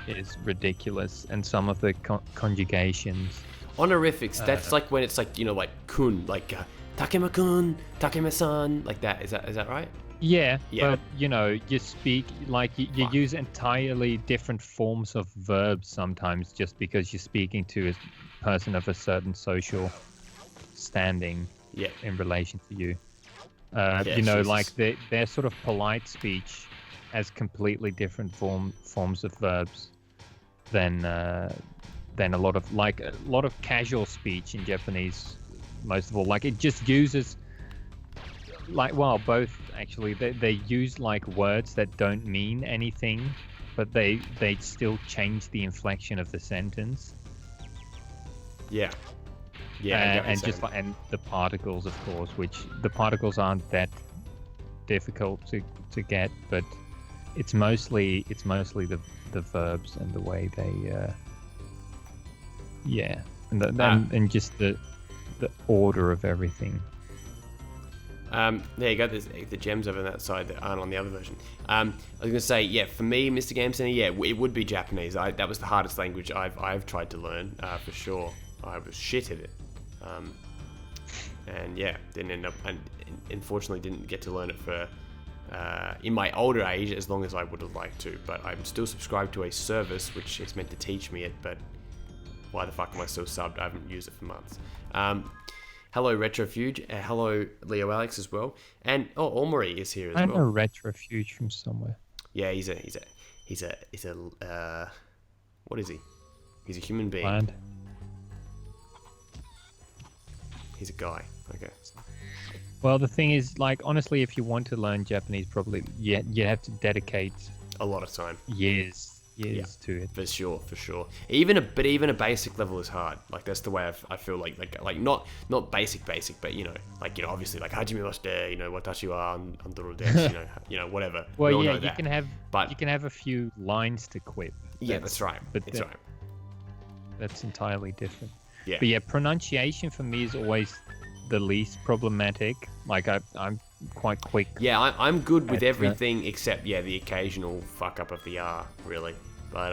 S2: is ridiculous, and some of the conjugations.
S1: Honorifics. That's like when it's like like kun, like Takema-kun, Takema-san, like that. Is that right?
S2: Yeah. But you speak like you use entirely different forms of verbs sometimes, just because you're speaking to a person of a certain social standing.
S1: Yeah.
S2: In relation to you.
S1: Jesus.
S2: Like their sort of polite speech has completely different forms of verbs than a lot of casual speech in Japanese. Most of all, like it just uses both actually. They use like words that don't mean anything, but they still change the inflection of the sentence.
S1: Yeah. Yeah,
S2: and the particles, of course, which the particles aren't that difficult to get, but it's mostly the verbs and the way they and just the order of everything.
S1: There you go. There's the gems over on that side that aren't on the other version. I was gonna say, for me, Mr. Game Center, it would be Japanese. That was the hardest language I've tried to learn for sure. I was shit at it. Didn't end up, and unfortunately didn't get to learn it for in my older age as long as I would have liked to. But I'm still subscribed to a service which is meant to teach me it, but why the fuck am I still subbed? I haven't used it for months. Hello Retrofuge, hello Leo Alex as well, and Omori is here as well.
S2: I know Retrofuge from somewhere.
S1: Yeah, he's a what is he? He's a human being.
S2: Land.
S1: He's a guy. Okay.
S2: Well, the thing is, like, honestly, if you want to learn Japanese, probably you have to dedicate
S1: a lot of time,
S2: years to it.
S1: For sure. Even a basic level is hard. Like that's the way I feel like not basic, but obviously like hajime mashite, watashi wa andoro desu, whatever.
S2: Well, yeah, you can have a few lines to quip.
S1: Yeah, that's right. Right.
S2: That's entirely different.
S1: Yeah.
S2: But yeah, pronunciation for me is always the least problematic. Like I'm quite quick.
S1: Yeah, I'm good with everything except the occasional fuck up of the R, really. But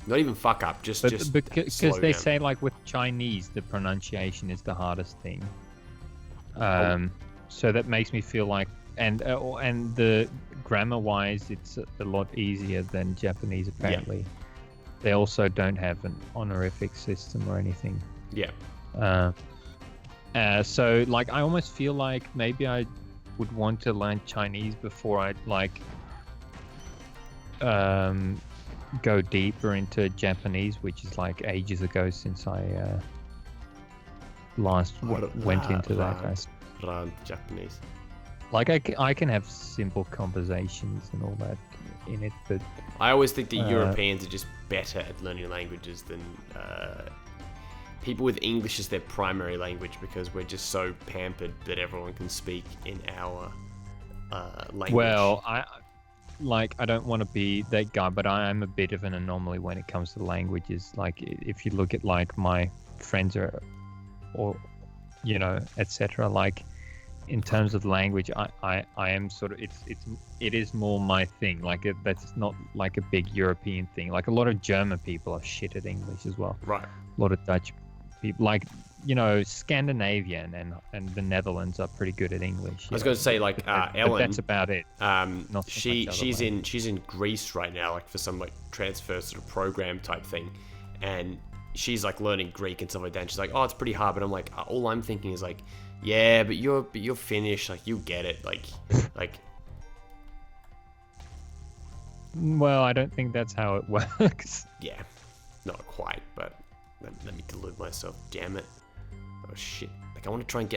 S1: not even fuck up, just
S2: because they say like with Chinese the pronunciation is the hardest thing. So that makes me feel like and the grammar wise it's a lot easier than Japanese apparently. Yeah. They also don't have an honorific system or anything.
S1: Yeah.
S2: So like I almost feel like maybe I would want to learn Chinese before I'd like go deeper into Japanese, which is like ages ago since I last went into that.
S1: Japanese.
S2: Like I can have simple conversations and all that in it, but
S1: I always think that Europeans are just better at learning languages than people with English as their primary language, because we're just so pampered that everyone can speak in our language.
S2: Well, I don't want to be that guy, but I am a bit of an anomaly when it comes to languages. Like if you look at like my friends or etc. Like in terms of language, I am sort of it is more my thing. Like that's not like a big European thing. Like a lot of German people are shit at English as well.
S1: Right.
S2: A lot of Dutch people, like Scandinavian and the Netherlands are pretty good at English.
S1: I was going to say like Ellen.
S2: But that's about it.
S1: She's in Greece right now, like for some like transfer sort of program type thing, and she's like learning Greek and stuff like that. And she's like, oh, it's pretty hard, but I'm like, all I'm thinking is like, yeah, but you're Finnish, like you get it, like.
S2: Well, I don't think that's how it works.
S1: Yeah, not quite, but let me delude myself. Damn it! Oh shit! Like I want to try and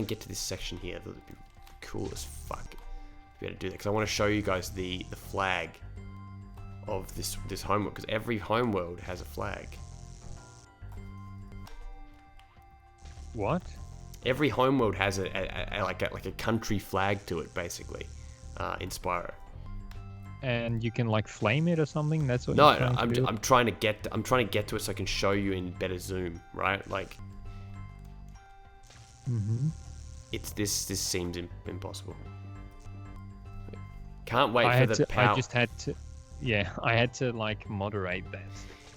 S1: get to this section here. That would be cool as fuck. To be able to do that, because I want to show you guys the flag of this homeworld, because every homeworld has a flag.
S2: What?
S1: Every homeworld has a country flag to it, basically, in Spyro.
S2: And you can like flame it or something. That's what.
S1: I'm trying to get to it so I can show you in better zoom, right? Like.
S2: Mm-hmm.
S1: This seems impossible. Can't wait for the power.
S2: I had to like moderate that.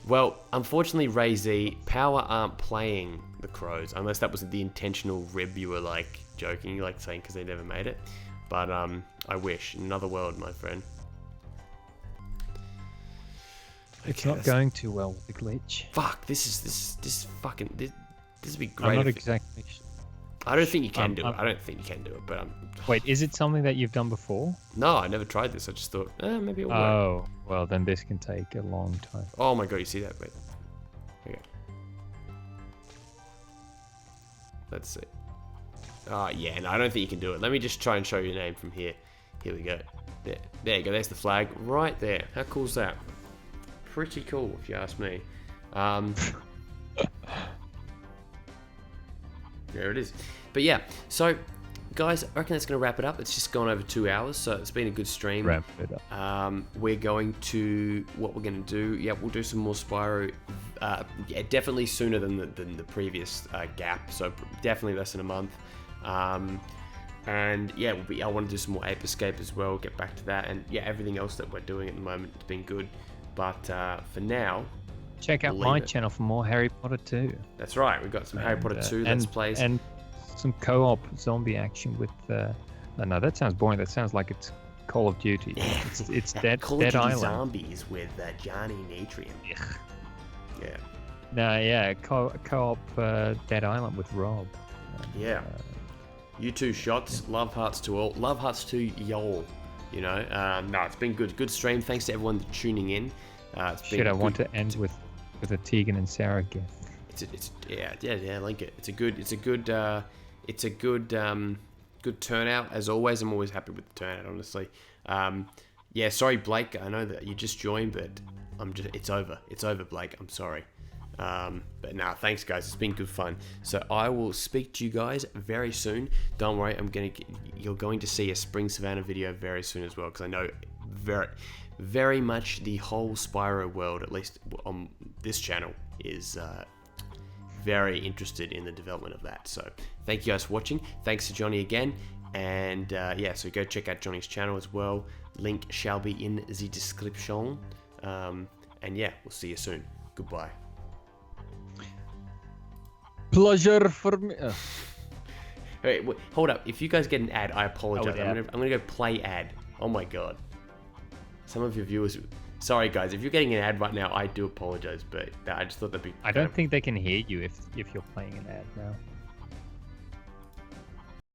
S1: Well, unfortunately, Ray Z, Power aren't playing the Crows, unless that was the intentional rib you were like joking, like saying because they never made it. But I wish. Another world, my friend.
S2: It's not going too well with the glitch.
S1: Fuck, this would be great.
S2: I'm not exactly.
S1: I don't think you can do it. I don't think you can do it, but
S2: Wait, is it something that you've done before?
S1: No, I never tried this. I just thought, maybe it'll work.
S2: Oh, well, then this can take a long time.
S1: Oh my god, you see that? Wait. Okay. Let's see. Yeah, no, I don't think you can do it. Let me just try and show you a name from here. Here we go. There you go. There's the flag right there. How cool is that? Pretty cool, if you ask me. There it is. But yeah, so guys, I reckon that's going to wrap it up. It's just gone over 2 hours, so it's been a good stream.
S2: Wrap it up.
S1: We're going to, what we're going to do, yeah, we'll do some more Spyro. Yeah, definitely sooner than the previous gap, so definitely less than a month. And yeah, I want to do some more Ape Escape as well, get back to that, and yeah, everything else that we're doing at the moment has been good. But for now,
S2: check out my channel for more Harry Potter 2.
S1: That's right, we've got some Harry Potter 2 Let's Plays.
S2: And some co-op zombie action with... no, that sounds boring. That sounds like it's Call of Duty. It's Dead Island.
S1: Zombies with Johnny Natrium. Yeah.
S2: No, yeah, co-op Dead Island with Rob.
S1: Yeah. You two shots, love hearts to all. Love hearts to y'all. You know, no, it's been good. Good stream. Thanks to everyone tuning in. It's been
S2: I want to end with a Tegan and Sarah gift.
S1: Yeah, I like it. It's a good turnout as always. I'm always happy with the turnout, honestly. Yeah, sorry Blake. I know that you just joined, but it's over. It's over, Blake. I'm sorry. But nah, thanks guys. It's been good fun. So I will speak to you guys very soon. Don't worry. You're going to see a Spring Savannah video very soon as well, because I know very much the whole Spyro world, at least on this channel, is very interested in the development of that. So thank you guys for watching. Thanks to Johnny again. And yeah, so go check out Johnny's channel as well. Link shall be in the description. And yeah, we'll see you soon. Goodbye.
S2: Pleasure for me.
S1: Wait, hold up. If you guys get an ad, I apologize.
S2: Yeah.
S1: I'm gonna go play ad. Oh my god. Some of your viewers... Sorry guys, if you're getting an ad right now, I do apologize, but I just thought that'd be...
S2: I don't think they can hear you if you're playing an ad now.